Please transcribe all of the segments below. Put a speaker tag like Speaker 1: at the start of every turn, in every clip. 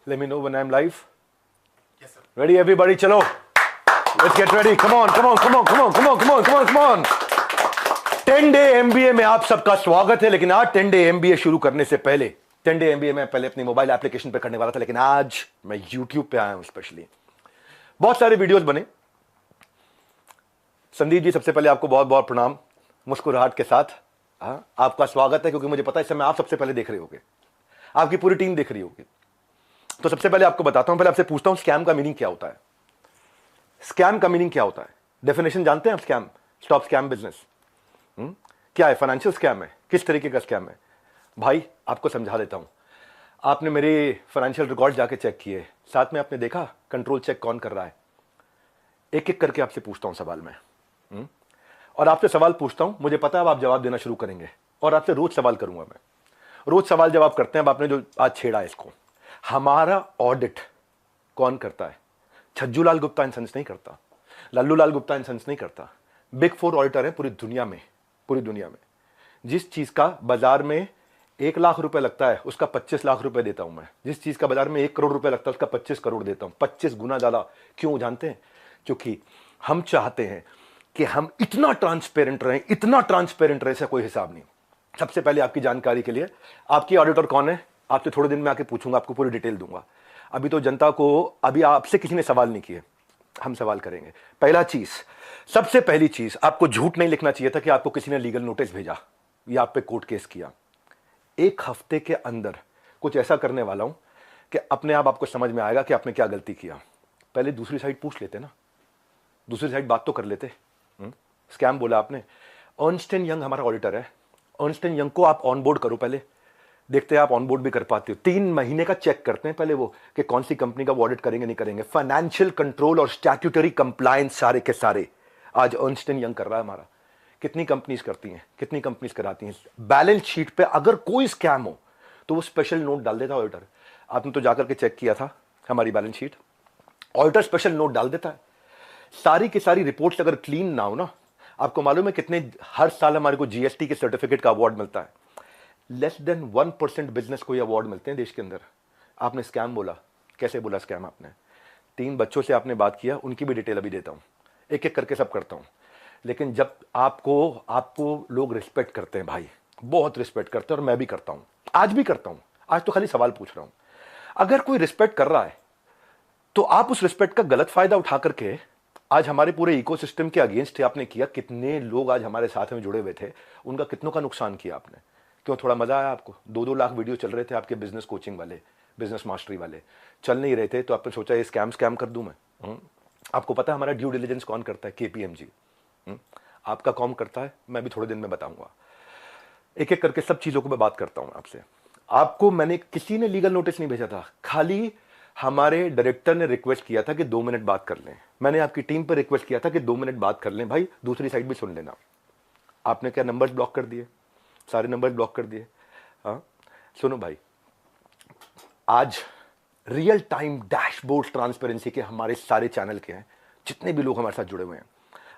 Speaker 1: Let me know when I'm live.
Speaker 2: Yes, sir.
Speaker 1: Ready, everybody? Chalo. Let's get ready. Come on. 10-day MBA में आप सबका स्वागत है। लेकिन आज 10-day MBA शुरू करने से पहले 10-day MBA में पहले अपनी मोबाइल एप्लीकेशन पे करने वाला था, लेकिन आज मैं YouTube पे आया हूं। स्पेशली बहुत सारे वीडियोस बने। संदीप जी, सबसे पहले आपको बहुत बहुत प्रणाम, मुस्कुराहट के साथ। आपका स्वागत है, क्योंकि मुझे पता है इस समय आप सबसे पहले देख रहे होगे, आपकी पूरी टीम देख रही होगी। तो सबसे पहले आपको बताता हूं, पहले आपसे पूछता हूं स्कैम का मीनिंग क्या होता है। स्कैम का मीनिंग क्या होता है? डेफिनेशन जानते हैं आप? स्कैम, स्टॉप स्कैम बिजनेस क्या है? फाइनेंशियल स्कैम है? किस तरीके का स्कैम है? भाई आपको समझा देता हूं। आपने मेरे फाइनेंशियल रिकॉर्ड जाके चेक किए, साथ में आपने देखा कंट्रोल चेक कौन कर रहा है। एक एक करके आपसे पूछता हूं सवाल में, और आपसे सवाल पूछता हूं, मुझे पता है अब आप जवाब देना शुरू करेंगे, और आपसे रोज सवाल करूंगा मैं। रोज सवाल जवाब करते हैं। अब आपने जो आज छेड़ा है इसको, हमारा ऑडिट कौन करता है? छज्जू लाल गुप्ता एंड सन्स नहीं करता, लल्लू लाल गुप्ता एंड सन्स नहीं करता। बिग 4 ऑडिटर है पूरी दुनिया में। पूरी दुनिया में जिस चीज का बाजार में 1 लाख रुपए लगता है, उसका 25 लाख रुपए देता हूं मैं। जिस चीज का बाजार में 1 करोड़ रुपए लगता है, उसका 25 करोड़ देता हूं। 25 गुना ज्यादा। क्यों जानते हैं? क्योंकि हम चाहते हैं कि हम इतना ट्रांसपेरेंट रहें, इतना ट्रांसपेरेंट रहे, इसका कोई हिसाब नहीं। सबसे पहले आपकी जानकारी के लिए, आपकी ऑडिटर कौन है? आपसे थोड़े दिन में आके पूछूंगा, आपको पूरी डिटेल दूंगा। अभी तो जनता को, अभी आपसे किसी ने सवाल नहीं किए, हम सवाल करेंगे। पहला चीज, सबसे पहली चीज, आपको झूठ नहीं लिखना चाहिए था कि आपको किसी ने लीगल नोटिस भेजा या आप पे कोर्ट केस किया। 1 हफ्ते के अंदर कुछ ऐसा करने वाला हूं कि अपने आप आपको समझ में आएगा कि आपने क्या गलती किया। पहले दूसरी साइड पूछ लेते ना, दूसरी साइड बात तो कर लेते। स्कैम बोला आपने। अर्नस्ट एंड यंग हमारा ऑडिटर है। अर्नस्ट एंड यंग को आप ऑनबोर्ड करो, पहले देखते हैं आप ऑनबोर्ड भी कर पाते हो। 3 महीने का चेक करते हैं पहले वो, कि कौन सी कंपनी का वो ऑडिट करेंगे नहीं करेंगे। फाइनेंशियल कंट्रोल और स्टैट्यूटरी कंप्लायंस सारे के सारे आज अर्नस्ट एंड यंग कर रहा है हमारा। कितनी कंपनीज करती हैं, कितनी कंपनीज कराती हैं। बैलेंस शीट पे अगर कोई स्कैम हो तो वो स्पेशल नोट डाल देता है ऑडिटर। आपने तो जाकर के चेक किया था हमारी balance sheet, auditor special note डाल देता है। सारी की सारी रिपोर्ट्स अगर क्लीन ना हो ना, आपको मालूम है कितने हर साल हमारे को जीएसटी के सर्टिफिकेट का अवार्ड मिलता है? लेस देन 1% बिजनेस को ये अवार्ड मिलते हैं देश के अंदर। आपने स्कैम बोला, कैसे बोला स्कैम आपने? 3 बच्चों से आपने बात किया, उनकी भी डिटेल अभी देता हूं, एक एक करके सब करता हूं। लेकिन जब आपको लोग रिस्पेक्ट करते हैं भाई, बहुत रिस्पेक्ट करते हैं, और मैं भी करता हूं, आज भी करता हूं। आज तो खाली सवाल पूछ रहा हूं। अगर कोई रिस्पेक्ट कर रहा है तो आप उस रिस्पेक्ट का गलत फायदा उठा करके आज हमारे पूरे इकोसिस्टम के अगेंस्ट आपने किया। कितने लोग आज हमारे साथ में जुड़े हुए थे, उनका कितनों का नुकसान किया आपने। क्यों? थोड़ा मजा आया आपको? 2-2 लाख वीडियो चल रहे थे आपके बिजनेस कोचिंग वाले, बिजनेस मास्टरी वाले, चल नहीं रहे थे, तो आपने सोचा ये स्कैम कर दूं मैं। आपको पता है हमारा ड्यू डिलिजेंस कौन करता है? KPMG। आपका कौन करता है? मैं भी थोड़े दिन में बताऊंगा। एक एक करके सब चीजों को मैं बात करता हूं आपसे। आपको मैंने, किसी ने लीगल नोटिस नहीं भेजा था, खाली हमारे डायरेक्टर ने रिक्वेस्ट किया था कि 2 मिनट बात कर लें। मैंने आपकी टीम पर रिक्वेस्ट किया था कि 2 मिनट बात कर लें भाई, दूसरी साइड भी सुन लेना। आपने क्या नंबर्स ब्लॉक कर दिए? सारे नंबर्स ब्लॉक कर दिए। हाँ, सुनो भाई, आज रियल टाइम डैशबोर्ड ट्रांसपेरेंसी के हमारे सारे चैनल के हैं, जितने भी लोग हमारे साथ जुड़े हुए हैं,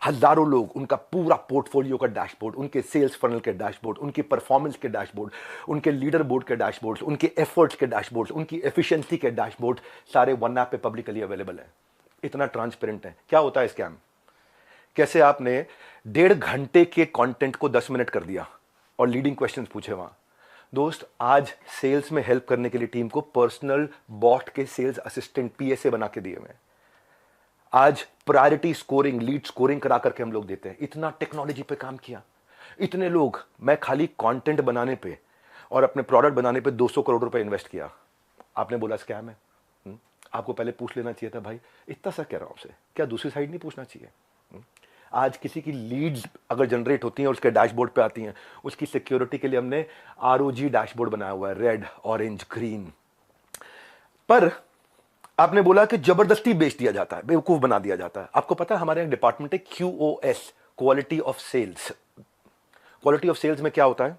Speaker 1: हजारों लोग, उनका पूरा पोर्टफोलियो का डैशबोर्ड, उनके सेल्स फनल के डैशबोर्ड, उनकी परफॉर्मेंस के डैशबोर्ड, उनके लीडर बोर्ड के डैशबोर्ड, उनके एफर्ट्स के डैशबोर्ड, उनकी एफिशिएंसी के डैशबोर्ड, सारे वन ऐप पे पब्लिकली अवेलेबल है। इतना ट्रांसपेरेंट है। क्या होता है स्कैम? कैसे आपने 1.5 घंटे के कंटेंट को 10 मिनट कर दिया और लीडिंग क्वेश्चंस पूछे वहां। दोस्त, आज सेल्स में हेल्प करने के लिए टीम को पर्सनल बॉट के सेल्स असिस्टेंट PSA बना के दिए हुए। आज प्रायोरिटी स्कोरिंग, लीड स्कोरिंग करा करके हम लोग देते हैं। इतना टेक्नोलॉजी पे काम किया, इतने लोग। मैं खाली कंटेंट बनाने पे और अपने प्रोडक्ट बनाने पे 200 करोड़ रुपए इन्वेस्ट किया। आपने बोला स्कैम है। आपको पहले पूछ लेना चाहिए था भाई। इतना सा कह रहा हूं आपसे, क्या दूसरी साइड नहीं पूछना चाहिए? आज किसी की लीड्स अगर जनरेट होती हैं और उसके डैशबोर्ड पे आती हैं, उसकी सिक्योरिटी के लिए हमने ROG डैशबोर्ड बनाया हुआ है, रेड, ऑरेंज, ग्रीन। पर आपने बोला कि जबरदस्ती बेच दिया जाता है, बेवकूफ बना दिया जाता है। आपको पता है हमारे एक डिपार्टमेंट है QoS, quality of sales. Quality of sales में क्या होता है?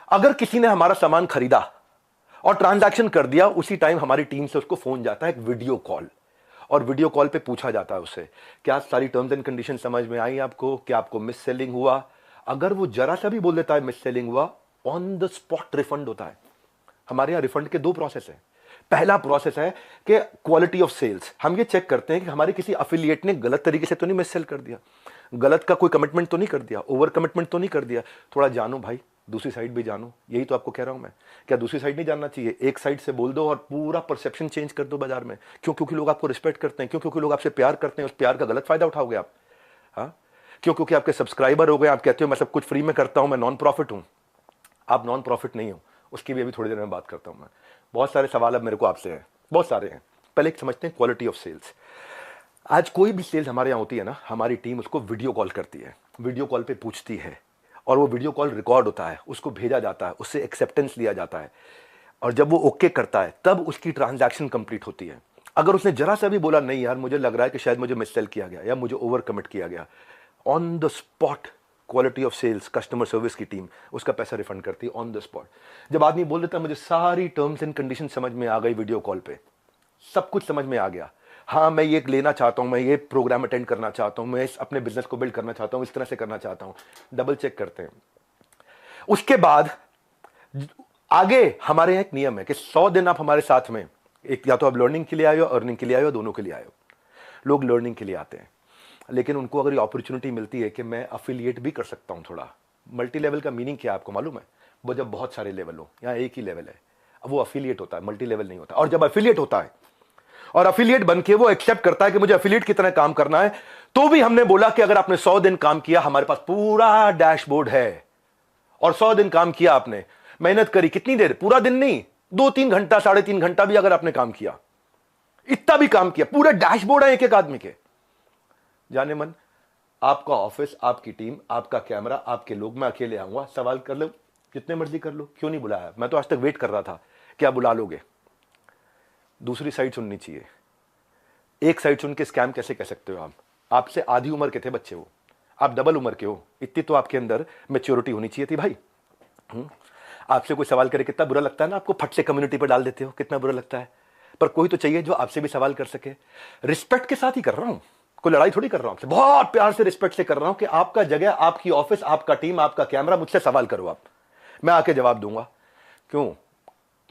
Speaker 1: अगर किसी ने हमारा सामान खरीदा और ट्रांजैक्शन कर दिया, उसी टाइम हमारी टीम से उसको फोन जाता है, एक वीडियो कॉल, और वीडियो कॉल पे पूछा जाता है उससे, क्या सारी टर्म्स एंड कंडीशन समझ में आई आपको? क्या आपको मिस सेलिंग हुआ? अगर वो जरा सा भी बोल देता है मिस सेलिंग हुआ, ऑन द स्पॉट रिफंड होता है। हमारे यहां रिफंड के 2 प्रोसेस है। पहला प्रोसेस है कि क्वालिटी ऑफ सेल्स। हम ये चेक करते हैं कि हमारे किसी अफिलिएट ने गलत तरीके से तो नहीं मिस सेल कर दिया, गलत का कोई कमिटमेंट तो नहीं कर दिया, ओवर कमिटमेंट तो नहीं कर दिया। थोड़ा जानो भाई, दूसरी साइड भी जानो, यही तो आपको कह रहा हूं मैं। क्या दूसरी साइड नहीं जानना चाहिए? एक साइड से बोल दो और पूरा परसेप्शन चेंज कर दो बाजार में। क्यों? क्योंकि लोग आपको रिस्पेक्ट करते हैं। क्यों? क्योंकि लोग आपसे प्यार करते हैं। उस प्यार का गलत फायदा उठाओगे आप? हाँ, क्यों? क्योंकि आपके सब्सक्राइबर हो गए, आप कहते हो मैं सब कुछ फ्री में करता हूं, मैं नॉन प्रॉफिट हूं। आप नॉन प्रॉफिट नहीं हो, उसकी भी अभी थोड़ी देर में बात करता हूं मैं। बहुत सारे सवाल अब मेरे को आपसे हैं, बहुत सारे हैं। पहले एक समझते हैं क्वालिटी ऑफ सेल्स। आज कोई भी सेल्स हमारे यहाँ होती है ना, हमारी टीम उसको वीडियो कॉल करती है, वीडियो कॉल पे पूछती है, और वो वीडियो कॉल रिकॉर्ड होता है, उसको भेजा जाता है, उससे एक्सेप्टेंस लिया जाता है, और जब वो ओके करता है तब उसकी ट्रांजैक्शन कंप्लीट होती है। अगर उसने जरा सा भी बोला नहीं यार मुझे लग रहा है कि शायद मुझे मिससेल किया गया या मुझे ओवर कमिट किया गया, on the spot quality of sales customer service की टीम उसका पैसा रिफंड करती है ऑन द स्पॉट। जब आदमी बोल देता है मुझे सारी टर्म्स एंड कंडीशन समझ में आ गई वीडियो कॉल पे, सब कुछ समझ में आ गया, हाँ मैं ये लेना चाहता हूं, मैं ये प्रोग्राम अटेंड करना चाहता हूं, मैं अपने बिजनेस को बिल्ड करना चाहता हूं, इस तरह से करना चाहता हूं, डबल चेक करते हैं। उसके बाद आगे हमारे यहाँ एक नियम है कि 100 दिन आप हमारे साथ में, एक या तो आप लर्निंग के लिए आए हो, अर्निंग के लिए आए हो, दोनों के लिए आए हो। लोग लर्निंग के लिए आते हैं, लेकिन उनको अगर ये अपॉर्चुनिटी मिलती है कि मैं अफिलिएट भी कर सकता हूं थोड़ा। मल्टी लेवल का मीनिंग क्या है आपको मालूम है? वो जब बहुत सारे लेवल हो, यहाँ एक ही लेवल है, अब वो अफिलिएट होता है, मल्टी लेवल नहीं होता। और जब अफिलिएट होता है और अफिलिएट बनके वो एक्सेप्ट करता है कि मुझे अफिलिएट की तरह काम करना है, तो भी हमने बोला कि अगर आपने 100 दिन काम किया, हमारे पास पूरा डैशबोर्ड है। और 100 दिन काम किया आपने, मेहनत करी, कितनी देर? पूरा दिन नहीं, 2-3 घंटा, 3.5 घंटा भी अगर आपने काम किया, इतना भी काम किया, पूरे डैशबोर्ड है एक एक आदमी के। जाने मन, आपका ऑफिस, आपकी टीम, आपका कैमरा, आपके लोग, मैं अकेले आऊंगा, सवाल कर लो जितने मर्जी कर लो, क्यों नहीं बुलाया? मैं तो आज तक वेट कर रहा था, क्या बुला लोगे? दूसरी साइड सुननी चाहिए। एक साइड सुन के स्कैम कैसे कह सकते हो आप? आपसे आधी उम्र के थे बच्चे वो, आप डबल उम्र के हो, इतनी तो आपके अंदर मैच्योरिटी होनी चाहिए थी भाई। आपसे कोई सवाल करे कितना बुरा लगता है ना, आपको फट से कम्युनिटी पर डाल देते हो, कितना बुरा लगता है। पर कोई तो चाहिए जो आपसे भी सवाल कर सके। रिस्पेक्ट के साथ ही कर रहा हूं, कोई लड़ाई थोड़ी कर रहा हूं आपसे, बहुत प्यार से रिस्पेक्ट से कर रहा हूं कि आपका जगह, आपकी ऑफिस, आपका टीम, आपका कैमरा, मुझसे सवाल करो आप, मैं आके जवाब दूंगा। क्यों?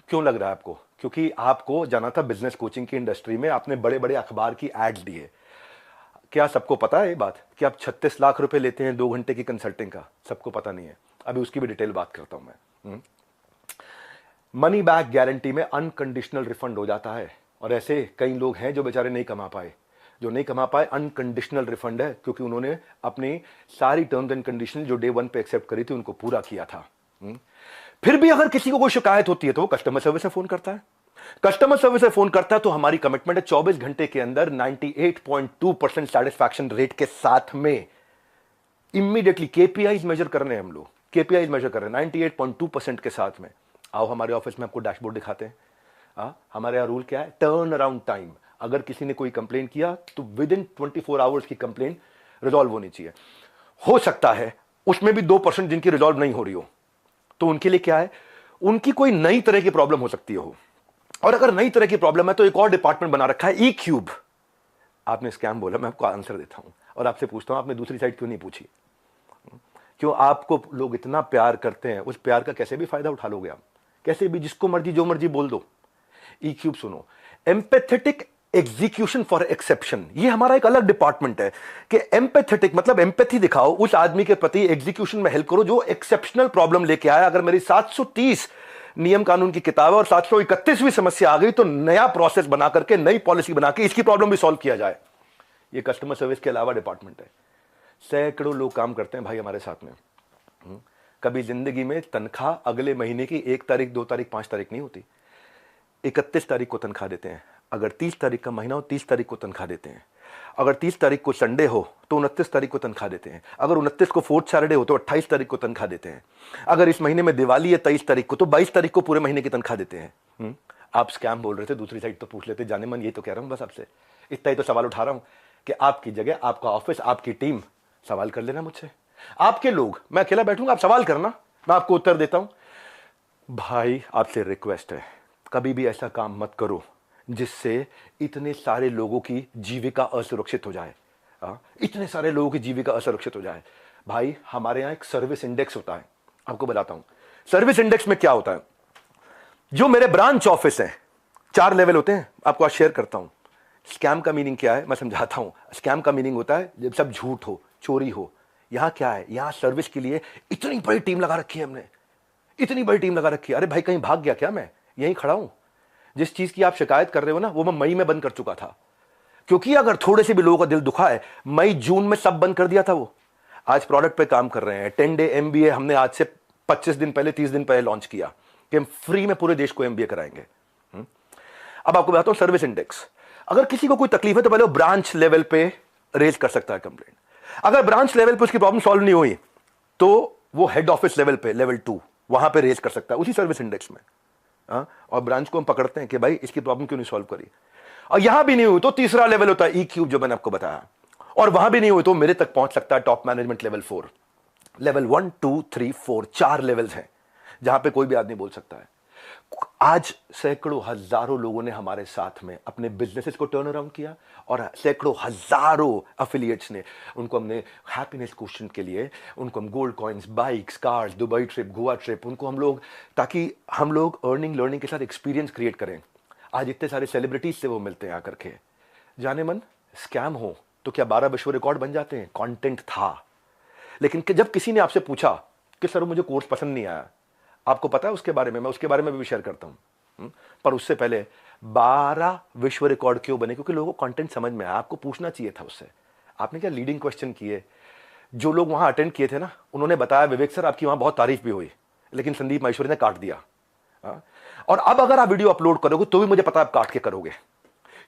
Speaker 1: क्यों लग रहा है आपको? क्योंकि आपको जाना था बिजनेस कोचिंग की इंडस्ट्री में, आपने बड़े बड़े अखबार की एड्स दिए। क्या सबको पता है ये बात कि आप 36 लाख रुपए लेते हैं 2 घंटे की कंसल्टिंग का? सबको पता नहीं है, अभी उसकी भी डिटेल बात करता हूं मैं। मनी बैक गारंटी में अनकंडीशनल रिफंड हो जाता है, और ऐसे कई लोग हैं जो बेचारे नहीं कमा पाए, जो नहीं कमा पाए, अनकंडीशनल रिफंड है, क्योंकि उन्होंने अपनी सारी टर्म्स एंड कंडीशन जो डे 1 पे एक्सेप्ट करी थी उनको पूरा किया था। फिर भी अगर किसी को कोई शिकायत होती है तो वो कस्टमर सर्विस से फोन करता है। कस्टमर सर्विस से फोन करता है तो हमारी कमिटमेंट है 24 घंटे के अंदर 98.2% सेटिस्फैक्शन रेट के साथ में इमीडिएटली केपीआईज मेजर कर रहे हैं हम लोग, केपीआईज मेजर कर रहे हैं 98.2% के साथ में। आओ हमारे ऑफिस में आपको डैशबोर्ड दिखाते हैं। हमारे यहाँ रूल क्या है? Turn around time. अगर किसी ने कोई कंप्लेन किया तो विद इन 24 आवर्स की कंप्लेन रिजॉल्व होनी चाहिए। हो सकता है उसमें भी 2% जिनकी रिजॉल्व नहीं हो रही हो, तो उनके लिए क्या है, उनकी कोई नई तरह की प्रॉब्लम हो सकती हो, और अगर नई तरह की प्रॉब्लम है तो एक और डिपार्टमेंट बना रखा है, ई क्यूब। आपने स्कैम बोला, मैं आपको आंसर देता हूं और आपसे पूछता हूं आपने दूसरी साइड क्यों नहीं पूछी? क्यों? आपको लोग इतना प्यार करते हैं, उस प्यार का कैसे भी फायदा उठा लोगे आप, कैसे भी, जिसको मर्जी जो मर्जी बोल दो। ई क्यूब सुनो, एम्पैथेटिक एग्जीक्यूशन फॉर एक्सेप्शन, ये हमारा एक अलग डिपार्टमेंट है कि एम्पैथेटिक मतलब एम्पैथी दिखाओ उस आदमी के प्रति, एग्जीक्यूशन में हेल्प करो जो एक्सेप्शनल प्रॉब्लम लेके आया। अगर मेरी 730 नियम कानून की किताब है और 731वीं समस्या आ गई तो नया प्रोसेस बना करके, नई पॉलिसी बना के इसकी प्रॉब्लम भी सॉल्व किया जाए। ये कस्टमर सर्विस के अलावा डिपार्टमेंट है। सैकड़ों लोग काम करते हैं भाई हमारे साथ में। कभी जिंदगी में तनख्वाह अगले महीने की 1 तारीख, 2 तारीख, 5 तारीख नहीं होती, 31 तारीख को तनख्वाह देते हैं। अगर 30 तारीख का महीना हो 30 तारीख को तनख्वाह देते हैं। अगर 30 तारीख को संडे हो तो 29 तारीख को तनख्वाह देते हैं। अगर 29 को 4th सैटरडे हो तो 28 तारीख को तनख्वाह देते हैं। अगर इस महीने में दिवाली है 23 तारीख को तो 22 तारीख को पूरे महीने की तनख्वाह देते हैं। आप स्कैम बोल रहे थे, दूसरी साइड तो पूछ लेते। जाने मन ये तो कह रहा हूं बस आपसे, इतना ही तो सवाल उठा रहा हूं कि आपकी जगह, आपका ऑफिस, आपकी टीम, सवाल कर लेना मुझसे। आपके लोग, मैं अकेला बैठूंगा, आप सवाल करना, मैं आपको उत्तर देता हूं। भाई आपसे रिक्वेस्ट है, कभी भी ऐसा काम मत करो जिससे इतने सारे लोगों की जीविका असुरक्षित हो जाए। इतने सारे लोगों की जीविका असुरक्षित हो जाए। भाई हमारे यहां एक सर्विस इंडेक्स होता है, आपको बताता हूं। सर्विस इंडेक्स में क्या होता है, जो मेरे ब्रांच ऑफिस है 4 लेवल होते हैं, आपको आज शेयर करता हूं। स्कैम का मीनिंग क्या है मैं समझाता हूं। स्कैम का मीनिंग होता है जब सब झूठ हो, चोरी हो। यहां क्या है, यहां सर्विस के लिए इतनी बड़ी टीम लगा रखी है हमने, इतनी बड़ी टीम लगा रखी है। अरे भाई कहीं भाग गया क्या, मैं यहीं खड़ा हूं। जिस चीज की आप शिकायत कर रहे हो ना, वो मैं मई में बंद कर चुका था, क्योंकि अगर थोड़े से भी लोगों का दिल दुखा है, मई जून में सब बंद कर दिया था। वो आज प्रोडक्ट पे काम कर रहे हैं। 10 डे एमबीए हमने आज से 25 दिन पहले, 30 दिन पहले लॉन्च किया कि हम फ्री में पूरे देश को एमबीए कराएंगे। अब आपको बताता हूं सर्विस इंडेक्स। अगर किसी को कोई तकलीफ है तो पहले वो ब्रांच लेवल पे रेज कर सकता है कंप्लेंट। अगर ब्रांच लेवल पे उसकी प्रॉब्लम सॉल्व नहीं हुई तो वो हेड ऑफिस लेवल पे, लेवल 2, वहां पे रेज कर सकता है उसी सर्विस इंडेक्स में। और ब्रांच को हम पकड़ते हैं कि भाई इसकी प्रॉब्लम क्यों नहीं सॉल्व करी। और यहां भी नहीं हुई तो तीसरा लेवल होता है ई क्यूब, जो मैंने आपको बताया। और वहां भी नहीं हुई तो मेरे तक पहुंच सकता है top management level 4। Level 1 2 3 4 4 levels हैं जहां पे कोई भी आदमी बोल सकता है। आज सैकड़ों हजारों लोगों ने हमारे साथ में अपने बिजनेसेस को टर्न अराउंड किया, और सैकड़ों हजारों एफिलिएट्स ने, उनको हमने हैप्पीनेस क्वेश्चन के लिए, उनको हम gold coins, bikes, cars, Dubai trip, Goa trip, उनको हम लोग, ताकि हम लोग अर्निंग लर्निंग के साथ एक्सपीरियंस क्रिएट करें। आज इतने सारे सेलिब्रिटीज से वो मिलते हैं आकर के। जाने मन स्कैम हो तो क्या 12 विश्व रिकॉर्ड बन जाते हैं? कंटेंट था। लेकिन जब किसी ने आपसे पूछा कि सर मुझे कोर्स पसंद नहीं आया, आपको पता है उसके बारे में, मैं उसके बारे में भी शेयर करता हूं। पर उससे पहले 12 विश्व रिकॉर्ड क्यों बने? क्योंकि लोगों को कंटेंट समझ में आया। आपको पूछना चाहिए था उससे। आपने क्या लीडिंग क्वेश्चन किए? जो लोग वहां अटेंड किए थे ना, उन्होंने बताया विवेक सर आपकी वहां बहुत तारीफ भी हुई, लेकिन संदीप माहेश्वरी ने काट दिया। और अब अगर आप वीडियो अपलोड करोगे तो भी मुझे पता है आप काट के करोगे,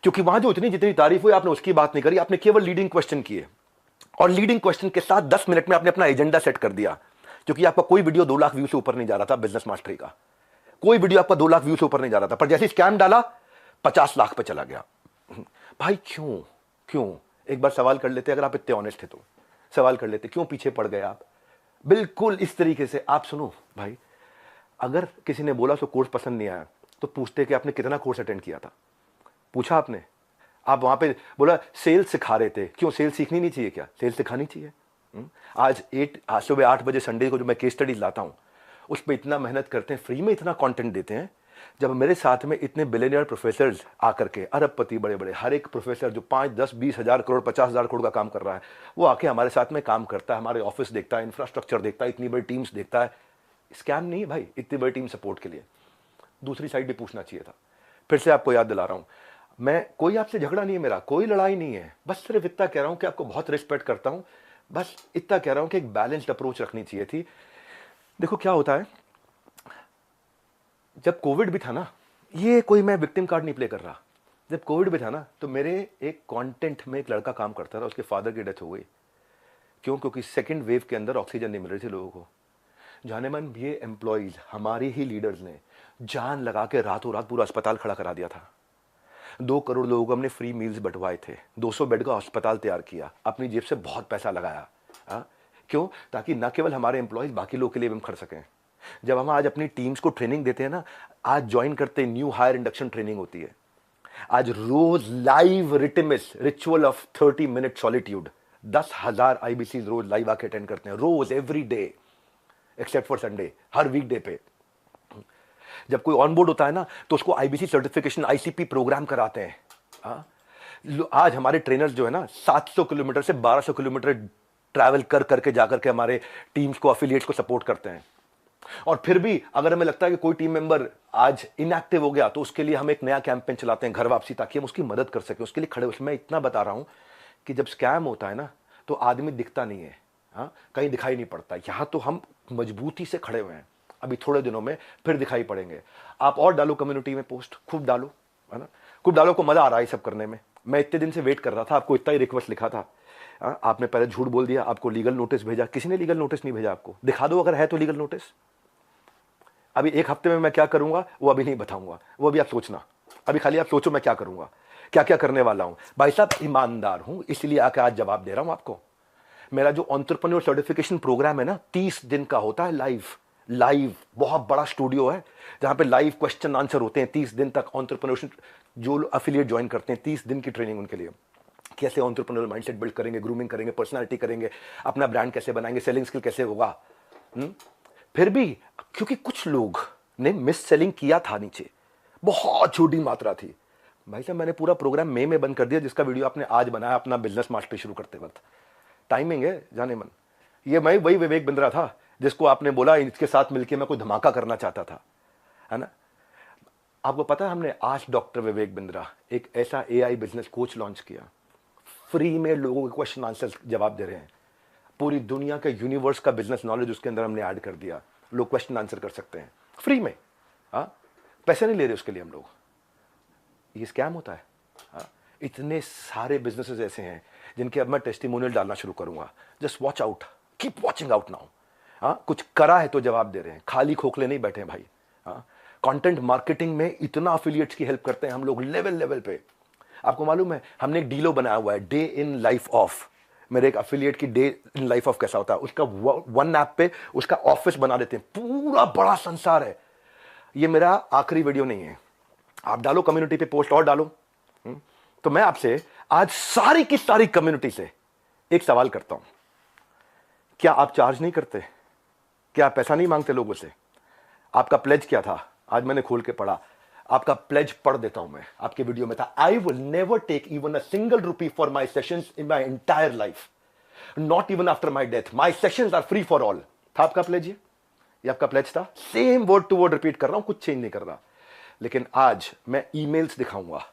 Speaker 1: क्योंकि वहां जो इतनी जितनी तारीफ हुई आपने उसकी बात नहीं करी, आपने केवल लीडिंग क्वेश्चन किए। और लीडिंग क्वेश्चन के साथ 10 मिनट में आपने अपना एजेंडा सेट कर दिया, क्योंकि आपका कोई वीडियो 2 लाख व्यू से ऊपर नहीं जा रहा था। बिजनेस मास्टरी का कोई वीडियो आपका 2 लाख व्यू से ऊपर नहीं जा रहा था, पर जैसे स्कैम डाला 50 लाख पे चला गया। भाई क्यों? क्यों? एक बार सवाल कर लेते, अगर आप इतने ऑनेस्ट थे तो सवाल कर लेते, क्यों पीछे पड़ गए आप? बिल्कुल इस तरीके से आप सुनो भाई, अगर किसी ने बोला सो कोर्स पसंद नहीं आया तो पूछते कि आपने कितना कोर्स अटेंड किया था। पूछा आपने? आप वहां पे बोला सेल्स सिखा रहे थे, क्यों? सेल्स सीखनी नहीं चाहिए क्या? सेल्स सिखानी चाहिए। आज सुबह 8 बजे संडे को जो मैं केस स्टडीज लाता हूं, उस पर इतना मेहनत करते हैं, फ्री में इतना कंटेंट देते हैं। जब मेरे साथ में इतने बिलियनियर प्रोफेसर आकर के, अरबपति बड़े बड़े, हर एक प्रोफेसर जो 5 10 20 हजार करोड़ 50 हजार करोड़ का काम कर रहा है, वो आके हमारे साथ में काम करता है, हमारे ऑफिस देखता है, इंफ्रास्ट्रक्चर देखता है, इतनी बड़ी टीम्स देखता है। स्कैम नहीं है भाई, इतनी बड़ी टीम सपोर्ट के लिए। दूसरी साइड भी पूछना चाहिए था। फिर से आपको याद दिला रहा हूं, मैं कोई आपसे झगड़ा नहीं है, मेरा कोई लड़ाई नहीं है, बस सिर्फ इतना कह रहा हूं कि आपको बहुत रिस्पेक्ट करता हूं, बस इतना कह रहा हूं कि एक बैलेंस्ड अप्रोच रखनी चाहिए थी। देखो क्या होता है, जब कोविड भी था ना, ये कोई मैं विक्टिम कार्ड नहीं प्ले कर रहा, जब कोविड भी था ना, तो मेरे एक कंटेंट में एक लड़का काम करता था, उसके फादर की डेथ हो गई। क्यों? क्योंकि सेकेंड वेव के अंदर ऑक्सीजन नहीं मिल रही थी लोगों को। जाने मन ये एम्प्लॉइज, हमारे ही लीडर्स ने जान लगा के रातों रात पूरा अस्पताल खड़ा करा दिया था। 2 करोड़ लोगों को हमने फ्री मील्स बंटवाए थे, 200 बेड का अस्पताल तैयार किया, अपनी जेब से बहुत पैसा लगाया। क्यों? ताकि न केवल हमारे एम्प्लॉइज, बाकी लोगों के लिए भी हम खर्च सकें। जब हम आज अपनी टीम्स को ट्रेनिंग देते हैं ना, आज ज्वाइन करते न्यू हायर इंडक्शन ट्रेनिंग होती है, आज रोज लाइव रिटिमिस ritual of 30 minute solitude, 10,000 IBC रोज लाइव आके अटेंड करते हैं, रोज, every day except for Sunday, हर वीकडे पे। जब कोई ऑनबोर्ड होता है ना, तो उसको आईबीसी सर्टिफिकेशन, आईसीपी प्रोग्राम कराते हैं। आज हमारे ट्रेनर्स जो है ना, 700 किलोमीटर से 1200 किलोमीटर ट्रैवल कर करके जाकर के हमारे टीम्स को, एफिलिएट्स को सपोर्ट करते हैं। और फिर भी अगर हमें लगता है कि कोई टीम मेंबर आज इनएक्टिव हो गया, तो उसके लिए हम एक नया कैंपेन चलाते हैं, घर वापसी, ताकि हम उसकी मदद कर सकें, उसके लिए खड़े। उसमें इतना बता रहा हूं कि जब स्कैम होता है ना, तो आदमी दिखता नहीं है, कहीं दिखाई नहीं पड़ता। यहां तो हम मजबूती से खड़े हुए हैं, अभी थोड़े दिनों में फिर दिखाई पड़ेंगे। आप और डालो कम्युनिटी में पोस्ट, खूब डालो, है ना, खूब डालो, को मजा आ रहा है सब करने में। मैं इतने दिन से वेट कर रहा था, आपको इतना ही रिक्वेस्ट लिखा था, आपने पहले झूठ बोल दिया, आपको लीगल नोटिस भेजा। किसी ने लीगल नोटिस नहीं भेजा आपको, दिखा दो अगर है तो लीगल नोटिस। अभी 1 हफ्ते में मैं क्या करूंगा वो अभी नहीं बताऊंगा, वो अभी आप सोचना, अभी खाली आप सोचो मैं क्या करूंगा, क्या क्या करने वाला हूं। भाई साहब ईमानदार हूं, इसलिए आके आज जवाब दे रहा हूं आपको। मेरा जो एंटरप्रेन्योर सर्टिफिकेशन प्रोग्राम है ना, 30 दिन का होता है, लाइव बहुत बड़ा स्टूडियो है जहां पे लाइव क्वेश्चन आंसर होते हैं 30 दिन तक। एंटरप्रेन्योरशिप जो एफिलिएट ज्वाइन करते हैं, 30 दिन की ट्रेनिंग उनके लिए, कैसे एंटरप्रेन्योर माइंडसेट बिल्ड करेंगे, ग्रूमिंग करेंगे, पर्सनालिटी करेंगे, अपना ब्रांड कैसे बनाएंगे, सेलिंग स्किल कैसे होगा। फिर भी क्योंकि कुछ लोग ने मिस सेलिंग किया था नीचे, बहुत छोटी मात्रा थी। भाई साहब मैंने पूरा प्रोग्राम मई में बंद कर दिया, जिसका वीडियो आपने आज बनाया अपना बिजनेस मास्टरी शुरू करते वक्त। टाइमिंग है जाने मन। ये मैं वही विवेक बिंद्रा था जिसको आपने बोला इसके साथ मिलकर मैं कोई धमाका करना चाहता था, है ना। आपको पता है हमने आज डॉक्टर विवेक बिंद्रा एक ऐसा एआई बिजनेस कोच लॉन्च किया, फ्री में लोगों के क्वेश्चन आंसर जवाब दे रहे हैं। पूरी दुनिया के यूनिवर्स का बिजनेस नॉलेज उसके अंदर हमने ऐड कर दिया, लोग क्वेश्चन आंसर कर सकते हैं फ्री में। हाँ, पैसे नहीं ले रहे उसके लिए हम लोग। ये स्कैम होता है। हाँ, इतने सारे बिजनेसेस ऐसे हैं जिनके अब मैं टेस्टिमोनियल डालना शुरू करूंगा। Just watch out, keep watching out now. हाँ, कुछ करा है तो जवाब दे रहे हैं, खाली खोखले नहीं बैठे हैं भाई। हाँ, कंटेंट मार्केटिंग में इतना अफिलिएट्स की हेल्प करते हैं हम लोग लेवल लेवल पे। आपको मालूम है हमने एक डीलो बनाया हुआ है, डे इन लाइफ ऑफ। मेरे एक अफिलिएट की डे इन लाइफ ऑफ कैसा होता है, उसका वन ऐप पे उसका ऑफिस बना देते हैं, पूरा बड़ा संसार है। ये मेरा आखिरी वीडियो नहीं है, आप डालो कम्युनिटी पे पोस्ट और डालो। तो मैं आपसे आज सारी की सारी कम्युनिटी से एक सवाल करता हूं, क्या आप चार्ज नहीं करते? क्या आप पैसा नहीं मांगते लोगों से? आपका प्लेज क्या था? आज मैंने खोल के पढ़ा, आपका प्लेज पढ़ देता हूं मैं। आपके वीडियो में था, I will never take even a single rupee for my sessions in my entire life, not even after my death, my sessions are free for all. था आपका प्लेज? ये आपका प्लेज था। Same word to word repeat कर रहा हूं, कुछ change नहीं कर रहा। लेकिन आज मैं ईमेल्स दिखाऊंगा।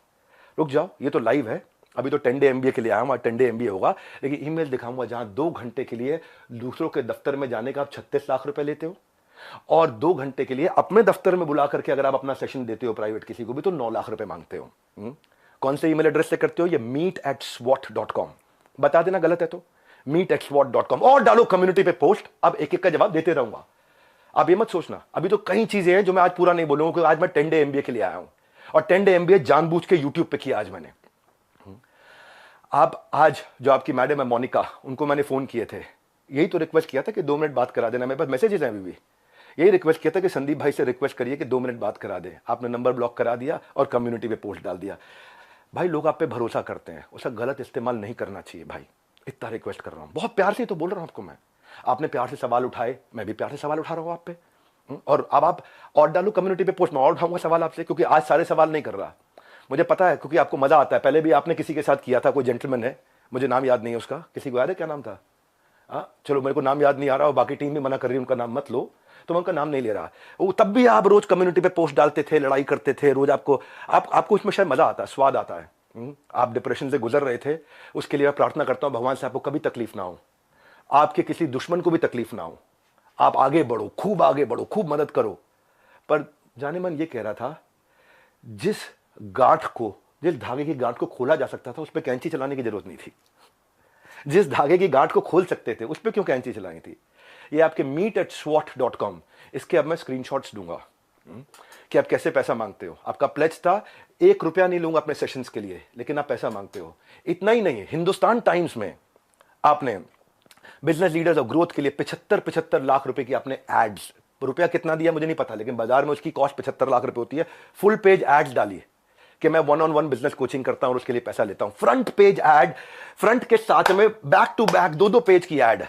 Speaker 1: रुक जाओ, ये तो लाइव है, अभी तो 10 डे एमबीए के लिए आया हूं, 10 डे एमबीए होगा। लेकिन ईमेल दिखाऊंगा जहां 2 घंटे के लिए दूसरों के दफ्तर में जाने का आप 36 लाख रुपए लेते हो, और 2 घंटे के लिए अपने दफ्तर में बुला करके अगर आप अपना सेशन देते हो प्राइवेट किसी को भी तो 9 लाख रुपए मांगते हो। कौन से ईमेल एड्रेस से करते हो? ये meet@swat.com। बता देना गलत है तो meet@swat.com, और डालो कम्युनिटी पे पोस्ट। अब एक एक का जवाब देते रहूंगा। आप ये मत सोचना, अभी तो कई चीजें हैं जो मैं आज पूरा नहीं बोलूंगा, क्योंकि आज मैं 10 डे एमबीए के लिए आया हूं, और 10 डे एमबीए जानबूझ के यूट्यूब पे किया आज मैंने। आप आज जो आपकी मैडम है मोनिका, उनको मैंने फोन किए थे, यही तो रिक्वेस्ट किया था कि 2 मिनट बात करा देना। मेरे पास मैसेजेस हैं अभी भी, यही रिक्वेस्ट किया था कि संदीप भाई से रिक्वेस्ट करिए कि 2 मिनट बात करा दें। आपने नंबर ब्लॉक करा दिया और कम्युनिटी पे पोस्ट डाल दिया। भाई लोग आप पे भरोसा करते हैं, उसका गलत इस्तेमाल नहीं करना चाहिए भाई। इतना रिक्वेस्ट कर रहा हूं, बहुत प्यार से तो बोल रहा हूं आपको मैं। आपने प्यार से सवाल उठाए, मैं भी प्यार से सवाल उठा रहा हूं आप पे। और अब आप और डालो कम्युनिटी पे पोस्ट, मैं और उठाऊंगा सवाल आपसे, क्योंकि आज सारे सवाल नहीं कर रहा। मुझे पता है, क्योंकि आपको मजा आता है। पहले भी आपने किसी के साथ किया था, कोई जेंटलमैन है, मुझे नाम याद नहीं है उसका, किसी को याद है क्या नाम था? चलो मेरे को नाम याद नहीं आ रहा, और बाकी टीम भी मना कर रही है उनका नाम मत लो, तो मैं उनका नाम नहीं ले रहा। वो तब भी आप रोज कम्युनिटी पे पोस्ट डालते थे, लड़ाई करते थे रोज। आपको उसमें शायद मजा आता है, स्वाद आता है। आप डिप्रेशन से गुजर रहे थे, उसके लिए मैं प्रार्थना करता हूं भगवान से आपको कभी तकलीफ ना हो, आपके किसी दुश्मन को भी तकलीफ ना हो, आप आगे बढ़ो, खूब आगे बढ़ो, खूब मदद करो। पर जाने मन ये कह रहा था, जिस धागे की गांठ को खोला जा सकता था उस पर कैंची चलाने की जरूरत नहीं थी। जिस धागे की गांठ को खोल सकते थे उस पर क्यों कैंची चलानी थी? ये आपके meet@swat.com, इसके अब मैं स्क्रीनशॉट्स दूंगा कि आप कैसे पैसा मांगते हो। आपका प्लेज था 1 रुपया नहीं लूंगा अपने सेशंस के लिए, लेकिन आप पैसा मांगते हो। इतना ही नहीं, हिंदुस्तान टाइम्स में आपने बिजनेस लीडर्स ऑफ ग्रोथ के लिए 75 लाख रुपए की आपने एड्स, रुपया कितना दिया मुझे नहीं पता, लेकिन बाजार में उसकी कॉस्ट 75 लाख रुपए होती है। फुल पेज एड्स डाली कि मैं 1-on-1 बिजनेस कोचिंग करता हूं और उसके लिए पैसा लेता हूं। फ्रंट पेज एड, फ्रंट के साथ में बैक टू बैक 2-2 पेज की एड।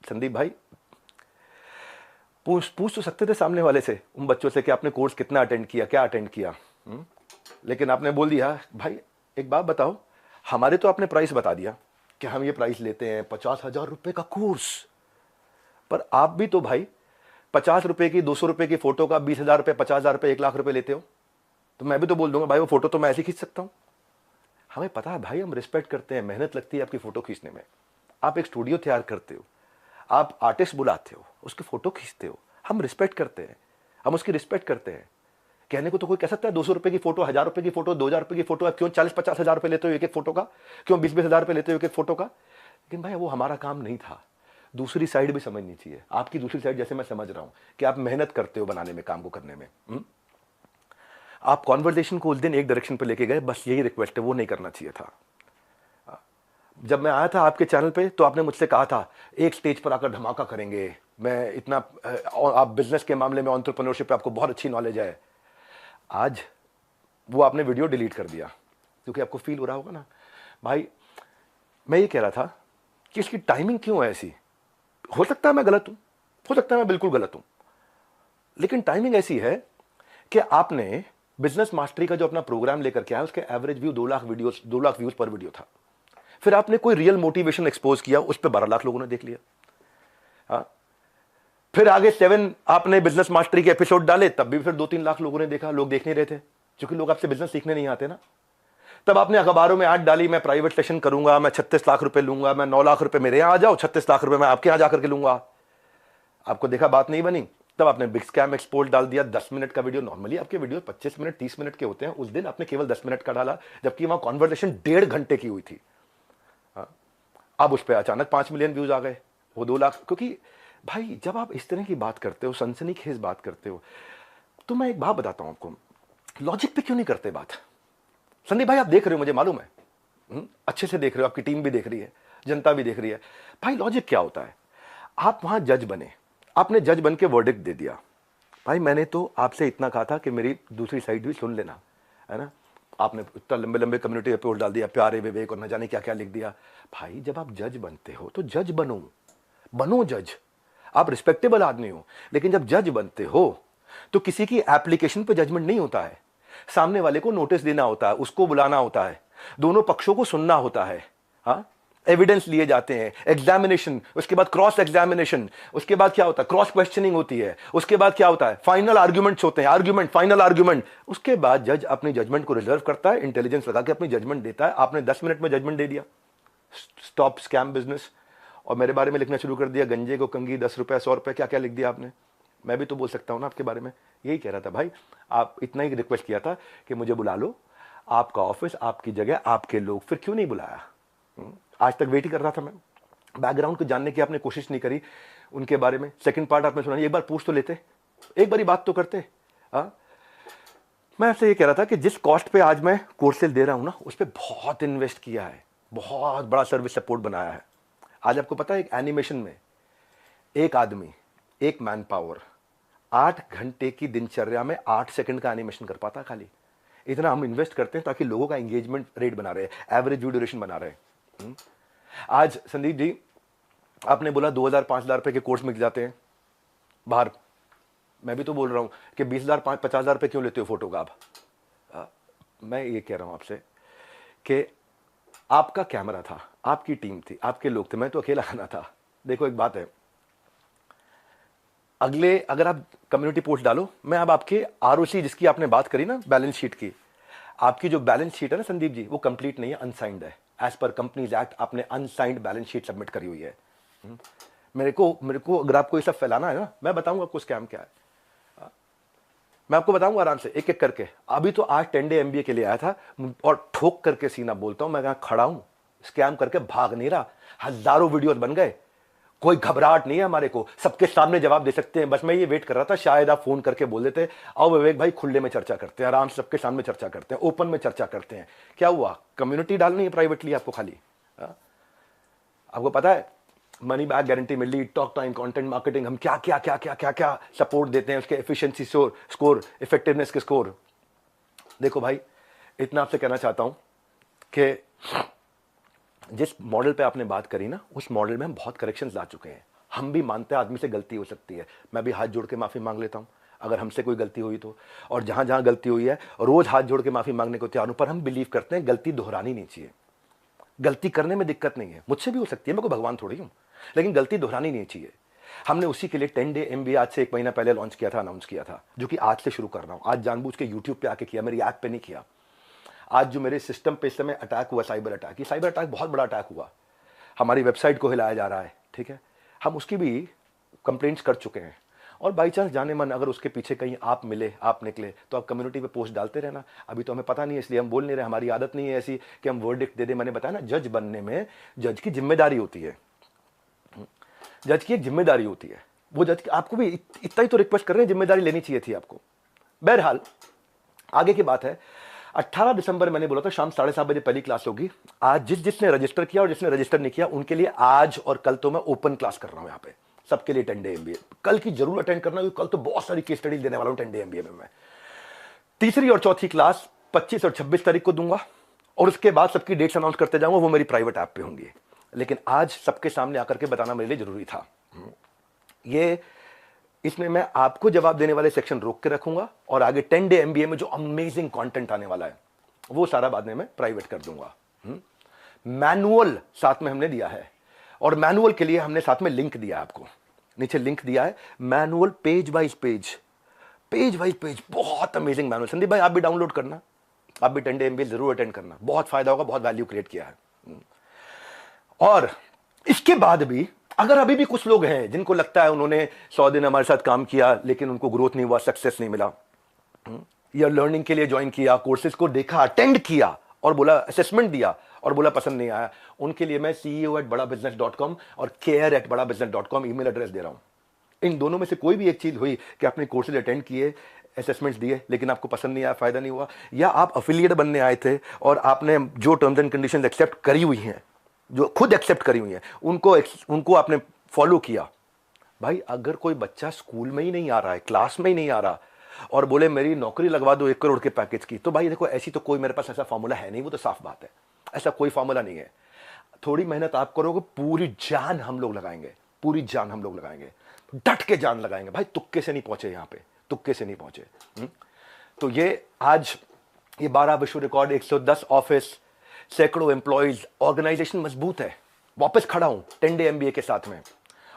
Speaker 1: संदीप भाई पूछ तो सकते थे सामने वाले से, उन बच्चों से कि आपने कोर्स कितना अटेंड किया, क्या अटेंड किया। लेकिन आपने बोल दिया, भाई एक बात बताओ, हमारे तो आपने प्राइस बता दिया कि हम ये प्राइस लेते हैं 50,000 रुपए का कोर्स, पर आप भी तो भाई 50 रुपए की, 200 रुपए की फोटो का 20,000 रुपए, 50,000 रुपए, 1 लाख रुपए लेते हो। तो मैं भी तो बोल दूंगा, भाई वो फोटो तो मैं ऐसे खींच सकता हूं। हमें पता है भाई, हम रिस्पेक्ट करते हैं, मेहनत लगती है आपकी फोटो खींचने में। आप एक स्टूडियो तैयार करते हो, आप आर्टिस्ट बुलाते हो, उसकी फोटो खींचते हो, हम रिस्पेक्ट करते हैं, हम उसकी रिस्पेक्ट करते हैं। कहने को तो कोई कह सकता है 200 रुपए की फोटो, 1,000 रुपए की फोटो, 2,000 रुपए की फोटो, आप क्यों 40-50 हजार रुपए लेते हो एक एक फोटो का, क्यों 20-20 हजार रुपए लेते हो एक एक फोटो का? लेकिन भाई वो हमारा काम नहीं था। दूसरी साइड भी समझनी चाहिए, आपकी दूसरी साइड जैसे मैं समझ रहा हूं कि आप मेहनत करते हो बनाने में, काम को करने में। आप कॉन्वर्सेशन को उस दिन एक डायरेक्शन पे लेके गए, बस यही रिक्वेस्ट है, वो नहीं करना चाहिए था। जब मैं आया था आपके चैनल पे तो आपने मुझसे कहा था एक स्टेज पर आकर धमाका करेंगे, मैं इतना, आप बिजनेस के मामले में, एंटरप्रेन्योरशिप पे आपको बहुत अच्छी नॉलेज है। आज वो आपने वीडियो डिलीट कर दिया, क्योंकि आपको फील हो रहा होगा ना भाई। मैं ये कह रहा था कि इसकी टाइमिंग क्यों है ऐसी। हो सकता है मैं गलत हूं, हो सकता है मैं बिल्कुल गलत हूं, लेकिन टाइमिंग ऐसी है कि आपने बिजनेस मास्टरी का जो अपना प्रोग्राम लेकर के आया, उसके एवरेज व्यू 2 लाख व्यूज पर वीडियो था। फिर आपने कोई रियल मोटिवेशन एक्सपोज किया, उस पर 12 लाख लोगों ने देख लिया। हाँ, फिर आगे 7 आपने बिजनेस मास्टरी के एपिसोड डाले, तब भी फिर 2-3 लाख लोगों ने देखा। लोग देख नहीं रहे थे, क्योंकि लोग आपसे बिजनेस सीखने नहीं आते ना। तब आपने अखबारों में ऐड डाली, मैं प्राइवेट सेशन करूंगा, मैं 36 लाख रुपए लूंगा, मैं 9 लाख रुपए मेरे यहां आ जाओ, 36 लाख रुपए मैं आपके यहां जाकर के लूंगा। आपको देखा बात नहीं बनी, तब आपने बिग स्कैम एक्सपोर्ट डाल दिया। 10 मिनट का वीडियो, नॉर्मली आपके वीडियो 25 मिनट 30 मिनट के होते हैं, उस दिन आपने केवल 10 मिनट का डाला, जबकि वहां कॉन्वर्सेशन 1.5 घंटे की हुई थी। अब उस पर अचानक 5 मिलियन व्यूज आ गए, वो 2 लाख। क्योंकि भाई जब आप इस तरह की बात करते हो, सनसनीखेज बात करते हो, तो मैं एक बात बताता हूं आपको, लॉजिक पे क्यों नहीं करते बात। संदीप भाई आप देख रहे हो, मुझे मालूम है, अच्छे से देख रहे हो, आपकी टीम भी देख रही है, जनता भी देख रही है। भाई लॉजिक क्या होता है, आप वहां जज बने, आपने जज बन के वर्डिक्ट दे दिया। भाई मैंने तो आपसे इतना कहा था कि मेरी दूसरी साइड भी सुन लेना, है ना। आपने इतना लंबे लंबे कम्युनिटी रिपोर्ट डाल दिया, प्यारे विवेक और न जाने क्या क्या लिख दिया। भाई जब आप जज बनते हो तो जज बनो जज। आप रिस्पेक्टेबल आदमी हो, लेकिन जब जज बनते हो तो किसी की एप्लीकेशन पे जजमेंट नहीं होता है। सामने वाले को नोटिस देना होता है, उसको बुलाना होता है, दोनों पक्षों को सुनना होता है। हाँ, एविडेंस लिए जाते हैं, एग्जामिनेशन, उसके बाद क्रॉस एग्जामिनेशन, उसके बाद क्या होता है, क्रॉस क्वेश्चनिंग होती है, उसके बाद क्या होता है, फाइनल आर्ग्यूमेंट्स होते हैं, आर्ग्यूमेंट, फाइनल आर्ग्यूमेंट। उसके बाद जज अपनी जजमेंट को रिजर्व करता है, इंटेलिजेंस लगा के अपनी जजमेंट देता है। आपने 10 मिनट में जजमेंट दे दिया, स्टॉप स्कैम बिजनेस, और मेरे बारे में लिखना शुरू कर दिया, गंजे को कंगी 10 रुपए 100 रुपए, क्या क्या लिख दिया आपने। मैं भी तो बोल सकता हूं ना आपके बारे में, यही कह रहा था भाई। आप इतना ही रिक्वेस्ट किया था कि मुझे बुला लो, आपका ऑफिस, आपकी जगह, आपके लोग, फिर क्यों नहीं बुलाया। आज तक वेट ही कर रहा था मैं, बैकग्राउंड को जानने की आपने कोशिश नहीं करी उनके बारे में। सेकंड पार्ट आपने सुना, एक बार पूछ तो लेते, एक बारी बात तो करते। मैं आपसे ये कह रहा था कि जिस कॉस्ट पे आज मैं कोर्सेज दे रहा हूं ना, उस पर बहुत इन्वेस्ट किया है, बहुत बड़ा सर्विस सपोर्ट बनाया है। आज आपको पता है, एक एनिमेशन में एक आदमी, एक मैन पावर 8 घंटे की दिनचर्या में 8 सेकंड का एनिमेशन कर पाता। खाली इतना हम इन्वेस्ट करते हैं ताकि लोगों का एंगेजमेंट रेट बना रहे, एवरेज व्यू ड्यूरेशन बना रहे। आज संदीप जी आपने बोला 2,000-5,000 रुपए के कोर्स मिल जाते हैं बाहर। मैं भी तो बोल रहा हूं कि 20,000-50,000 रुपए क्यों लेते हो फोटो का आप। मैं ये कह रहा हूं आपसे कि आपका कैमरा था, आपकी टीम थी, आपके लोग थे, मैं तो अकेला आना था। देखो एक बात है, अगले अगर आप कम्युनिटी पोस्ट डालो, मैं अब आपके आरओसी जिसकी आपने बात करी ना, बैलेंस शीट की, आपकी जो बैलेंस शीट है ना संदीप जी, वो कंप्लीट नहीं है, अनसाइंड है। एज पर कंपनीज एक्ट आपने अनसाइंड बैलेंस शीट सबमिट करी हुई है। मेरे को अगर आपको ये सब फैलाना है ना, मैं बताऊंगा आपको स्कैम क्या है, मैं आपको बताऊंगा आराम से एक एक करके। अभी तो आज 10 डे MBA के लिए आया था, और ठोक करके सीना बोलता हूं, मैं कहां खड़ा हूं, स्कैम करके भाग नहीं रहा। हजारों वीडियोस बन गए, कोई घबराहट नहीं है हमारे को, सबके सामने जवाब दे सकते हैं। बस मैं ये वेट कर रहा था, शायद आप फोन करके बोल देते, आओ विवेक भाई खुले में चर्चा करते हैं, आराम से सबके सामने चर्चा करते हैं, ओपन में चर्चा करते हैं। क्या हुआ, कम्युनिटी डालनी है प्राइवेटली आपको खाली। आपको पता है मनी बैक गारंटी मिल रही, टॉक टाइम, कंटेंट मार्केटिंग, हम क्या क्या क्या क्या क्या क्या सपोर्ट देते हैं, उसके एफिशिएंसी स्कोर, इफेक्टिवनेस के स्कोर। देखो भाई इतना आपसे कहना चाहता हूं कि जिस मॉडल पे आपने बात करी ना, उस मॉडल में हम बहुत करेक्शंस ला चुके हैं। हम भी मानते हैं आदमी से गलती हो सकती है, मैं भी हाथ जोड़ के माफी मांग लेता हूं अगर हमसे कोई गलती हुई तो। और जहां जहां गलती हुई है रोज हाथ जोड़ के माफी मांगने को तैयार हूं, पर हम बिलीव करते हैं गलती दोहरानी नहीं चाहिए। गलती करने में दिक्कत नहीं है, मुझसे भी हो सकती है, मैं कोई भगवान थोड़ी हूं, लेकिन गलती दोहरानी नहीं चाहिए। हमने उसी के लिए 10 डे MBA आज से 1 महीना पहले लॉन्च किया था, अनाउंस किया था, जो कि आज से शुरू कर रहा हूं। आज जानबूझ के YouTube पे आके किया, मेरी ऐप पे नहीं किया। आज जो मेरे सिस्टम पे इस समय अटैक हुआ, साइबर अटैक, ये साइबर अटैक बहुत बड़ा अटैक हुआ, हमारी वेबसाइट को हिलाया जा रहा है, ठीक है, हम उसकी भी कंप्लेंट्स कर चुके हैं। और बाई चांस जाने मन अगर उसके पीछे कहीं आप मिले, आप निकले, तो आप कम्युनिटी पे पोस्ट डालते रहना। अभी तो हमें पता नहीं है, इसलिए हम बोल नहीं रहे, हमारी आदत नहीं है ऐसी कि हम वर्डिक्ट दे दे। मैंने बताया ना, जज बनने में जज की जिम्मेदारी होती है, जज की एक जिम्मेदारी होती है। वो जज आपको भी इतना ही तो रिक्वेस्ट कर रहे हैं, जिम्मेदारी लेनी चाहिए थी आपको। बहरहाल आगे की बात है, 18 दिसंबर मैंने बोला था शाम 7:30 बजे पहली क्लास होगी। आज जिसने रजिस्टर किया और जिसने रजिस्टर नहीं किया उनके लिए आज और कल तो मैं ओपन क्लास कर रहा हूं, यहाँ पे सबके लिए 10 डे MBA। कल की जरूर अटेंड करना, क्योंकि कल तो बहुत सारी केस स्टडीज देने वाला हूं 10 डे MBA में। मैं तीसरी और चौथी क्लास 25 और 26 तारीख को दूंगा, और उसके बाद सबकी डेट्स अनाउंस करते जाऊंगा, वो मेरी प्राइवेट ऐप पे होंगी। लेकिन आज सबके सामने आकर के बताना मेरे लिए जरूरी था। ये इसमें मैं आपको जवाब देने वाले सेक्शन रोक के रखूंगा और आगे 10 डे एमबीए में जो अमेजिंग कंटेंट आने वाला है वो सारा बाद में मैं प्राइवेट कर दूंगा। मैनुअल साथ में हमने दिया है और मैनुअल के लिए हमने साथ में लिंक दिया है, आपको नीचे लिंक दिया है। मैनुअल पेज वाइज पेज, बहुत अमेजिंग मैनुअल। संदीप भाई आप भी डाउनलोड करना, आप भी 10 डे एमबीए जरूर अटेंड करना, बहुत फायदा होगा, बहुत वैल्यू क्रिएट किया है। और इसके बाद भी अगर अभी भी कुछ लोग हैं जिनको लगता है उन्होंने 100 दिन हमारे साथ काम किया लेकिन उनको ग्रोथ नहीं हुआ, सक्सेस नहीं मिला, या लर्निंग के लिए ज्वाइन किया, कोर्सेज को देखा, अटेंड किया और बोला, असेसमेंट दिया और बोला पसंद नहीं आया, उनके लिए मैं ceo@badabusiness.com और care@badabusiness.com ईमेल एड्रेस दे रहा हूं। इन दोनों में से कोई भी एक चीज हुई कि आपने कोर्सेज अटेंड किए, असेसमेंट्स दिए लेकिन आपको पसंद नहीं आया, फायदा नहीं हुआ, या आप अफिलिएट बनने आए थे और आपने जो टर्म्स एंड कंडीशंस एक्सेप्ट करी हुई हैं, जो खुद एक्सेप्ट करी हुई हैं, उनको आपने फॉलो किया। भाई अगर कोई बच्चा स्कूल में ही नहीं आ रहा है, क्लास में ही नहीं आ रहा और बोले मेरी नौकरी लगवा दो 1 करोड़ के पैकेज की, तो भाई देखो ऐसी तो कोई मेरे पास ऐसा फॉर्मूला है नहीं, वो तो साफ बात है, ऐसा कोई फॉर्मूला नहीं है। थोड़ी मेहनत आप करोगे, पूरी जान हम लोग लगाएंगे, पूरी जान हम लोग लगाएंगे, डट के जान लगाएंगे भाई, तुक्के से नहीं पहुंचे यहां पे, तुक्के से नहीं पहुंचे। तो ये आज ये 12 विश्व रिकॉर्ड, 110 ऑफिस, सैकड़ों एम्प्लॉइज, ऑर्गेनाइजेशन मजबूत है, वापस खड़ा हूं 10 डे एमबीए के साथ में।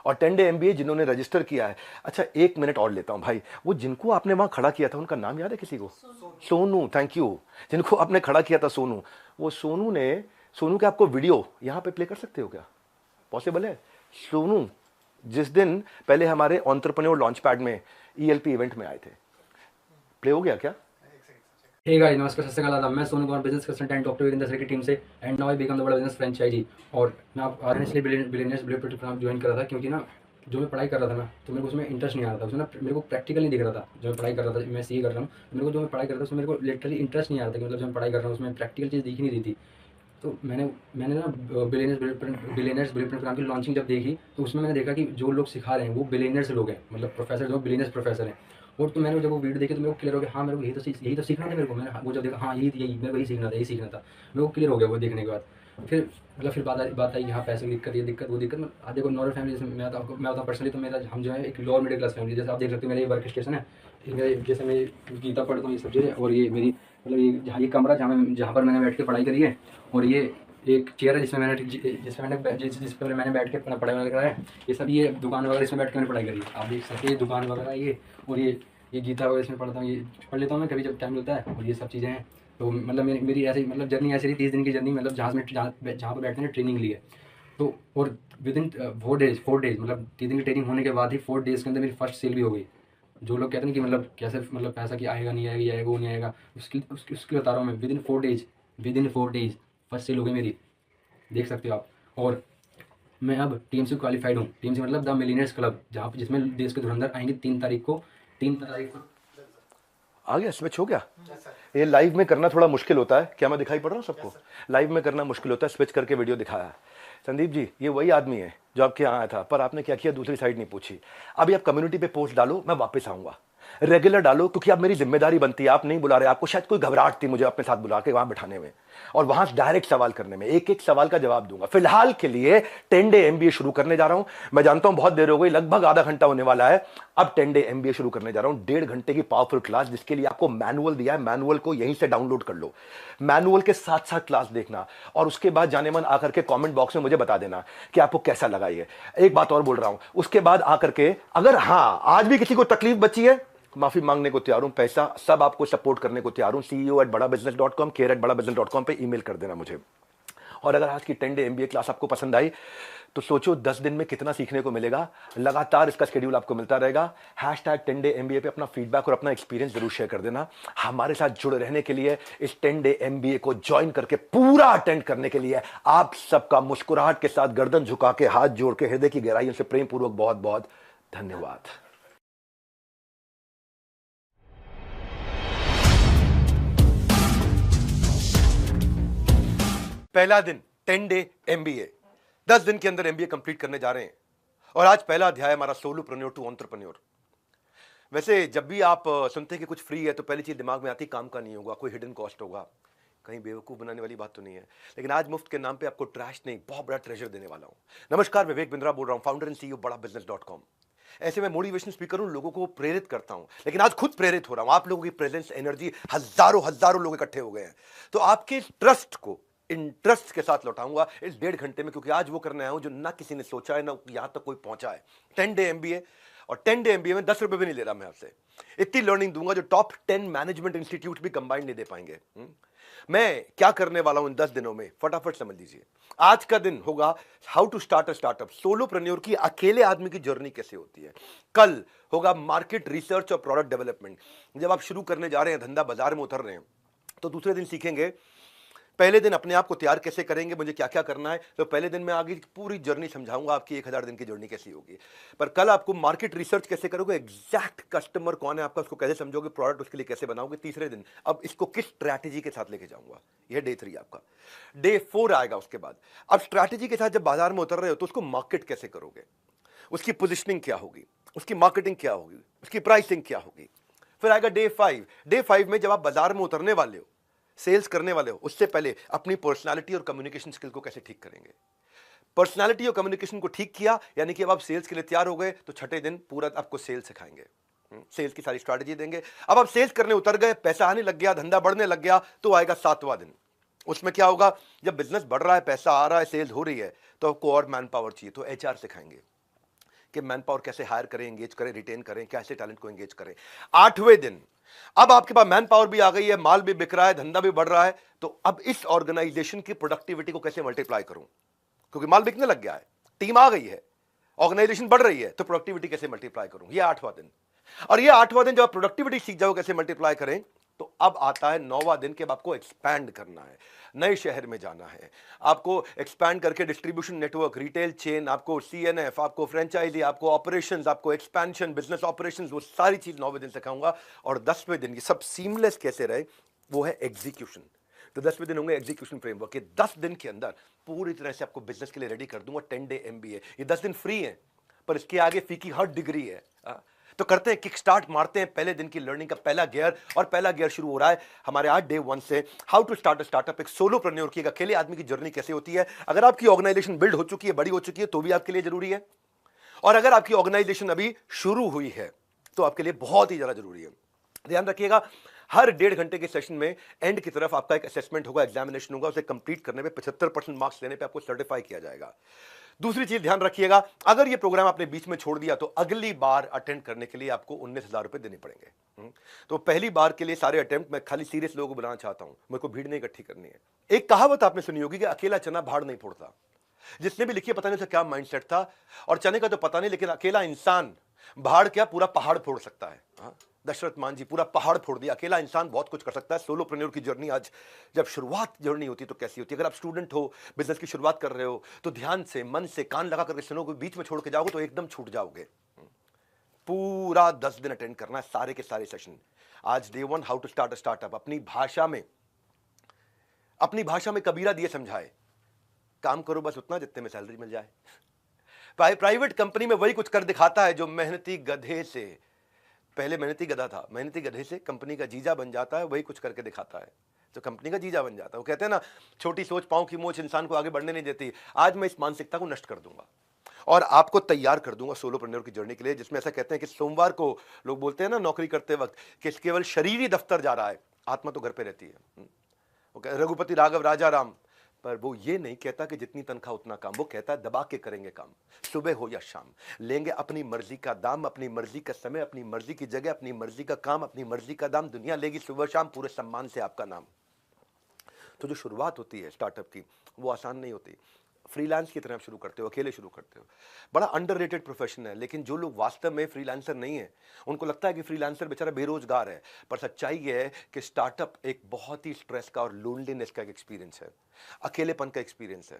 Speaker 1: और 10 डे एमबीए जिन्होंने रजिस्टर किया है, अच्छा 1 मिनट और लेता हूं भाई, वो जिनको आपने वहां खड़ा किया था उनका नाम याद है किसी को? Sonu, thank you. जिनको आपने खड़ा किया था सोनू, वो सोनू के आपको वीडियो यहां पे प्ले कर सकते हो क्या? पॉसिबल है? सोनू जिस दिन पहले हमारे एंटरप्रेन्योर लॉन्च पैड में ईएलपी इवेंट में आए थे, प्ले हो गया क्या?
Speaker 2: हे गाइस, नमस्कार, सत श्री अकाल, मैं Sonu Kumar, business consultant doctor Virendra sir की टीम से, and now I become the बड़ा बिजनेस फ्रेंचाइजी। और मैं आप इसलिए बिलियनियर्स ब्लूप्रिंट प्रोग्राम ज्वाइन कर रहा था क्योंकि ना जो मैं पढ़ाई कर रहा था ना, तो मेरे को उसमें इंटरेस्ट नहीं आ रहा था, उसमें ना मेरे को प्रैक्टिकल नहीं दिख रहा था। जो मैं पढ़ाई कर रहा था, मैं सीए कर रहा हूँ, मेरे को जो मैं पढ़ाई कर रहा था उसमें मेरे को लिटरली इंटरेस्ट नहीं आ रहा था कि मतलब जो मैं पढ़ाई कर रहा हूँ उसमें प्रैक्टिकल चीज़ दिख नहीं रही थी। तो मैंने ना बिलियनर्स ब्लूप्रिंट प्रोग्राम की लॉन्चिंग जब देखी तो उसमें मैंने देखा कि जो लोग सिखा रहे हैं वो बिलियनर्स लोग हैं, मतलब प्रोफेसर जो बिलियनर्स प्रोफेसर हैं। और तो मैंने जब वो वीडियो देखी तो मेरे को क्लियर हो गया, हाँ मेरे को यही तो सीखना था मेरे को। मैंने वो जब देखा, हाँ यही मेरे को यही सीखना था, मेरे को क्लियर हो गया वो देखने के बाद। फिर बात आई यहाँ पैसे की दिक्कत, ये दिक्कत वो दिक्कत। आप देखो नॉर्मल फैमिली, जैसे मैं बताऊँ पर्सनली, तो मेरा हम जो है एक लोअर मिडिल क्लास फैमिली, जैसे आप देख सकते हो मेरा ये वर्क स्टेशन है, जैसे मैं गीता पढ़ता हूँ ये सब चीज़ें, और ये मेरी मतलब ये कमरा जहाँ पर मैंने बैठ के पढ़ाई करी है, और ये एक चेयर है जिस पर मैंने बैठ के अपना पढ़ाई वगैरह करा है। ये सब ये दुकान वगैरह इसमें बैठ के मैंने पढ़ाई करी है, आप देख सकते हैं, ये दुकान वगैरह ये, और ये गीता वगैरह इसमें पढ़ता हूँ, ये पढ़ लेता हूँ मैं कभी जब टाइम मिलता है, और ये सब चीज़ें हैं। तो मतलब मेरी ऐसी मतलब जर्नी ऐसी रही 30 दिन की जर्नी, मतलब जहाँ पर बैठने ट्रेनिंग ली है। तो और विद इन 4 डेज मतलब 3 दिन की ट्रेनिंग होने के बाद ही 4 डेज़ के अंदर मेरी फर्स्ट सेल भी हो गई। जो लोग कहते हैं कि मतलब कैसे मतलब पैसा कि आएगा नहीं आएगा, ये आएगा वो नहीं आएगा, उसकी बता रहा हूँ मैं, within 4 days first sale हो गई मेरी, देख सकते हो आप। और मैं अब टीम से क्वालिफाइड हूँ, टीम से मतलब द मिलियनेयर्स क्लब, जहाँ जिसमें देश के धुरंधर आएंगे 3 तारीख को।
Speaker 1: आ गया, स्विच हो गया। ये लाइव में करना थोड़ा मुश्किल होता है, क्या मैं दिखाई पड़ रहा हूँ सबको? लाइव में करना मुश्किल होता है, स्विच करके वीडियो दिखाया। संदीप जी ये वही आदमी है जो आपके यहाँ आया था, पर आपने क्या किया, दूसरी साइड नहीं पूछी। अभी आप कम्युनिटी पे पोस्ट डालो, मैं वापस आऊंगा, रेगुलर डालो, क्योंकि अब मेरी जिम्मेदारी बनती है। आप नहीं बुला रहे, आपको शायद कोई घबराहट थी मुझे अपने साथ बुला के वहां बिठाने में और वहां डायरेक्ट सवाल करने में, एक एक सवाल का जवाब दूंगा। फिलहाल के लिए 10 डे एमबीए शुरू करने जा रहा हूं। मैं जानता हूं बहुत देर हो गई, लगभग आधा घंटा होने वाला है। अब 10 डे एमबीए शुरू करने जा रहा हूं, 1.5 घंटे की पावरफुल क्लास, जिसके लिए आपको मैनुअल दिया है। मैनुअल को यहीं से डाउनलोड कर लो, मैनुअल के साथ साथ क्लास देखना, और उसके बाद जाने मन आकर के कमेंट बॉक्स में मुझे बता देना कि आपको कैसा लगा। ये एक बात और बोल रहा हूं, उसके बाद आकर के अगर हाँ आज भी किसी को तकलीफ बची है, माफी मांगने को तैयार हूं, पैसा सब आपको सपोर्ट करने को तैयार हूं। ceo@badabusiness.com, care@badabusiness.com पे ईमेल कर देना मुझे। और अगर आज की 10 डे एमबीए क्लास आपको पसंद आई तो सोचो 10 दिन में कितना सीखने को मिलेगा। लगातार इसका शेड्यूल आपको मिलता रहेगा। #10 डे एमबीए पे अपना फीडबैक और अपना एक्सपीरियंस जरूर शेयर कर देना। हमारे साथ जुड़े रहने के लिए, इस 10 डे एमबीए को ज्वाइन करके पूरा अटेंड करने के लिए आप सबका मुस्कुराहट के साथ, गर्दन झुका के, हाथ जोड़ के, हृदय की गहराइयों से प्रेम पूर्वक बहुत बहुत धन्यवाद। पहला दिन 10 डे एमबीए, 10 दिन के अंदर एमबीए कंप्लीट करने जा रहे हैं। और आज पहला अध्याय हमारा सोलोप्रेन्योर टू एंटरप्रेन्योर। वैसे जब भी आप सुनते हैं कि कुछ फ्री है तो पहली चीज दिमाग में आती काम का नहीं होगा, कोई हिडन कॉस्ट होगा, कहीं बेवकूफ बनाने वाली बात तो नहीं है। लेकिन आज मुफ्त के नाम पे आपको ट्रैश नहीं, बहुत बड़ा ट्रेजर देने वाला हूं। नमस्कार, विवेक बिंद्रा बोल रहा हूं, फाउंडर एंड सीईओ बड़ा बिजनेस.com। ऐसे में मोटिवेशनल स्पीकर हूं, लोगों को प्रेरित करता हूं, लेकिन आज खुद प्रेरित हो रहा हूं। आप लोगों की प्रेजेंस, एनर्जी, हजारों हजारों लोग इकट्ठे हो गए हैं, तो आपके ट्रस्ट को इंटरेस्ट के साथ लौटाऊंगा इस 1.5 घंटे में, क्योंकि आज वो करने आया हूं जो ना किसी ने सोचा है, ना यहां तक कोई पहुंचा है। 10 डे एमबीए, और 10 डे एमबीए में 10 रुपए भी नहीं ले रहा मैं आपसे। इतनी लर्निंग दूंगा जो टॉप 10 मैनेजमेंट इंस्टीट्यूट भी कंबाइंड नहीं दे पाएंगे। मैं क्या करने वाला हूं इन 10 दिनों में, फटाफट समझ लीजिए। आज का दिन होगा how to start a startup, solopreneur की अकेले आदमी की जर्नी कैसे होती है। कल होगा मार्केट रिसर्च और प्रोडक्ट डेवलपमेंट। जब आप शुरू करने जा रहे हैं, धंधा बाजार में उतर रहे हैं, तो दूसरे दिन सीखेंगे पहले दिन अपने आप को तैयार कैसे करेंगे, मुझे क्या क्या करना है। तो पहले दिन मैं आगे पूरी जर्नी समझाऊंगा, आपकी 1000 दिन की जर्नी कैसी होगी। पर कल आपको मार्केट रिसर्च कैसे करोगे, एग्जैक्ट कस्टमर कौन है आपका, उसको कैसे समझोगे, प्रोडक्ट उसके लिए कैसे बनाओगे। तीसरे दिन अब इसको किस स्ट्रैटेजी के साथ लेके जाऊंगा, यह डे 3 आपका। डे 4 आएगा उसके बाद। अब स्ट्रैटेजी के साथ जब बाजार में उतर रहे हो तो उसको मार्केट कैसे करोगे, उसकी पोजिशनिंग क्या होगी, उसकी मार्केटिंग क्या होगी, उसकी प्राइसिंग क्या होगी। फिर आएगा डे 5। डे 5 में जब आप बाजार में उतरने वाले हो, सेल्स करने वाले हो, उससे पहले अपनी पर्सनालिटी और कम्युनिकेशन स्किल को कैसे ठीक करेंगे। पर्सनालिटी और कम्युनिकेशन को ठीक किया, यानी कि अब आप सेल्स के लिए तैयार हो गए, तो छठे दिन पूरा आपको सेल्स सिखाएंगे, सेल्स की सारी स्ट्रैटेजी देंगे। अब आप सेल्स करने उतर गए, पैसा आने लग गया, धंधा बढ़ने लग गया, तो आएगा 7वां दिन। उसमें क्या होगा, जब बिजनेस बढ़ रहा है, पैसा आ रहा है, सेल्स हो रही है, तो आपको और मैन पावर चाहिए, तो एचआर सिखाएंगे कि मैन पावर कैसे हायर करें, एंगेज करें, रिटेन करें, कैसे टैलेंट को एंगेज करें। 8वें दिन अब आपके पास मैन पावर भी आ गई है, माल भी बिक रहा है, धंधा भी बढ़ रहा है, तो अब इस ऑर्गेनाइजेशन की प्रोडक्टिविटी को कैसे मल्टीप्लाई करूं, क्योंकि माल बिकने लग गया है, टीम आ गई है, ऑर्गेनाइजेशन बढ़ रही है, तो प्रोडक्टिविटी कैसे मल्टीप्लाई करूं। यह 8वां दिन। और यह 8वां दिन जब आप प्रोडक्टिविटी सीख जाओ कैसे मल्टीप्लाई करें, तो अब आता है 9वां दिन के अब आपको एक्सपैंड करना है, नए शहर में जाना है, आपको एक्सपैंड करके डिस्ट्रीब्यूशन नेटवर्क, रिटेल चेन, आपको सीएनएफ, आपको फ्रेंचाइजी, आपको ऑपरेशंस, आपको एक्सपेंशन, बिजनेस ऑपरेशंस, वो सारी चीज 9वें दिन सिखाऊंगा। और 10वें दिन ये सब सीमलेस कैसे रहे, वो है एग्जीक्यूशन। तो 10वें दिन होंगे एग्जीक्यूशन फ्रेमवर्क के। 10 दिन के अंदर पूरी तरह से आपको बिजनेस के लिए रेडी कर दूंगा। 10 डे एमबीए, ये 10 दिन फ्री है, पर इसके आगे फी की हर डिग्री है। तो करते हैं, किक स्टार्ट मारते हैं पहले दिन की लर्निंग का पहला गियर। और पहला गियर शुरू हो रहा है हमारे आज डे 1 से, how to start a startup, एक सोलोप्रेन्योर की, एक अकेले आदमी की जर्नी कैसे होती है। अगर आपकी ऑर्गेनाइजेशन बिल्ड हो चुकी है, बड़ी हो चुकी है, तो भी आपके लिए जरूरी है, और अगर आपकी ऑर्गेनाइजेशन अभी शुरू हुई है, तो आपके लिए बहुत ही ज्यादा जरूरी है। ध्यान रखिएगा, हर 1.5 घंटे के सेशन में एंड की तरफ आपका एक असेसमेंट होगा, एग्जामिनेशन होगा, उसे कंप्लीट करने में 75% मार्क्स लेने पे आपको सर्टिफाई किया जाएगा। दूसरी चीज ध्यान रखिएगा, अगर ये प्रोग्राम आपने बीच में छोड़ दिया, तो अगली बार अटेंड करने के लिए आपको 19,000 रुपए देने पड़ेंगे। तो पहली बार के लिए सारे अटेम्प्ट मैं खाली सीरियस लोगों को बुलाना चाहता हूं, मेरे को भीड़ नहीं इकट्ठी करनी है। एक कहावत आपने सुनी होगी कि अकेला चना भाड़ नहीं फोड़ता। जिसने भी लिखी, पता नहीं उसका क्या माइंडसेट था, और चने का तो पता नहीं, लेकिन अकेला इंसान भाड़ क्या पूरा पहाड़ फोड़ सकता है। दशरथ मान जी पूरा पहाड़ फोड़ दिया। अकेला इंसान बहुत कुछ कर सकता है। सोलोप्रेन्योर की जर्नी आज जब शुरुआत जर्नी होती है तो कैसी होती है। अगर आप स्टूडेंट हो, बिजनेस की शुरुआत कर रहे हो, तो ध्यान से, मन से, कान लगा करके सुनोगे, बीच में छोड़ के जाओगे तो एकदम छूट जाओगे। पूरा 10 दिन अटेंड करना है, सारे के सारे सेशन। आज day 1, how to start a startup, अपनी भाषा में कबीरा दिए समझाए, काम करो बस उतना जितने में सैलरी मिल जाए। प्राइवेट कंपनी में वही कुछ कर दिखाता है जो मेहनती गधे से, पहले मेहनती गधा था, मेहनती गधे से कंपनी का जीजा बन जाता है, वही कुछ करके दिखाता है तो कंपनी का जीजा बन जाता है। वो कहते हैं ना, छोटी सोच पांव की मोच इंसान को आगे बढ़ने नहीं देती। आज मैं इस मानसिकता को नष्ट कर दूंगा और आपको तैयार कर दूंगा सोलोप्रेन्योर की जर्नी के लिए, जिसमें ऐसा कहते हैं कि सोमवार को लोग बोलते हैं ना नौकरी करते वक्त कि केवल शरीर ही दफ्तर जा रहा है, आत्मा तो घर पे रहती है। रघुपति राघव राजा राम, पर वो ये नहीं कहता कि जितनी तनख्वाह उतना काम, वो कहता है दबा के करेंगे काम, सुबह हो या शाम, लेंगे अपनी मर्जी का दाम, अपनी मर्जी का समय, अपनी मर्जी की जगह, अपनी मर्जी का काम, अपनी मर्जी का दाम, दुनिया लेगी सुबह शाम पूरे सम्मान से आपका नाम। तो जो शुरुआत होती है स्टार्टअप की, वो आसान नहीं होती। फ्रीलांस की तरह शुरू करते हो, अकेले शुरू करते हो, बड़ा अंडररेटेड प्रोफेशन है। लेकिन जो लोग वास्तव में फ्रीलांसर नहीं है, उनको लगता है कि फ्रीलांसर बेचारा बेरोजगार है, पर सच्चाई ये है कि स्टार्टअप एक बहुत ही स्ट्रेस का और लोनलीनेस का एक एक्सपीरियंस है, अकेलेपन का एक्सपीरियंस है।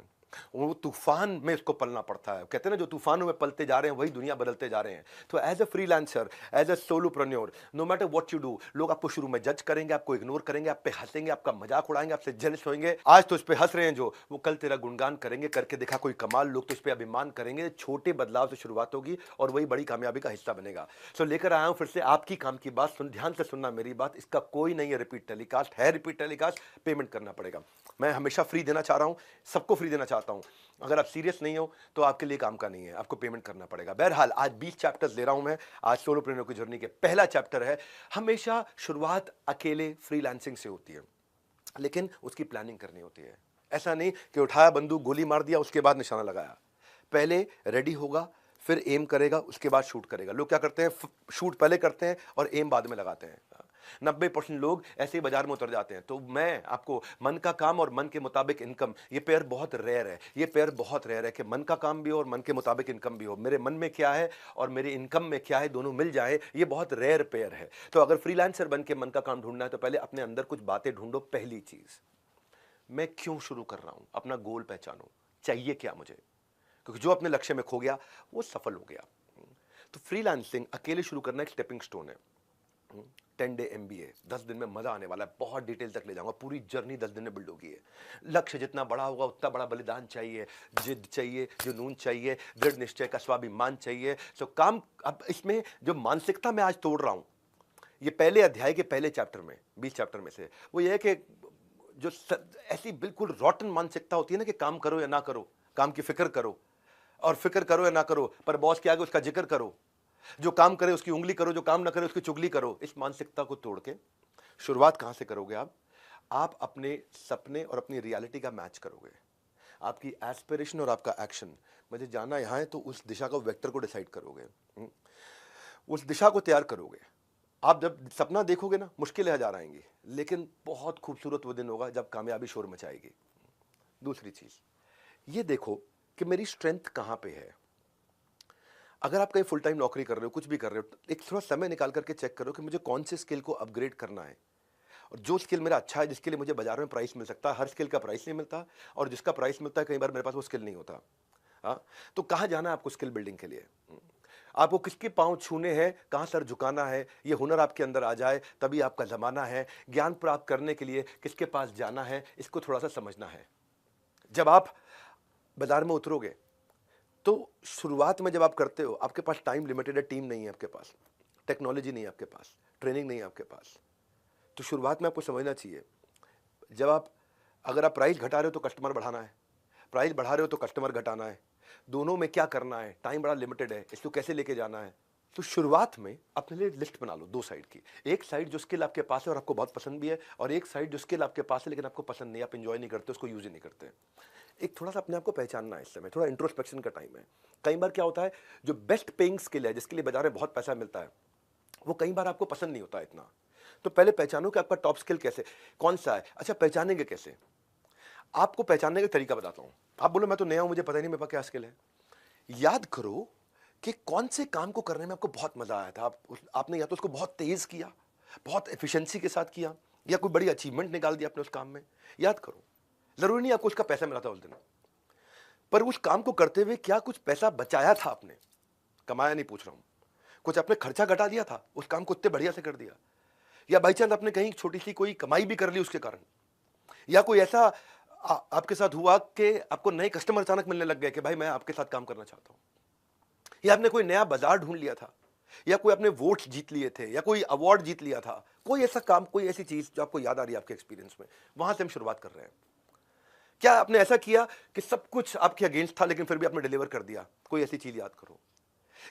Speaker 1: वो तूफान में उसको पलना पड़ता है। कहते हैं ना, जो तूफानों में पलते जा रहे हैं वही दुनिया बदलते जा रहे हैं। तो as a freelancer, as a solopreneur, no matter what you do, लोग आपको शुरू में जज करेंगे, आपको इग्नोर करेंगे, आप पे हंसेंगे, आपका मजाक उड़ाएंगे, आपसे जेलस होंगे। आज तो इस पे हंस रहे हैं जो, वो कल तेरा गुणगान करेंगे, करके दिखा कोई कमाल, लोग तो इस पे अभिमान करेंगे। छोटे बदलाव से शुरुआत होगी और वही बड़ी कामयाबी का हिस्सा बनेगा। सो लेकर आया हूं फिर से आपकी काम की बात। ध्यान से सुनना मेरी बात, इसका कोई नहीं है रिपीट टेलीकास्ट, है रिपीट टेलीकास्ट, पेमेंट करना पड़ेगा। मैं हमेशा फ्री देना चाह रहा हूं, सबको फ्री देना चाहता हूं। अगर आप सीरियस नहीं हो तो आपके लिए काम का नहीं है, आपको पेमेंट करना पड़ेगा। बहरहाल आज 20 चैप्टर्स ले रहा हूं मैं। आज सोलोप्रेन्योर की जर्नी के पहला चैप्टर है, हमेशा शुरुआत अकेले फ्रीलांसिंग से होती है, लेकिन उसकी प्लानिंग करनी होती है। ऐसा नहीं कि उठाया बंदूक गोली मार दिया उसके बाद निशाना लगाया। पहले रेडी होगा, फिर एम करेगा, उसके बाद शूट करेगा। लोग क्या करते हैं, शूट पहले करते हैं और एम बाद में लगाते हैं। 90% लोग ऐसे ही बाजार में उतर जाते हैं। तो मैं आपको मन का काम और मन के मुताबिक इनकम, ये पेयर बहुत रेयर है। ये पेयर बहुत रेयर है कि मन का काम भी हो और मन के मुताबिक इनकम भी हो। मेरे मन में क्या है और मेरी इनकम में क्या है, दोनों मिल जाए, ये बहुत रेयर पेयर है। तो अगर फ्रीलांसर बन के मन का काम ढूंढना है तो पहले अपने अंदर कुछ बातें ढूंढो। पहली चीज, मैं क्यों शुरू कर रहा हूं, अपना गोल पहचानो, चाहिए क्या मुझे, क्योंकि जो अपने लक्ष्य में खो गया वो सफल हो गया। तो फ्रीलांसिंग अकेले शुरू करना एक स्टेपिंग स्टोन है। 10 डे MBA, 10 दिन में मजा आने वाला है। बहुत डिटेल तक ले जाऊंगा, पूरी जर्नी 10 दिन में बिल्ड होगी। लक्ष्य जितना बड़ा होगा उतना बड़ा बलिदान चाहिए, जिद चाहिए, जुनून चाहिए, दृढ़ निश्चय का स्वाभिमान चाहिए। सो काम, अब इसमें जो मानसिकता मैं आज तोड़ रहा हूं, ये पहले अध्याय के पहले चैप्टर में, 20 चैप्टर में से, वो ये है कि जो ऐसी बिल्कुल रॉटन मानसिकता होती है ना कि काम करो या ना करो, काम की फिक्र करो, और फिक्र करो या ना करो पर बॉस के आगे उसका जिक्र करो, जो काम करे उसकी उंगली करो, जो काम ना करे उसकी चुगली करो। इस मानसिकता को तोड़ के शुरुआत कहां से करोगे आप अपने सपने और अपनी रियलिटी का मैच करोगे। आपकी एस्पिरेशन और आपका एक्शन, मुझे जाना यहां है तो उस दिशा का वेक्टर को डिसाइड करोगे, उस दिशा को तैयार करोगे। आप जब सपना देखोगे ना, मुश्किलें हजार आएंगी, लेकिन बहुत खूबसूरत वो दिन होगा जब कामयाबी शोर मचाएगी। दूसरी चीज ये देखो कि मेरी स्ट्रेंथ कहां पे है। अगर आप कहीं फुल टाइम नौकरी कर रहे हो, कुछ भी कर रहे हो, एक थोड़ा समय निकाल करके चेक करो कि मुझे कौन से स्किल को अपग्रेड करना है, और जो स्किल मेरा अच्छा है, जिसके लिए मुझे बाजार में प्राइस मिल सकता है। हर स्किल का प्राइस नहीं मिलता, और जिसका प्राइस मिलता है कई बार मेरे पास वो स्किल नहीं होता। हाँ, तो कहाँ जाना है आपको स्किल बिल्डिंग के लिए, आपको किसके पांव छूने हैं, कहां सर झुकाना है, ये हुनर आपके अंदर आ जाए तभी आपका जमाना है। ज्ञान प्राप्त करने के लिए किसके पास जाना है, इसको थोड़ा सा समझना है। जब आप बाजार में उतरोगे तो शुरुआत में जब आप करते हो, आपके पास टाइम लिमिटेड है, टीम नहीं है आपके पास, टेक्नोलॉजी नहीं है आपके पास, ट्रेनिंग नहीं है आपके पास। तो शुरुआत में आपको समझना चाहिए, जब आप, अगर आप प्राइस घटा रहे हो तो कस्टमर बढ़ाना है, प्राइस बढ़ा रहे हो तो कस्टमर घटाना है, दोनों में क्या करना है, टाइम बड़ा लिमिटेड है, इसको कैसे लेके जाना है। तो शुरुआत में अपने लिए लिस्ट बना लो, दो साइड की। एक साइड जो स्किल आपके पास है और आपको बहुत पसंद भी है, और एक साइड जो स्किल आपके पास है लेकिन आपको पसंद नहीं, आप एंजॉय नहीं करते, उसको यूज ही नहीं करते। एक थोड़ा सा अपने आप को पहचानना है, इस समय थोड़ा इंट्रोस्पेक्शन का टाइम है। कई बार क्या होता है, जो बेस्ट पेइंग स्किल है, जिसके लिए बाजार में बहुत पैसा मिलता है, वो कई बार आपको पसंद नहीं होता इतना। तो पहले पहचानो कि आपका टॉप स्किल कैसे, कौन सा है। अच्छा, पहचानेंगे कैसे, आपको पहचानने का तरीका बताता हूं। आप बोलो मैं तो नया हूं, मुझे पता ही नहीं मेरे पास क्या स्किल है। याद करो कि कौन से काम को करने में आपको बहुत मजा आया था। आपने या तो उसको बहुत तेज किया, बहुत एफिशिएंसी के साथ किया, या कोई बड़ी अचीवमेंट निकाल दिया अपने उस काम में। याद करो, जरूरी नहीं आपको उसका पैसा मिला था उस दिन, पर उस काम को करते हुए क्या कुछ पैसा बचाया था आपने, कमाया नहीं पूछ रहा हूं, कुछ अपने खर्चा घटा दिया था, उस काम को इतने बढ़िया से कर दिया, या बाई चांस आपने कहीं छोटी सी कोई कमाई भी कर ली उसके कारण, या कोई ऐसा आपके साथ हुआ कि आपको नए कस्टमर अचानक मिलने लग गए कि भाई मैं आपके साथ काम करना चाहता हूं, या आपने कोई नया बाजार ढूंढ लिया था, या कोई आपने वोट्स जीत लिए थे, या कोई अवार्ड जीत लिया था। कोई ऐसा काम, कोई ऐसी चीज जो आपको याद आ रही है आपके एक्सपीरियंस में, वहां से हम शुरुआत कर रहे हैं। क्या आपने ऐसा किया कि सब कुछ आपके अगेंस्ट था लेकिन फिर भी आपने डिलीवर कर दिया, कोई ऐसी चीज याद करो।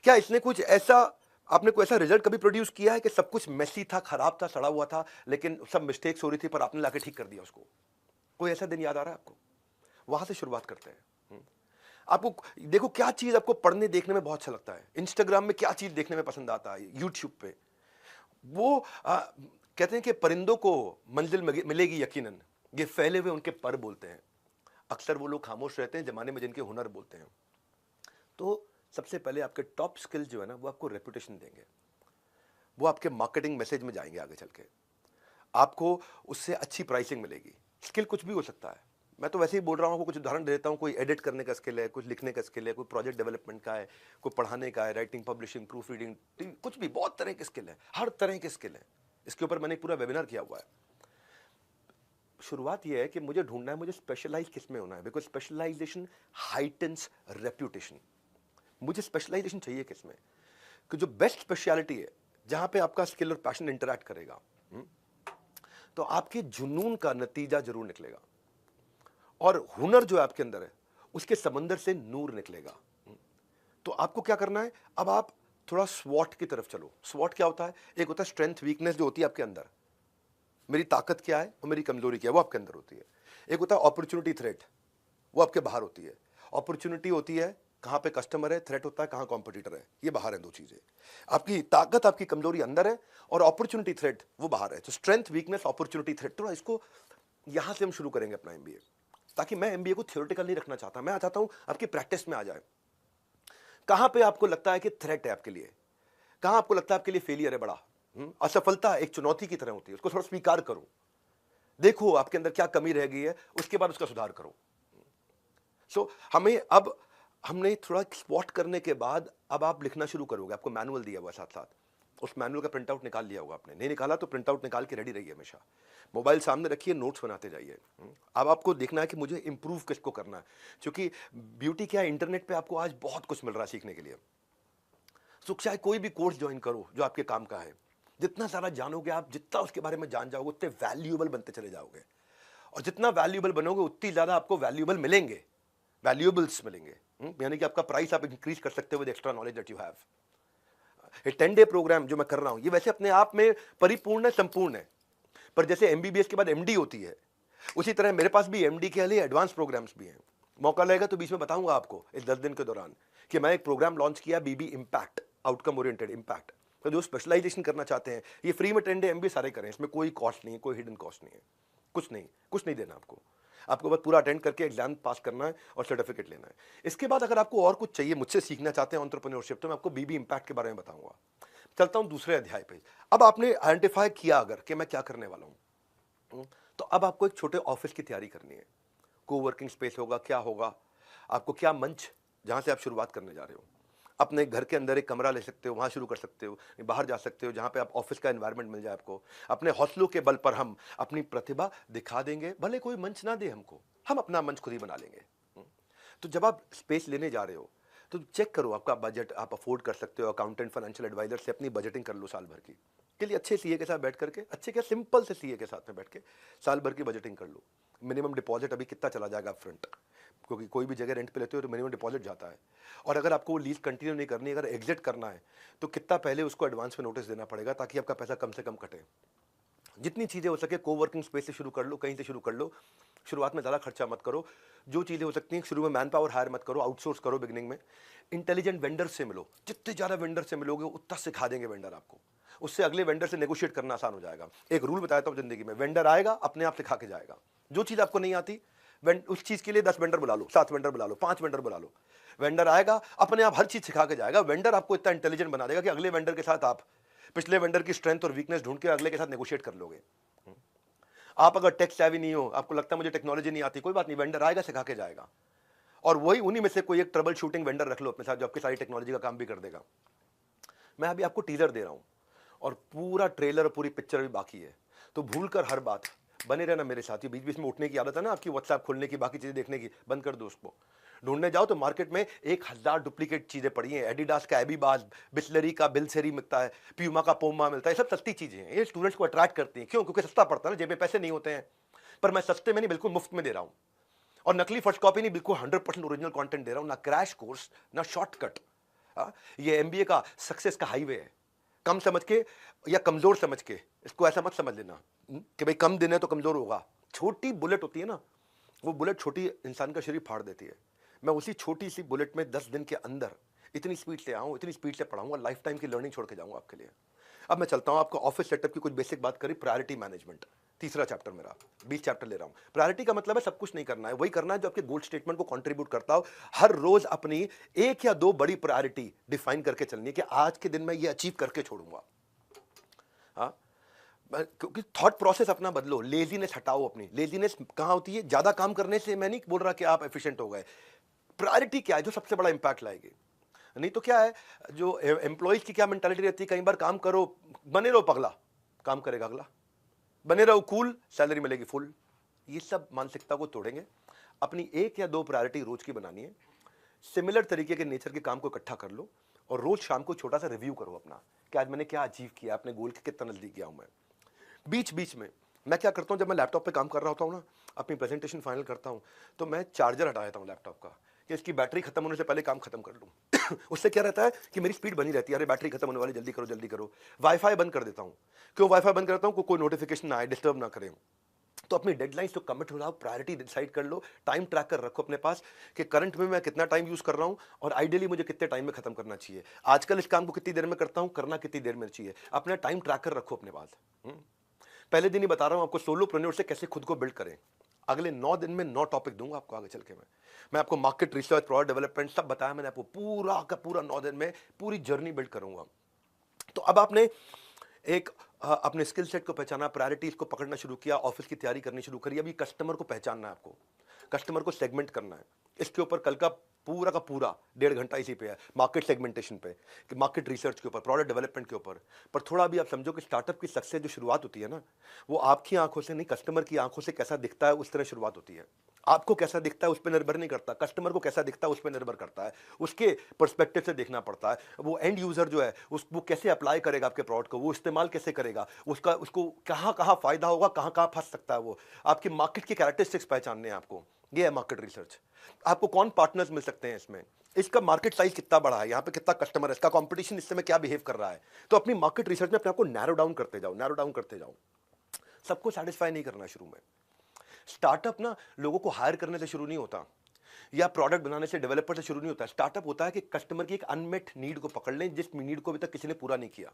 Speaker 1: क्या इसने कुछ ऐसा, आपने कोई ऐसा रिजल्ट कभी प्रोड्यूस किया है कि सब कुछ मेसी था, खराब था, सड़ा हुआ था, लेकिन सब मिस्टेक्स हो रही थी पर आपने लाके ठीक कर दिया उसको। कोई ऐसा दिन याद आ रहा है आपको? वहां से शुरुआत करते हैं। आपको देखो क्या चीज आपको पढ़ने देखने में बहुत अच्छा लगता है, इंस्टाग्राम में क्या चीज देखने में पसंद आता है, यूट्यूब पे वो कहते हैं कि परिंदों को मंजिल मिलेगी यकीनन, ये फैले हुए उनके पर बोलते हैं। अक्सर वो लोग खामोश रहते हैं जमाने में जिनके हुनर बोलते हैं। तो सबसे पहले आपके टॉप स्किल जो है ना, वो आपको रेपुटेशन देंगे, वो आपके मार्केटिंग मैसेज में जाएंगे आगे चल के, आपको उससे अच्छी प्राइसिंग मिलेगी। स्किल कुछ भी हो सकता है, मैं तो वैसे ही बोल रहा हूँ, कुछ उदाहरण देता हूँ। कोई एडिट करने का स्किल है, कुछ लिखने का स्किल है, कोई प्रोजेक्ट डेवलपमेंट का है, कोई पढ़ाने का है, राइटिंग, पब्लिशिंग, प्रूफ रीडिंग, कुछ भी, बहुत तरह के स्किल है, हर तरह के स्किल है। इसके ऊपर मैंने पूरा वेबिनार किया हुआ है। शुरुआत ये है कि मुझे ढूंढना है मुझे स्पेशलाइज किस में होना है, बिकॉज स्पेशलाइजेशन हाइटन्स रेप्यूटेशन। मुझे स्पेशलाइजेशन चाहिए किस में, कि जो बेस्ट स्पेशलिटी है जहां पे आपका स्किल और पैशन इंटरैक्ट करेगा, तो आपके जुनून का नतीजा जरूर निकलेगा, और हुनर जो है आपके अंदर है उसके समंदर से नूर निकलेगा। तो आपको क्या करना है, अब आप थोड़ा स्वॉट की तरफ चलो। स्वॉट क्या होता है? एक होता है स्ट्रेंथ वीकनेस जो होती है आपके अंदर, मेरी ताकत क्या है और मेरी कमजोरी क्या है, वो आपके अंदर होती है। एक होता है अपॉर्चुनिटी थ्रेट, वो आपके बाहर होती है। अपॉर्चुनिटी होती है कहां पे कस्टमर है, थ्रेट होता है कहां कॉम्पिटिटर है, ये बाहर है दो चीजें। आपकी ताकत आपकी कमजोरी अंदर है और अपॉर्चुनिटी थ्रेट वो बाहर है। तो स्ट्रेंथ वीकनेस अपॉर्चुनिटी थ्रेट, थोड़ा इसको यहां से हम शुरू करेंगे अपना एमबीए, ताकि मैं एमबीए को थ्योरेटिकल नहीं रखना चाहता, मैं चाहता हूं आपकी प्रैक्टिस में आ जाए। कहां पे आपको लगता है कि थ्रेट है आपके लिए, कहां आपको लगता है आपके लिए फेलियर है बड़ा, असफलता एक चुनौती की तरह होती है, उसको थोड़ा स्वीकार करो, देखो आपके अंदर क्या कमी रह गई है, उसके बाद उसका सुधार करो। सो हमें अब हमने थोड़ा स्पॉट करने के बाद अब आप लिखना शुरू करोगे। आपको मैनुअल दिया हुआ साथ साथ, उस मैनुअल का प्रिंट आउट निकाल लिया होगा आपने, नहीं निकाला तो प्रिंट आउट निकाल के रेडी रहिए, हमेशा मोबाइल सामने रखिए, नोट्स बनाते जाइए। अब आपको देखना है कि मुझे इंप्रूव किसको करना है, क्योंकि ब्यूटी क्या है, इंटरनेट पे आपको आज बहुत कुछ मिल रहा है सीखने के लिए। सो चाहे कोई भी कोर्स ज्वाइन करो जो आपके काम का है, जितना सारा जानोगे आप, जितना उसके बारे में जान जाओगे उतने वैल्यूएबल बनते चले जाओगे, और जितना वैल्यूएबल बनोगे उतनी ज्यादा आपको वैल्यूएबल मिलेंगे, वैल्यूएबल्स मिलेंगे। यानी कि आपका प्राइस आप इंक्रीज कर सकते हो with extra knowledge that you have. ये 10 डे प्रोग्राम जो मैं कर रहा हूं, ये वैसे अपने आप में परिपूर्ण है, संपूर्ण है, पर जैसे एमबीबीएस के बाद एमडी होती है, उसी तरह मेरे पास भी एमडी के लिए एडवांस प्रोग्राम्स भी हैं। मौका लगेगा तो बीच में बताऊंगा आपको इस 10 दिन के दौरान कि मैं एक प्रोग्राम लॉन्च किया, बीबी इम्पैक्ट, आउटकम ओरिएंटेड इम्पैक्ट। तो जो स्पेशलाइजेशन करना चाहते हैं ये फ्री में 10 डे एमबी सारे करें, इसमें कोई कॉस्ट नहीं है, कोई हिडन कॉस्ट नहीं है, कुछ नहीं देना आपको। आपको बस पूरा अटेंड करके एग्जाम पास करना है और सर्टिफिकेट लेना है। इसके बाद अगर आपको और कुछ चाहिए, मुझसे सीखना चाहते हैं एंटरप्रेन्योरशिप, तो मैं आपको बीबी इम्पैक्ट के बारे में बताऊंगा। चलता हूं दूसरे अध्याय पे। अब आपने आइडेंटिफाई किया अगर कि मैं क्या करने वाला हूं, तो अब आपको एक छोटे ऑफिस की तैयारी करनी है। कोवर्किंग स्पेस होगा, क्या होगा, आपको क्या मंच जहां से आप शुरुआत करने जा रहे हो। अपने घर के अंदर एक कमरा ले सकते हो, वहां शुरू कर सकते हो, बाहर जा सकते हो जहां पे आप ऑफिस का एनवायरनमेंट मिल जाए आपको। अपने हौसलों के बल पर हम अपनी प्रतिभा दिखा देंगे, भले कोई मंच ना दे हमको, हम अपना मंच खुद ही बना लेंगे। तो जब आप स्पेस लेने जा रहे हो तो चेक करो आपका बजट आप अफोर्ड कर सकते हो। अकाउंटेंट, फाइनेंशियल एडवाइजर से अपनी बजटिंग कर लो साल भर की, के लिए अच्छे सीए के साथ बैठ करके, अच्छे क्या सिंपल से सीए के साथ में बैठ के साल भर की बजटिंग कर लो। मिनिमम डिपॉजिट अभी कितना चला जाएगा फ्रंट, क्योंकि कोई भी जगह रेंट पे लेते हो तो मिनिमम डिपॉजिट जाता है। और अगर आपको वो लीज कंटिन्यू नहीं करनी, अगर एग्जिट करना है तो कितना पहले उसको एडवांस में नोटिस देना पड़ेगा, ताकि आपका पैसा कम से कम कटे। जितनी चीज़ें हो सके कोवर्किंग स्पेस से शुरू कर लो, कहीं से शुरू कर लो। शुरुआत में ज़्यादा खर्चा मत करो, जो चीज़ें हो सकती हैं शुरू में मैन पावर हायर मत करो, आउटसोर्स करो बिगनिंग में। इंटेलिजेंट वेंडर से मिलो, जितने ज़्यादा वेंडर से मिलोगे उतना सिखा देंगे वेंडर आपको, उससे अगले वेंडर से नेगोशिएट करना आसान हो जाएगा। एक रूल बताता हूँ जिंदगी में, वेंडर आएगा अपने आप सिखा के जाएगा। जो चीज़ आपको नहीं आती उस चीज़ के लिए 10 वेंडर बुला लो, 7 वेंडर बुला लो, 5 वेंडर बुला लो, वेंडर आएगा अपने आप हर चीज़ सिखा के जाएगा। वेंडर आपको इतना इंटेलिजेंट बना देगा कि अगले वेंडर के साथ आप पिछले वेंडर की स्ट्रेंथ और वीकनेस ढूंढ के अगले के साथ नेगोशिएट कर लोगे। आप अगर टेक सेवी नहीं हो, आपको लगता है मुझे टेक्नोलॉजी नहीं आती, कोई बात नहीं, वेंडर आएगा सिखा के जाएगा। और वही उन्हीं में से कोई एक ट्रबल शूटिंग वेंडर रख लो अपने साथ जो आपकी सारी टेक्नोलॉजी का काम भी कर देगा। मैं अभी आपको टीजर दे रहा हूं और पूरा ट्रेलर और पूरी पिक्चर भी बाकी है, तो भूल कर हर बात बने रहना मेरे साथ। ये बीच बीच में उठने की आदत है ना आपकी, व्हाट्सएप खोलने की, बाकी चीजें देखने की, बंद कर दो उसको। ढूंढने जाओ तो मार्केट में 1000 डुप्लीकेट चीजें पड़ी हैं। एडिडास का एबीबाज, बिस्लरी का बिलसेरी मिलता है, प्यूमा का पोमा मिलता है, सब सस्ती चीजें हैं। ये स्टूडेंट्स को अट्रैक्ट करती हैं, क्यों? क्योंकि सस्ता पड़ता है ना, जेब में पैसे नहीं होते हैं। पर मैं सस्ते में नहीं, बिल्कुल मुफ्त में दे रहा हूं, और नकली फर्स्ट कॉपी नहीं, बिल्कुल 100% ओरिजिनल कंटेंट दे रहा हूं। ना क्रैश कोर्स, ना शॉर्टकट। ये एमबीए का सक्सेस का हाईवे है। कम समझ के या कमजोर समझ के इसको ऐसा मत समझ लेना कि भाई कम दिन है तो कमजोर होगा। छोटी बुलेट होती है ना, वो बुलेट छोटी इंसान का शरीर फाड़ देती है। मैं उसी छोटी सी बुलेट में 10 दिन के अंदर इतनी स्पीड से आऊँ, इतनी स्पीड से पढ़ाऊंगा, लाइफ टाइम की लर्निंग छोड़ के जाऊंगा आपके लिए। अब मैं चलता हूं, आपको ऑफिस सेटअप की कुछ बेसिक बात करी। प्रायोरिटी मैनेजमेंट, तीसरा चैप्टर मेरा, 20 चैप्टर ले रहा हूं। प्रायोरिटी का मतलब है सब कुछ नहीं करना है, वही करना है जो आपके गोल स्टेटमेंट को कंट्रीब्यूट करता हो। हर रोज अपनी 1 या 2 बड़ी प्रायोरिटी डिफाइन करके चलनी है कि आज के दिन मैं ये अचीव करके छोड़ूंगा। हाँ, क्योंकि थॉट प्रोसेस अपना बदलो, लेजीनेस हटाओ अपनी। लेजीनेस कहां होती है? ज्यादा काम करने से मैं नहीं बोल रहा कि आप एफिशिएंट हो गए। प्रायोरिटी क्या है जो सबसे बड़ा इंपैक्ट लाएगी? नहीं तो क्या है, जो एम्प्लॉइज की क्या मेंटालिटी रहती है, कई बार काम करो, बने रहो पगला, काम करेगा अगला। बने रहो कूल, सैलरी मिलेगी फुल। ये सब मानसिकता को तोड़ेंगे। अपनी 1 या 2 प्रायोरिटी रोज की बनानी है। सिमिलर तरीके के नेचर के काम को इकट्ठा कर लो और रोज शाम को छोटा सा रिव्यू करो अपना कि आज मैंने क्या अचीव किया, अपने गोल के कितना नजदीक गया हूं मैं। बीच बीच में मैं क्या करता हूं, जब मैं लैपटॉप पे काम कर रहा होता हूं ना, अपनी प्रेजेंटेशन फाइनल करता हूं, तो मैं चार्जर हटा देता हूं लैपटॉप का कि इसकी बैटरी खत्म होने से पहले काम खत्म कर लूं। उससे क्या रहता है कि मेरी स्पीड बनी रहती है, अरे बैटरी खत्म होने वाली, जल्दी करो जल्दी करो। वाईफाई बंद कर देता हूं। क्यों वाईफाई बंद करता हूं? कोई नोटिफिकेशन ना आए, डिस्टर्ब ना करें। तो अपनी डेडलाइंस तो कमिट हो जाओ, प्रायोरिटी डिसाइड कर लो, टाइम ट्रैकर रखो अपने पास कि करंट में मैं कितना टाइम यूज कर रहा हूं और आइडियली मुझे कितने टाइम में खत्म करना चाहिए। आजकल इस काम को कितनी देर में करता हूं, करना कितनी देर में चाहिए, अपना टाइम ट्रैकर रखो अपने पास। पहले दिन ही बता रहा हूं आपको सोलोप्रेन्योर से कैसे खुद को बिल्ड करें। अगले 9 दिन में 9 टॉपिक दूंगा आपको आगे चल के। मैं आपको मार्केट रिसर्च, प्रोडक्ट डेवलपमेंट सब बताया मैंने आपको, पूरा का पूरा 9 दिन में पूरी जर्नी बिल्ड करूंगा। तो अब आपने एक अपने स्किल सेट को पहचाना, प्रायोरिटीज को पकड़ना शुरू किया, ऑफिस की तैयारी करनी शुरू करी। अभी कस्टमर को पहचानना है आपको, कस्टमर को सेगमेंट करना है। इसके ऊपर कल का पूरा 1.5 घंटा इसी पे है, मार्केट सेगमेंटेशन पे, कि मार्केट रिसर्च के ऊपर, प्रोडक्ट डेवलपमेंट के ऊपर। पर थोड़ा भी आप समझो कि स्टार्टअप की सक्सेस जो शुरुआत होती है ना, वो आपकी आंखों से नहीं, कस्टमर की आंखों से कैसा दिखता है उस तरह शुरुआत होती है। आपको कैसा दिखता है उस पर निर्भर नहीं करता, कस्टमर को कैसा दिखता है उस पर निर्भर करता है। उसके पर्सपेक्टिव से देखना पड़ता है। वो एंड यूजर जो है वो कैसे अप्लाई करेगा आपके प्रोडक्ट को, वो इस्तेमाल कैसे करेगा, उसको कहाँ कहाँ फायदा होगा, कहाँ कहाँ फंस सकता है। वो आपकी मार्केट की कैरेक्टरिस्टिक्स पहचानने हैं आपको, ये है मार्केट रिसर्च। आपको कौन पार्टनर्स मिल सकते हैं इसमें, इसका मार्केट साइज कितना बड़ा है, यहाँ पे कितना कस्टमर है, इसका कंपटीशन इस समय क्या बिहेव कर रहा है। तो अपनी मार्केट रिसर्च में अपने आपको नैरो डाउन करते जाओ, नैरो डाउन करते जाओ। सबको सेटिस्फाई नहीं करना शुरू में। स्टार्टअप ना लोगों को हायर करने से शुरू नहीं होता या प्रोडक्ट बनाने से, डेवलपर से शुरू नहीं होता। स्टार्टअप होता है कि कस्टमर की एक अनमेट नीड को पकड़ लें, जिस नीड को अभी तक किसी ने पूरा नहीं किया,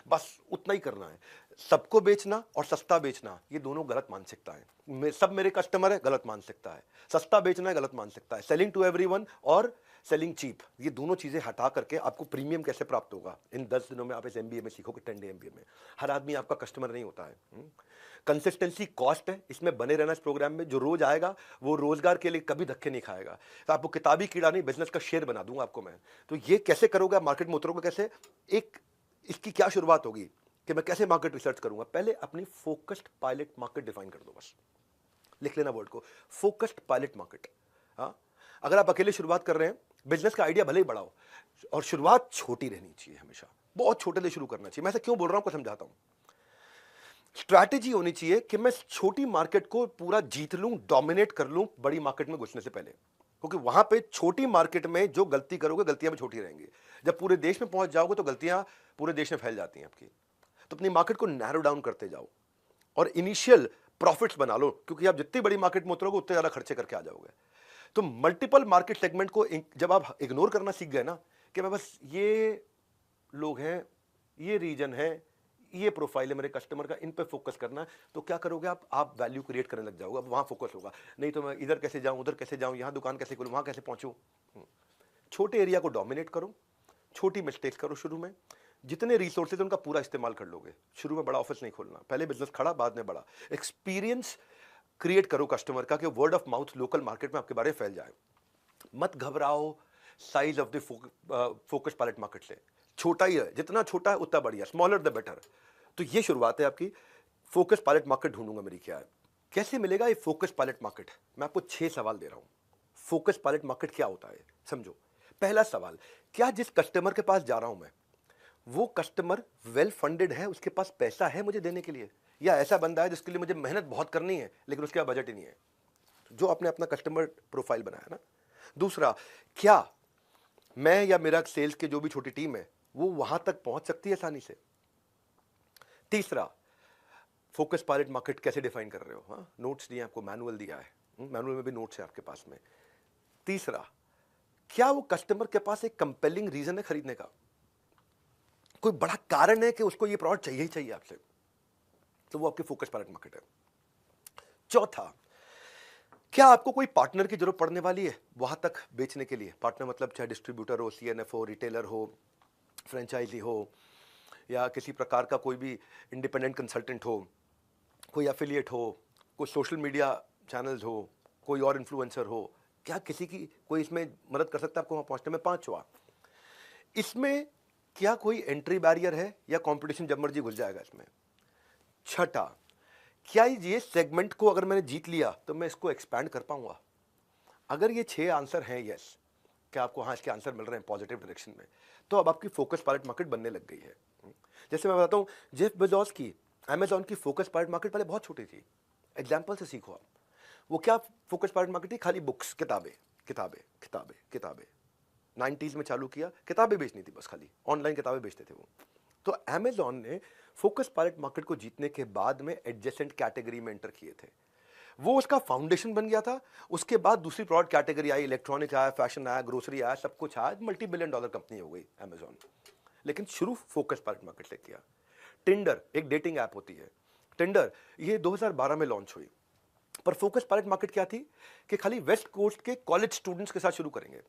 Speaker 1: बस उतना ही करना है। सबको बेचना और सस्ता बेचना, ये दोनों गलत मानसिकता है। सब मेरे कस्टमर है, गलत मानसिकता है। सस्ता बेचना है, गलत मानसिकता है। सेलिंग टू एवरीवन और सेलिंग चीप, ये दोनों चीजें हटा करके आपको प्रीमियम कैसे प्राप्त होगा, इन 10 दिनों में आप इस एमबीए में सीखोगे, 10 डे एमबीए में। हर आदमी आपका कस्टमर नहीं होता है। कंसिस्टेंसी कॉस्ट है, इसमें बने रहना। इस प्रोग्राम में जो रोज आएगा वो रोजगार के लिए कभी धक्के नहीं खाएगा। तो आपको किताबी कीड़ा नहीं, बिजनेस का शेर बना दूंगा आपको मैं। तो ये कैसे करोगे, मार्केट में उतरोगे कैसे, एक इसकी क्या शुरुआत होगी कि मैं कैसे मार्केट रिसर्च करूंगा। पहले अपनी फोकस्ड पायलट मार्केट डिफाइन कर दो, बस लिख लेना वर्ड को, फोकस्ड पायलट मार्केट। हाँ, अगर आप अकेले शुरुआत कर रहे हैं, बिजनेस का आइडिया भले ही बढ़ाओ और शुरुआत छोटी रहनी चाहिए, हमेशा बहुत छोटे से शुरू करना चाहिए। मैं ऐसा क्यों बोल रहा हूं आपको समझाता हूं। स्ट्रैटेजी होनी चाहिए कि मैं छोटी मार्केट को पूरा जीत लूं, डोमिनेट कर लूं बड़ी मार्केट में घुसने से पहले, क्योंकि वहां पे छोटी मार्केट में जो गलती करोगे, गलतियां भी छोटी रहेंगी। जब पूरे देश में पहुंच जाओगे तो गलतियां पूरे देश में फैल जाती हैं आपकी। तो अपनी मार्केट को नैरो डाउन करते जाओ और इनिशियल प्रॉफिट्स बना लो, क्योंकि आप जितनी बड़ी मार्केट में उतरोगे उतने ज्यादा खर्चे करके आ जाओगे। तो मल्टीपल मार्केट सेगमेंट को जब आप इग्नोर करना सीख गए ना, कि मैं बस ये लोग हैं, ये रीजन है, ये प्रोफाइल है मेरे कस्टमर का, इन पे फोकस करना है, तो क्या करोगे आप वैल्यू क्रिएट करने लग जाओगे। अब वहां फोकस होगा, नहीं तो मैं इधर कैसे जाऊं, उधर कैसे जाऊं, यहां दुकान कैसे खोलूं, वहां कैसे पहुंचूं। छोटे एरिया को डोमिनेट करो, छोटी मिस्टेक्स करो शुरू में। जितने रिसोर्सेज उनका पूरा इस्तेमाल कर लोगे। शुरू में बड़ा ऑफिस नहीं खोलना, पहले बिजनेस खड़ा बाद में बड़ा। एक्सपीरियंस क्रिएट करो कस्टमर का, कि word of mouth local market में आपके बारे में फैल जाए। मत घबराओ size of the focus pilot market से, छोटा ही है, जितना छोटा है उतना बढ़िया, स्मॉलर द बेटर। तो ये शुरुआत है आपकी। फोकस पायलट मार्केट ढूंढूंगा मेरी क्या है, कैसे मिलेगा ये फोकस पायलट मार्केट। मैं आपको 6 सवाल दे रहा हूं। फोकस पायलट मार्केट क्या होता है समझो। पहला सवाल, क्या जिस कस्टमर के पास जा रहा हूं मैं, वो कस्टमर वेल फंडेड है, उसके पास पैसा है मुझे देने के लिए, या ऐसा बंदा है जिसके लिए मुझे मेहनत बहुत करनी है लेकिन उसके पास बजट ही नहीं है। जो आपने अपना कस्टमर प्रोफाइल बनाया ना। दूसरा, क्या मैं या मेरा सेल्स के जो भी छोटी टीम है वो वहां तक पहुंच सकती है आसानी से। तीसरा, फोकस पायलट मार्केट कैसे डिफाइन कर रहे हो। हाँ, नोट्स दिए आपको, मैनुअल दिया है, मैनुअल में भी नोट्स है आपके पास में। तीसरा, क्या वो कस्टमर के पास एक कंपेलिंग रीजन है खरीदने का, कोई बड़ा कारण है कि उसको ये प्रोडक्ट चाहिए ही चाहिए आपसे, तो वो आपकी फोकस पायलट मार्केट है। चौथा, क्या आपको कोई पार्टनर की जरूरत पड़ने वाली है वहां तक बेचने के लिए। पार्टनर मतलब चाहे डिस्ट्रीब्यूटर हो, सीएनएफ हो, रिटेलर हो, फ्रेंचाइजी हो, या किसी प्रकार का कोई भी इंडिपेंडेंट कंसल्टेंट हो, कोई एफिलिएट हो, कोई सोशल मीडिया चैनल्स हो, कोई और इन्फ्लुएंसर हो। क्या किसी की कोई इसमें मदद कर सकता है आपको वहां पहुंचने में। पांचवा, इसमें क्या कोई एंट्री बैरियर है या कंपटीशन जब मर्जी घुस जाएगा इसमें। छठा, क्या ये सेगमेंट को अगर मैंने जीत लिया तो मैं इसको एक्सपैंड कर पाऊंगा? अगर ये 6 आंसर हैं यस, कि आपको हाँ इसके आंसर मिल रहे हैं पॉजिटिव डायरेक्शन में, तो अब आपकी फोकस पायलट मार्केट बनने लग गई है। जैसे मैं बताता हूँ, जेफ बेजोस की अमेजॉन की फोकस पायलट मार्केट पहले बहुत छोटी थी। एग्जाम्पल से सीखो आप। वो क्या फोकस पायलट मार्केट थी? खाली बुक्स, किताबें किताबें किताबें किताबें। 90s में चालू किया, किताबें बेचनी थी बस, खाली ऑनलाइन किताबें बेचते थे वो। तो अमेजॉन ने फोकस पायलट मार्केट को जीतने के बाद में एडजेसेंट कैटेगरी में एंटर किए थे। वो उसका फाउंडेशन बन गया था। उसके बाद दूसरी प्रोडक्ट कैटेगरी आई, इलेक्ट्रॉनिक आया, फैशन आया, ग्रोसरी आया, सब कुछ आया, मल्टी बिलियन डॉलर कंपनी हो गई अमेजॉन। लेकिन शुरू फोकस पायलट मार्केट से किया। टिंडर एक डेटिंग ऐप होती है, टिंडर ये 2012 में लॉन्च हुई। पर फोकस पायलट मार्केट क्या थी कि खाली वेस्ट कोस्ट के कॉलेज स्टूडेंट्स के साथ शुरू करेंगे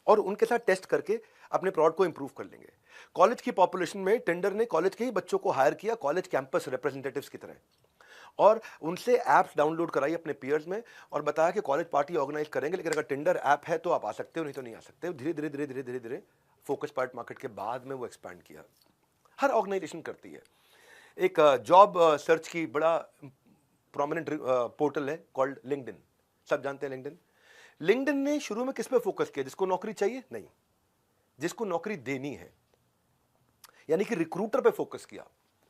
Speaker 1: और उनके साथ टेस्ट करके अपने प्रोडक्ट को इंप्रूव कर लेंगे। कॉलेज की पॉपुलेशन में टेंडर ने कॉलेज के ही बच्चों को हायर किया, कॉलेज कैंपस रिप्रेजेंटेटिव्स की तरह, और उनसे ऐप्स डाउनलोड कराई अपने पीयर्स में और बताया कि कॉलेज पार्टी ऑर्गेनाइज करेंगे, लेकिन अगर टिंडर ऐप है तो आप आ सकते हो, नहीं तो नहीं आ सकते। धीरे धीरे धीरे धीरे धीरे धीरे फोकस पायलट मार्केट के बाद में वो एक्सपैंड किया। हर ऑर्गेनाइजेशन करती है। एक जॉब सर्च की बड़ा प्रोमिनेंट पोर्टल है कॉल्ड लिंक्डइन, सब जानते हैं लिंक्डइन। लिंक्डइन ने शुरू में किस पे फोकस किया? जिसको नौकरी चाहिए? नहीं, जिसको नौकरी देनी है, यानी कि रिक्रूटर पे फोकस किया,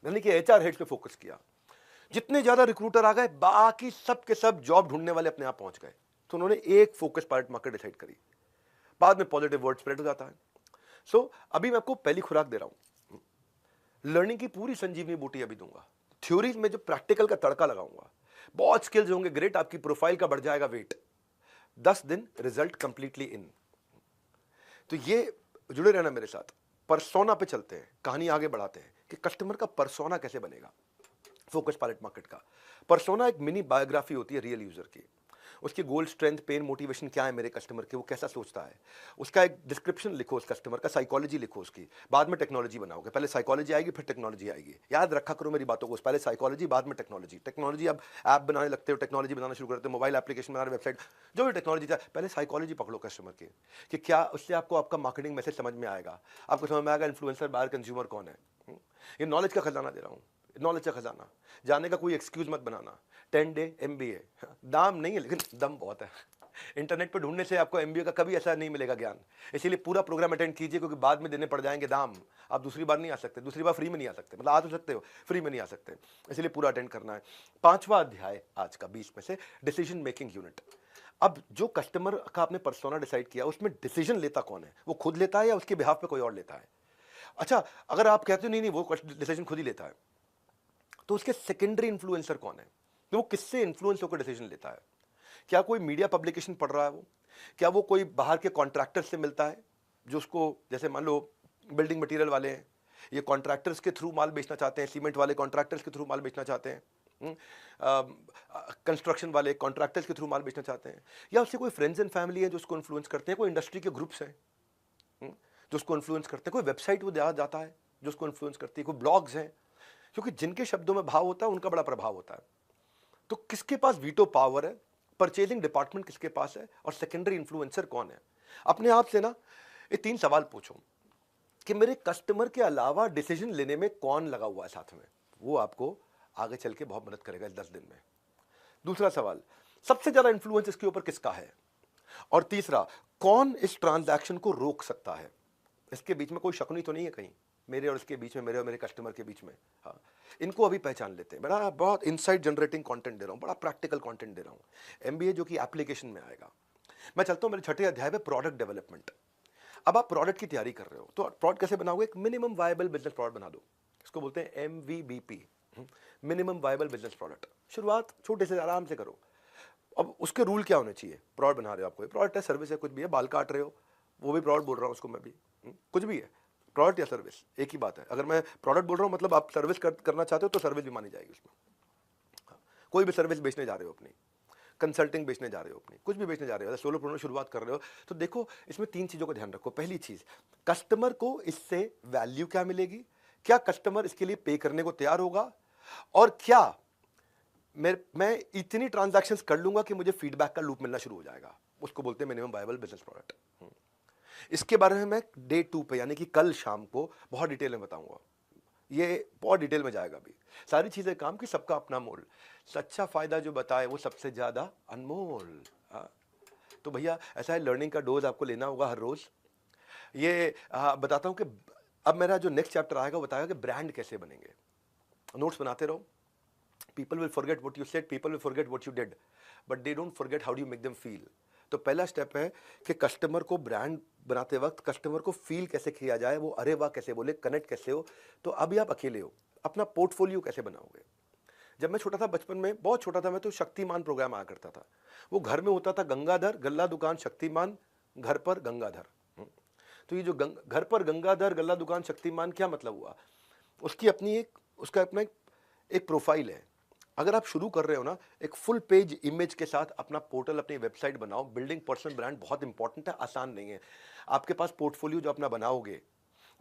Speaker 1: यानी कि एचआर हेड पे फोकस किया। जितने ज्यादा रिक्रूटर आ गए, बाकी सब के सब जॉब ढूंढने वाले अपने आप पहुंच गए। तो उन्होंने एक फोकस पायलट मार्केट डिसाइड करी। बाद में पॉजिटिव वर्ड स्प्रेड हो जाता है। सो अभी मैं आपको पहली खुराक दे रहा हूं, लर्निंग की पूरी संजीवनी बूटी अभी दूंगा। थ्योरी में जो प्रैक्टिकल का तड़का लगाऊंगा, बहुत स्किल्स होंगे, ग्रेट, आपकी प्रोफाइल का बढ़ जाएगा वेट। 10 दिन रिजल्ट कंप्लीटली इन। तो ये जुड़े रहना मेरे साथ। परसोना पे चलते हैं, कहानी आगे बढ़ाते हैं कि कस्टमर का परसोना कैसे बनेगा। फोकस पायलट मार्केट का परसोना एक मिनी बायोग्राफी होती है रियल यूजर की। उसकी गोल, स्ट्रेंथ, पेन, मोटिवेशन क्या है मेरे कस्टमर के, वो कैसा सोचता है, उसका एक डिस्क्रिप्शन लिखो उस कस्टमर का, साइकोलॉजी लिखो उसकी, बाद में टेक्नोलॉजी बनाओगे। पहले साइकोलॉजी आएगी फिर टेक्नोलॉजी आएगी। याद रखा करो मेरी बातों को, पहले साइकोलॉजी बाद में टेक्नोलॉजी। टेक्नोलॉजी अब ऐप बनाने लगते हो, टेक्नोलॉजी बनाना शुरू करते हो, मोबाइल एप्लीकेशन बनाने, वेबसाइट, जो भी टेक्नोलॉजी था, पहले साइकोलॉजी पकड़ो कस्टमर की कि क्या उससे आपको आपका मार्केटिंग मैसेज समझ में आएगा, आपको समझ में आएगा इन्फ्लुएंसर बायर कंज्यूमर कौन है। ये नॉलेज का खजाना दे रहा हूँ, नॉलेज का खजाना। जाने का कोई एक्सक्यूज मत बनाना। 10 डे MBA, दाम नहीं है लेकिन दम बहुत है। इंटरनेट पर ढूंढने से आपको MBA का कभी ऐसा नहीं मिलेगा ज्ञान। इसीलिए पूरा प्रोग्राम अटेंड कीजिए, क्योंकि बाद में देने पड़ जाएंगे दाम। आप दूसरी बार नहीं आ सकते, दूसरी बार फ्री में नहीं आ सकते, मतलब आ तो सकते हो, फ्री में नहीं आ सकते, इसलिए पूरा अटेंड करना है। 5वां अध्याय आज का 20 में से, डिसीजन मेकिंग यूनिट। अब जो कस्टमर का आपने पर्सोना डिसाइड किया, उसमें डिसीजन लेता कौन है? वो खुद लेता है या उसके बिहाफ पे कोई और लेता है? अच्छा, अगर आप कहते हो नहीं नहीं वो डिसीजन खुद ही लेता है, तो उसके सेकेंडरी इन्फ्लुएंसर कौन है? तो वो किससे इन्फ्लुएंस होकर डिसीजन लेता है? क्या कोई मीडिया पब्लिकेशन पढ़ रहा है वो? क्या वो कोई बाहर के कॉन्ट्रैक्टर से मिलता है जो उसको, जैसे मान लो बिल्डिंग मटेरियल वाले हैं, ये कॉन्ट्रैक्टर्स के थ्रू माल बेचना चाहते हैं, सीमेंट वाले कॉन्ट्रैक्टर्स के थ्रू माल बेचना चाहते हैं, कंस्ट्रक्शन वाले कॉन्ट्रैक्टर्स के थ्रू माल बेचना चाहते हैं, या उससे कोई फ्रेंड्स एंड फैमिली है जो उसको इन्फ्लुएंस करते हैं, कोई इंडस्ट्री के ग्रुप्स हैं जो उसको इन्फ्लुएंस करते हैं, कोई वेबसाइट वो जाता है जो उसको इन्फ्लुएंस करती है, कोई ब्लॉग्स हैं, क्योंकि जिनके शब्दों में भाव होता है उनका बड़ा प्रभाव होता है। तो किसके पास वीटो पावर है, परचेजिंग डिपार्टमेंट किसके पास है, और सेकेंडरी इन्फ्लुएंसर कौन है? अपने आप से ना ये 3 सवाल पूछो कि मेरे कस्टमर के अलावा डिसीजन लेने में कौन लगा हुआ है साथ में। वो आपको आगे चल के बहुत मदद करेगा इस 10 दिन में। दूसरा सवाल, सबसे ज्यादा इन्फ्लुएंस इसके ऊपर किसका है? और तीसरा, कौन इस ट्रांजैक्शन को रोक सकता है? इसके बीच में कोई शकुनी तो नहीं है कहीं, मेरे और इसके बीच में, मेरे और मेरे कस्टमर के बीच में? हाँ, इनको अभी पहचान लेते हैं। बड़ा बहुत इनसाइट जनरेटिंग कंटेंट दे रहा हूँ, बड़ा प्रैक्टिकल कंटेंट दे रहा हूँ, MBA जो कि एप्लीकेशन में आएगा। मैं चलता हूँ मेरे 6ठे अध्याय पे, प्रोडक्ट डेवलपमेंट। अब आप प्रोडक्ट की तैयारी कर रहे हो, तो प्रोडक्ट कैसे बनाओगे? एक मिनिमम वायबल बिजनेस प्रोडक्ट बना दो, इसको बोलते हैं MVBP, minimum viable business product. शुरुआत छोटे से आराम से करो। अब उसके रूल क्या होने चाहिए? प्रोडक्ट बना रहे हो, आपको प्रोडक्ट है, सर्विस है, कुछ भी है, बाल काट रहे हो, वो भी प्रोडक्ट बोल रहा हूँ उसको मैं भी, कुछ भी है, प्रोडक्ट या सर्विस एक ही बात है। अगर मैं प्रोडक्ट बोल रहा हूँ मतलब आप सर्विस करना चाहते हो तो सर्विस भी मानी जाएगी उसमें। हाँ, कोई भी सर्विस बेचने जा रहे हो अपनी, कंसल्टिंग बेचने जा रहे हो अपनी, कुछ भी बेचने जा रहे हो, सोलोप्रेन्योर शुरुआत कर रहे हो, तो देखो इसमें 3 चीज़ों का ध्यान रखो। पहली चीज़, कस्टमर को इससे वैल्यू क्या मिलेगी, क्या कस्टमर इसके लिए पे करने को तैयार होगा, और क्या मैं इतनी ट्रांजैक्शंस कर लूंगा कि मुझे फीडबैक का लूप मिलना शुरू हो जाएगा। उसको बोलते हैं मिनिमम वायबल बिजनेस प्रोडक्ट। इसके बारे में मैं डे 2 पे, यानी कि कल शाम को बहुत डिटेल में बताऊंगा। ये बहुत डिटेल में जाएगा अभी। सारी चीज़ें काम की, सबका अपना मोल, सच्चा फ़ायदा जो बताए वो सबसे ज़्यादा अनमोल। हाँ, तो भैया ऐसा है, लर्निंग का डोज आपको लेना होगा हर रोज़। ये बताता हूँ कि अब मेरा जो नेक्स्ट चैप्टर आएगा वो बताएगा कि ब्रांड कैसे बनेंगे। नोट्स बनाते रहो। People will forget what you said, people will forget what you did, but they don't forget how do you make them feel. तो पहला स्टेप है कि कस्टमर को ब्रांड बनाते वक्त कस्टमर को फील कैसे किया जाए, वो अरे वाह कैसे बोले, कनेक्ट कैसे हो। तो अभी आप अकेले हो, अपना पोर्टफोलियो कैसे बनाओगे। जब मैं छोटा था, बचपन में बहुत छोटा था मैं, तो शक्तिमान प्रोग्राम आया करता था। वो घर में होता था, गंगाधर गल्ला दुकान शक्तिमान, घर पर गंगाधर। तो ये जो घर पर गंगाधर गल्ला दुकान शक्तिमान, क्या मतलब हुआ, उसकी अपनी एक, उसका अपना एक प्रोफाइल है। अगर आप शुरू कर रहे हो ना, एक फुल पेज इमेज के साथ अपना पोर्टल, अपनी वेबसाइट बनाओ। बिल्डिंग पर्सनल ब्रांड बहुत इंपॉर्टेंट है, आसान नहीं है। आपके पास पोर्टफोलियो जो अपना बनाओगे,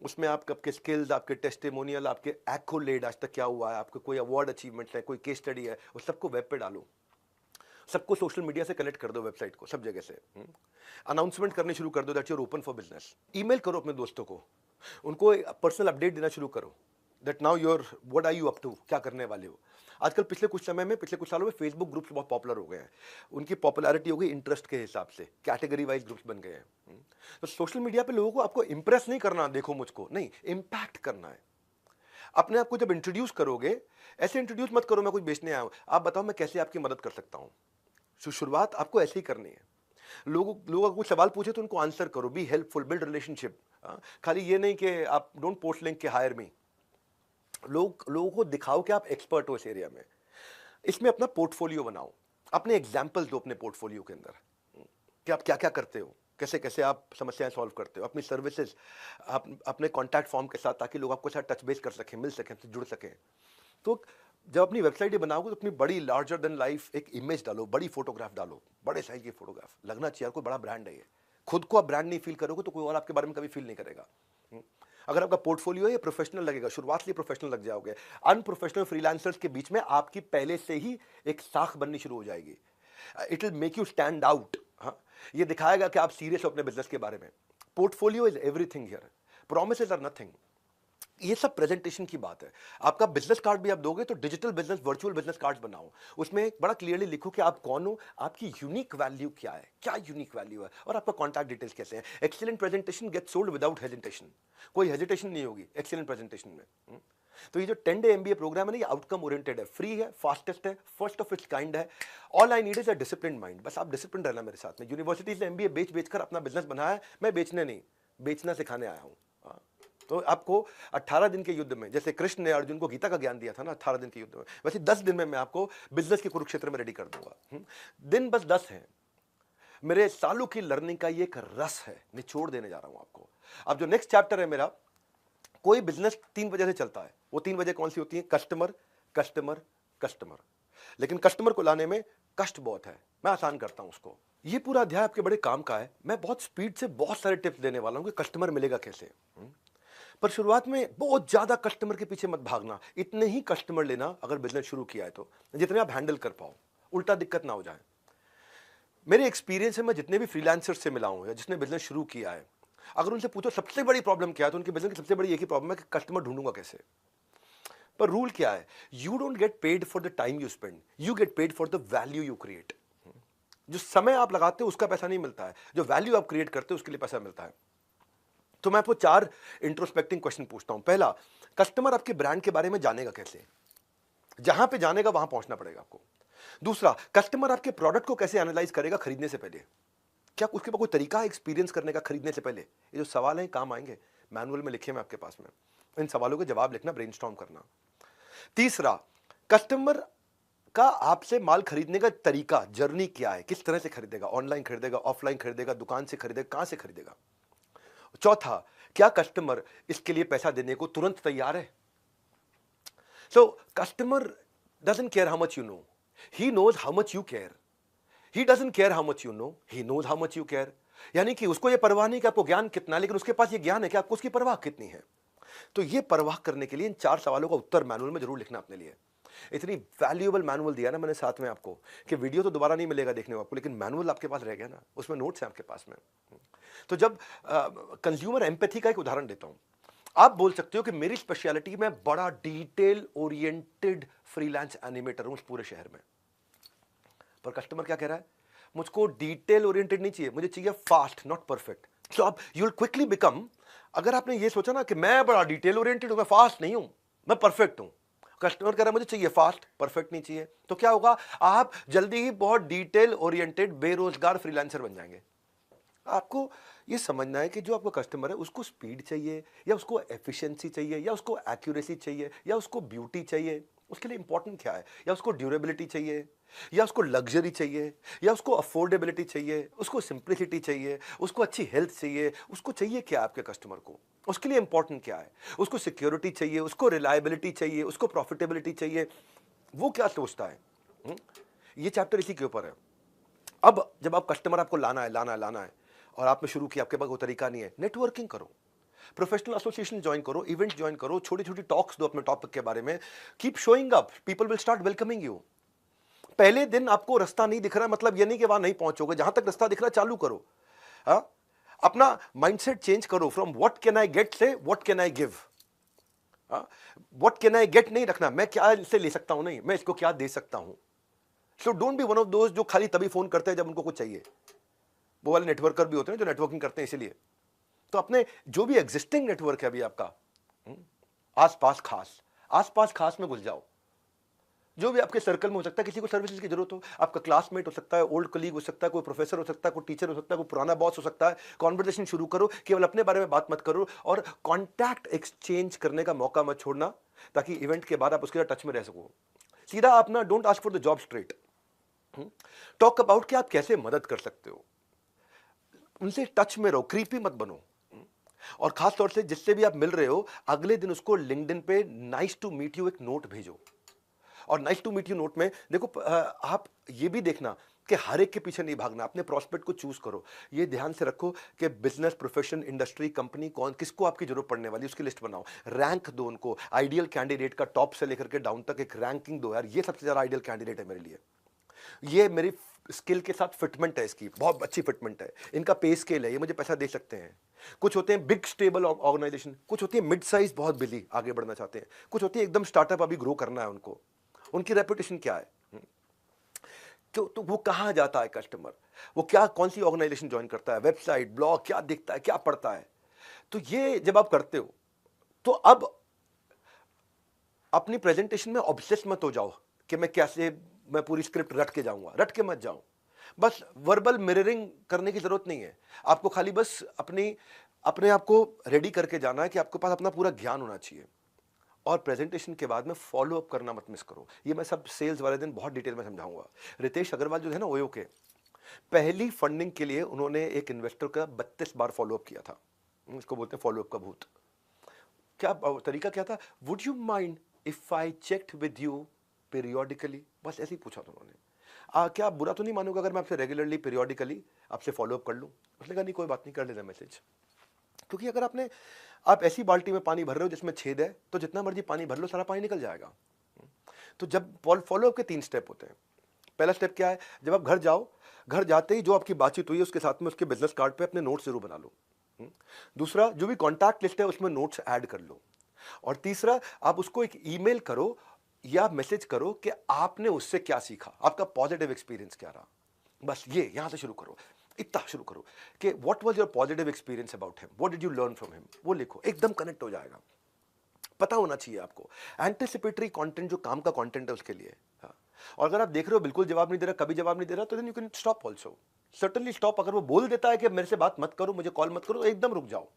Speaker 1: उसमें आप आपके स्किल्स, आपके टेस्टिमोनियल, आपके एक्कोलेड, आज तक क्या हुआ है, आपके कोई अवार्ड अचीवमेंट है, कोई केस स्टडी है, उस सबको वेब पे डालो। सबको सोशल मीडिया से कनेक्ट कर दो, वेबसाइट को सब जगह से अनाउंसमेंट करने शुरू कर दो that you are open for business. Email करो अपने दोस्तों को, उनको पर्सनल अपडेट देना शुरू करो that now your what are you up to, क्या करने वाले हो। आजकल पिछले कुछ समय में, पिछले कुछ सालों में फेसबुक ग्रुप्स बहुत पॉपुलर हो गए हैं। उनकी पॉपुलैरिटी हो गई इंटरेस्ट के हिसाब से, कैटेगरी वाइज ग्रुप्स बन गए हैं। तो सोशल मीडिया पे लोगों को आपको इंप्रेस नहीं करना, देखो मुझको नहीं, इम्पैक्ट करना है। अपने आप को जब इंट्रोड्यूस करोगे, ऐसे इंट्रोड्यूस मत करो मैं कुछ बेचने आया हूं, आप बताओ मैं कैसे आपकी मदद कर सकता हूं। शुरुआत आपको ऐसे ही करनी है। लोग अगर कुछ सवाल पूछे तो उनको आंसर करो, बी हेल्पफुल, बिल्ड रिलेशनशिप। खाली ये नहीं कि आप डोंट पोस्ट लिंक के हायर मी। लोगों को दिखाओ कि आप एक्सपर्ट हो इस एरिया में। इसमें अपना पोर्टफोलियो बनाओ, अपने एग्जाम्पल दो अपने पोर्टफोलियो के अंदर कि आप क्या क्या करते हो, कैसे कैसे आप समस्याएं सॉल्व करते हो, अपनी सर्विसेज अपने कॉन्टैक्ट फॉर्म के साथ, ताकि लोग आपको साथ टच बेस कर सकें, मिल सकें, जुड़ सकें। तो जब अपनी वेबसाइट ही बनाओगे तो अपनी बड़ी लार्जर देन लाइफ एक इमेज डालो, बड़ी फोटोग्राफ डालो, बड़े साइज की फोटोग्राफ, लगना चाहिए कोई बड़ा ब्रांड है ये। खुद को आप ब्रांड नहीं फील करोगे तो कोई और आपके बारे में कभी फील नहीं करेगा। अगर आपका पोर्टफोलियो है प्रोफेशनल लगेगा, शुरुआत से प्रोफेशनल लग जाओगे। अनप्रोफेशनल फ्रीलांसर्स के बीच में आपकी पहले से ही एक साख बननी शुरू हो जाएगी। It will make you stand out. हाँ, ये दिखाएगा कि आप सीरियस हो अपने बिजनेस के बारे में। Portfolio is everything here, promises are nothing. ये सब प्रेजेंटेशन की बात है। आपका बिजनेस कार्ड भी आप दोगे तो digital business, virtual business card बनाओ, उसमें बड़ा क्लियरली लिखो कि आप कौन हो, आपकी यूनिक वैल्यू क्या है, क्या यूनिक वैल्यू है, और आपका कॉन्टैक्ट डिटेल्स कैसे हैं। Excellent presentation get sold without hesitation, कोई हेजिटेशन नहीं होगी एक्सीलेंट प्रेजेंटेशन में। तो ये जो 10 डे MBA प्रोग्राम है ना, ये आउटकम ओरिएंटेड है, फ्री है, फास्टेस्ट है, फर्स्ट ऑफ इट्स काइंड है। All I need is a discipline mind. बस आप डिसिप्लिन रहना मेरे साथ में। यूनिवर्सिटी से MBA बेच कर अपना बिजनेस बनाया है, मैं बेचने नहीं, बेचना सिखाने आया हूँ। तो आपको 18 दिन के युद्ध में, जैसे कृष्ण ने अर्जुन को गीता का ज्ञान दिया था ना 18 दिन के युद्ध में, वैसे 10 दिन में मैं आपको बिजनेस के कुरुक्षेत्र में रेडी कर दूंगा। दिन बस 10 हैं। मेरे सालों की लर्निंग का ये एक रस है, निचोड़ देने जा रहा हूं आपको। अब जो नेक्स्ट चैप्टर है मेरा, कोई बिजनेस 3 वजह से चलता है। वो 3 वजह कौन सी होती है? Customer, customer, customer. लेकिन कस्टमर को लाने में कष्ट बहुत है, मैं आसान करता हूं उसको। ये पूरा अध्याय आपके बड़े काम का है। मैं बहुत स्पीड से बहुत सारे टिप्स देने वाला हूं कि कस्टमर मिलेगा कैसे। पर शुरुआत में बहुत ज्यादा कस्टमर के पीछे मत भागना। इतने ही कस्टमर लेना अगर बिजनेस शुरू किया है तो, जितने आप हैंडल कर पाओ, उल्टा दिक्कत ना हो जाए। मेरे एक्सपीरियंस है, मैं जितने भी फ्रीलांसर से मिला हूं या जिसने बिजनेस शुरू किया है, अगर उनसे पूछो सबसे बड़ी प्रॉब्लम क्या है, तो उनके बिजनेस की सबसे बड़ी एक ही प्रॉब्लम है कि कस्टमर ढूंढूंगा कैसे। पर रूल क्या है? You don't get paid for the time you spend, you get paid for the value you create. जो समय आप लगाते हो उसका पैसा नहीं मिलता है, जो वैल्यू आप क्रिएट करते हो उसके लिए पैसा मिलता है। तो मैं आपको 4 इंट्रोस्पेक्टिंग क्वेश्चन पूछता हूं। पहला, कस्टमर आपके ब्रांड के बारे में जानेगा कैसे? जहां पे जानेगा वहां पहुंचना पड़ेगा आपको। दूसरा, कस्टमर आपके प्रोडक्ट को कैसे एनालाइज करेगा खरीदने से पहले? क्या उसके पास कोई तरीका है एक्सपीरियंस करने का खरीदने से पहले? ये जो सवाल है काम आएंगे, मैनुअल में लिखे मैं आपके पास में। इन सवालों के जवाब लिखना, ब्रेनस्टॉर्म करना। तीसरा, कस्टमर का आपसे माल खरीदने का तरीका, जर्नी क्या है, किस तरह से खरीदेगा, ऑनलाइन खरीदेगा, ऑफलाइन खरीदेगा, दुकान से खरीदेगा, कहां से खरीदेगा। चौथा, क्या कस्टमर इसके लिए पैसा देने को तुरंत तैयार है? So customer doesn't care how much you know, he knows how much you care. He doesn't care how much you know, he knows how much you care. यानी कि उसको यह परवाह नहीं कि आपको ज्ञान कितना है, लेकिन उसके पास यह ज्ञान है कि आपको उसकी परवाह कितनी है। तो यह परवाह करने के लिए इन 4 सवालों का उत्तर मैनुअल में जरूर लिखना अपने लिए। इतनी वैल्यूएबल मैनुअल दिया ना मैंने साथ में आपको कि वीडियो तो दोबारा नहीं मिलेगा देखने को आपको, लेकिन मैनुअल आपके पास रह गया ना, उसमें नोट्स हैं आपके पास में। तो जब कंज्यूमर एम्पैथी का एक उदाहरण देता हूं, आप बोल सकते हो कि मेरी स्पेशलिटी में बड़ा डिटेल ओरिएंटेड फ्रीलांस एनिमेटर हूं उस पूरे शहर में। पर कस्टमर क्या कह रहा है, मुझको डिटेल ओरिएंटेड नहीं चाहिए, मुझे चाहिए फास्ट नॉट परफेक्ट। सो अब यू विल क्विकली बिकम, अगर आपने ये सोचा ना कि मैं बड़ा डिटेल ओरिएंटेड हूं, मैं फास्ट नहीं हूं, मैं परफेक्ट हूं, कस्टमर कह रहा है मुझे चाहिए फास्ट, परफेक्ट नहीं चाहिए, तो क्या होगा, आप जल्दी ही बहुत डिटेल ओरिएंटेड बेरोजगार फ्रीलांसर बन जाएंगे। आपको ये समझना है कि जो आपका कस्टमर है उसको स्पीड चाहिए, या उसको एफिशिएंसी चाहिए, या उसको एक्यूरेसी चाहिए, या उसको ब्यूटी चाहिए, उसके लिए इंपॉर्टेंट क्या है, या उसको ड्यूरेबिलिटी चाहिए, या उसको लग्जरी चाहिए, या उसको अफोर्डेबिलिटी चाहिए, उसको सिंप्लिसिटी चाहिए, उसको अच्छी हेल्थ चाहिए, उसको चाहिए क्या आपके कस्टमर को, उसके लिए इंपॉर्टेंट क्या है, उसको सिक्योरिटी चाहिए, उसको रिलायबिलिटी चाहिए, उसको प्रॉफिटेबिलिटी चाहिए, वो क्या सोचता है। ये चैप्टर इसी के ऊपर है। अब जब आप कस्टमर आपको लाना है और आपने शुरू किया, आपके पास वो तरीका नहीं है, नेटवर्किंग करो, प्रोफेशनल एसोसिएशन ज्वाइन करो, इवेंट ज्वाइन करो, छोटी छोटी टॉक्स दो अपने टॉपिक के बारे में, keep showing up, people will start welcoming you. पहले दिन आपको रास्ता नहीं दिख रहा है मतलब ये नहीं कि वहां नहीं पहुंचोगे, जहां तक रास्ता दिख रहा है चालू करो। हाँ, अपना माइंडसेट चेंज करो, from what can I get से what can I give. What can I get नहीं रखना, मैं क्या इससे ले सकता हूं, नहीं मैं इसको क्या दे सकता हूं। So don't be one of those जो खाली तभी फोन करते हैं जब उनको कुछ चाहिए। वो वाले नेटवर्कर भी होते हैं जो नेटवर्किंग करते हैं इसीलिए। तो अपने जो भी एग्जिस्टिंग नेटवर्क है अभी आपका, आसपास खास में घुस जाओ। जो भी आपके सर्कल में हो सकता है, किसी को सर्विसेज की जरूरत हो, आपका क्लासमेट हो सकता है, ओल्ड कलीग हो सकता है, कोई प्रोफेसर हो सकता है, कोई टीचर हो सकता है, कोई पुराना बॉस हो सकता है, कॉन्वर्सेशन शुरू करो, केवल अपने बारे में बात मत करो, और कॉन्टैक्ट एक्सचेंज करने का मौका मत छोड़ना, ताकि इवेंट के बाद आप उसके साथ टच में रह सको। सीधा अपना don't ask for the job straight, talk about कि आप कैसे मदद कर सकते हो, उनसे टच में रहो, क्रीपी मत बनो। और खास तौर से जिससे भी आप मिल रहे हो, अगले दिन उसको लिंक्डइन पे नाइस टू मीट यू एक नोट भेजो। और nice to meet you note में देखो, आप ये भी देखना कि हर एक के पीछे नहीं भागना, अपने प्रोस्पेक्ट को चूज करो। ये ध्यान से रखो कि बिजनेस, प्रोफेशन, इंडस्ट्री, कंपनी, कौन किसको आपकी जरूरत पड़ने वाली, उसकी लिस्ट बनाओ, रैंक दो उनको, आइडियल कैंडिडेट का टॉप से लेकर के डाउन तक एक रैंकिंग दो, यार ये सबसे ज्यादा आइडियल कैंडिडेट है मेरे लिए, ये मेरी स्किल के साथ फिटमेंट है, इसकी बहुत अच्छी फिटमेंट है, इनका पे स्केल है, ये मुझे पैसा दे सकते हैं। कुछ होते हैं बिग स्टेबल ऑर्गेनाइजेशन, कुछ होती है मिड साइज बहुत बिजी आगे बढ़ना चाहते हैं, कुछ होती है एकदम स्टार्टअप अभी ग्रो करना है उनको, उनकी रेपुटेशन क्या है, तो वो कहां जाता है कस्टमर, वो क्या कौन सी ऑर्गेनाइजेशन ज्वाइन करता है, वेबसाइट, ब्लॉग क्या देखता है, क्या पढ़ता है। तो ये जब आप करते हो तो अब अपनी प्रेजेंटेशन में ऑब्सेस मत हो जाओ कि मैं पूरी स्क्रिप्ट रट के जाऊंगा, रट के मत जाओ। बस वर्बल मिररिंग करने की जरूरत नहीं है, आपको खाली बस अपने आप को रेडी करके जाना है कि आपके पास अपना पूरा ज्ञान होना चाहिए। और प्रेजेंटेशन के बाद में फॉलो अप करना मत मिस करो, ये मैं सब सेल्स वाले दिन बहुत डिटेल में समझाऊंगा। रितेश अग्रवाल जो है ना ओयो के, पहली फंडिंग के लिए उन्होंने एक इन्वेस्टर का 32 बार फॉलो अप किया था। इसको बोलते हैं फॉलो अप का भूत। क्या तरीका क्या था, would you mind if I checked with you periodically, बस ऐसे ही पूछा था उन्होंने। क्या बुरा तो नहीं मानोगे अगर मैं आपसे रेगुलरली पीरियोडिकली आपसे फॉलो अप कर लूं। उसने कहा नहीं कोई बात नहीं, कर लेना मैसेज। क्योंकि अगर आप ऐसी बाल्टी में पानी भर रहे हो जिसमें छेद है, तो जितना मर्जी पानी भर लो सारा पानी निकल जाएगा। तो जब फॉलो अप के 3 स्टेप होते हैं। पहला स्टेप क्या है, जब आप घर जाओ, घर जाते ही जो आपकी बातचीत हुई है उसके साथ में उसके बिजनेस कार्ड पे अपने नोट्स जरूर बना लो। दूसरा, जो भी कॉन्टैक्ट लिस्ट है उसमें नोट्स ऐड कर लो। और तीसरा, आप उसको एक ईमेल करो या मैसेज करो कि आपने उससे क्या सीखा, आपका पॉजिटिव एक्सपीरियंस क्या रहा। बस ये यहां से शुरू करो, इतना शुरू करो कि what was your positive experience about him, what did you learn from him, वो लिखो, एकदम कनेक्ट हो जाएगा। पता होना चाहिए आपको एंटिसिपेटरी कंटेंट, जो काम का कंटेंट है उसके लिए। हाँ। और अगर आप देख रहे हो बिल्कुल जवाब नहीं दे रहा, कभी जवाब नहीं दे रहा, तो then you can stop also, certainly stop. अगर वो बोल देता है कि मेरे से बात मत करो, मुझे कॉल मत करो, तो एकदम रुक जाओ।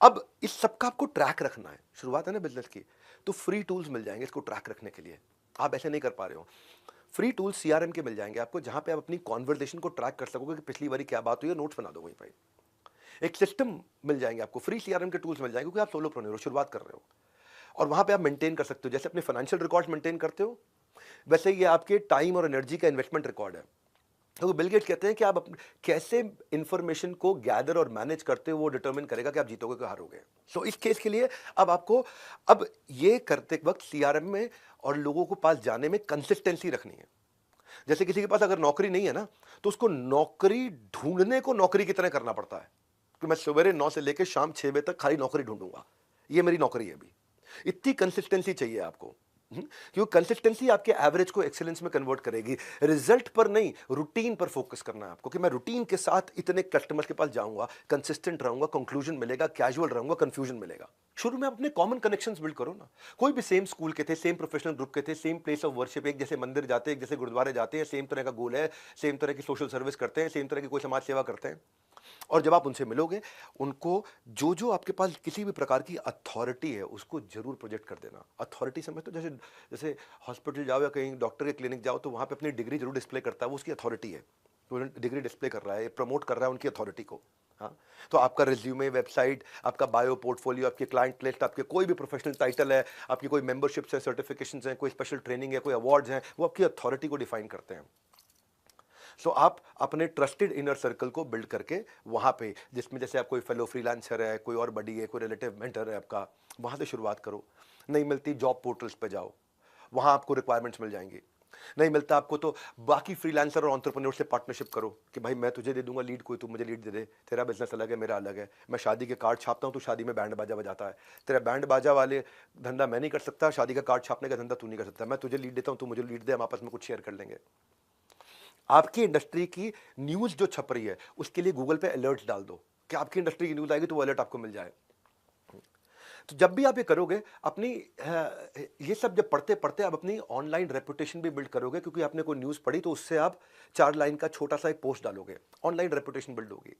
Speaker 1: अब इस सबका आपको ट्रैक रखना है, शुरुआत है ना बिजनेस की, तो फ्री टूल्स मिल जाएंगे इसको ट्रैक रखने के लिए। आप ऐसे नहीं कर पा रहे हो, फ्री टूल्स सीआरएम के मिल जाएंगे आपको, जहां पे आप अपनी कॉन्वर्सेशन को ट्रैक कर सकोगे कि पिछली बारी क्या बात हुई है, नोट्स बना दो वहीं पे। एक सिस्टम मिल जाएंगे आपको, फ्री सीआरएम के टूल्स मिल जाएंगे, क्योंकि आप सोलोप्रेन्योर हो, शुरुआत कर रहे हो। और वहां पे आप मेंटेन कर सकते हो, जैसे अपने फाइनेंशियल रिकॉर्ड मेंटेन करते हो, वैसे ये आपके टाइम और एनर्जी का इन्वेस्टमेंट रिकॉर्ड है। तो बिल गेट्स कहते हैं कि आप कैसे इंफॉर्मेशन को गैदर और मैनेज करते हो, वो डिटरमिन करेगा कि आप जीतोगे कि हारोगे। सो इस केस के लिए अब ये करते वक्त सीआरएम में और लोगों को पास जाने में कंसिस्टेंसी रखनी है। जैसे किसी के पास अगर नौकरी नहीं है ना, तो उसको नौकरी ढूंढने को नौकरी की तरह करना पड़ता है, कि मैं सवेरे 9 से लेकर शाम 6 बजे तक खाली नौकरी ढूंढूंगा, ये मेरी नौकरी है अभी। इतनी कंसिस्टेंसी चाहिए आपको, क्योंकि कंसिस्टेंसी आपके एवरेज को एक्सीलेंस में कन्वर्ट करेगी। रिजल्ट पर नहीं, रूटीन पर फोकस करना है आपको, कि मैं रूटीन के साथ इतने कस्टमर के पास जाऊंगा, कंसिस्टेंट रहूंगा, कंक्लूजन मिलेगा, कैजुअल रहूंगा, कंफ्यूजन मिलेगा। शुरू में अपने कॉमन कनेक्शंस बिल्ड करो ना। कोई भी सेम स्कूल के थे, सेम प्रोफेशनल ग्रुप के थे, सेम प्लेस ऑफ वर्शिप, एक जैसे मंदिर जाते हैं, एक जैसे गुरुद्वारे जाते हैं, सेम तरह का गोल है, सेम तरह की सोशल सर्विस करते हैं, सेम तरह की कोई समाज सेवा करते हैं। और जब आप उनसे मिलोगे, उनको जो जो आपके पास किसी भी प्रकार की अथॉरिटी है उसको जरूर प्रोजेक्ट कर देना। अथॉरिटी समझ तो जैसे जैसे हॉस्पिटल जाओ या कहीं डॉक्टर के क्लिनिक जाओ तो वहां पे अपनी डिग्री जरूर डिस्प्ले करता है, वो उसकी अथॉरिटी है, तो डिग्री डिस्प्ले कर रहा है, प्रमोट कर रहा है उनकी अथॉरिटी को। हाँ, तो आपका रिज्यूमे, वेबसाइट, आपका बायो, पोर्टफोलियो, आपके क्लाइंट लिस्ट, आपके कोई भी प्रोफेशनल टाइटल है, आपकी कोई मेंबरशिप्स है, सर्टिफिकेशंस हैं, कोई स्पेशल ट्रेनिंग है, कोई अवार्ड्स हैं, वो आपकी अथॉरिटी को डिफाइन करते हैं। सो आप अपने ट्रस्टेड इनर सर्कल को बिल्ड करके वहां पे, जिसमें जैसे आप कोई फेलो फ्रीलांसर है, कोई और बडी है, कोई रिलेटिव मेंटर है आपका, वहां से शुरुआत करो। नहीं मिलती जॉब पोर्टल्स पे जाओ, वहां आपको रिक्वायरमेंट्स मिल जाएंगी। नहीं मिलता आपको तो बाकी फ्रीलांसर और एंटरप्रेन्योर से पार्टनरशिप करो, कि भाई मैं तुझे दे दूंगा लीड, कोई तू मुझे लीड दे दे, तेरा बिजनेस अलग है, मेरा अलग है। मैं शादी के कार्ड छापता हूँ, तू शादी में बैंड बाजा बजाता है, तेरा बैंड बाजा वाले धंधा मैं नहीं कर सकता, शादी का कार्ड छापने का धंधा तू नहीं कर सकता। मैं तुझे लीड देता हूँ, तू मुझे लीड दे, हम आपस में कुछ शेयर कर लेंगे। आपकी इंडस्ट्री की न्यूज जो छप रही है उसके लिए गूगल पे अलर्ट डाल दो, कि आपकी इंडस्ट्री की न्यूज आएगी तो वो अलर्ट आपको मिल जाए। तो जब भी आप ये करोगे, अपनी ये सब जब पढ़ते पढ़ते आप अपनी ऑनलाइन रेपुटेशन भी बिल्ड करोगे, क्योंकि आपने कोई न्यूज़ पढ़ी तो उससे आप 4 लाइन का छोटा सा एक पोस्ट डालोगे, ऑनलाइन रेपुटेशन बिल्ड होगी।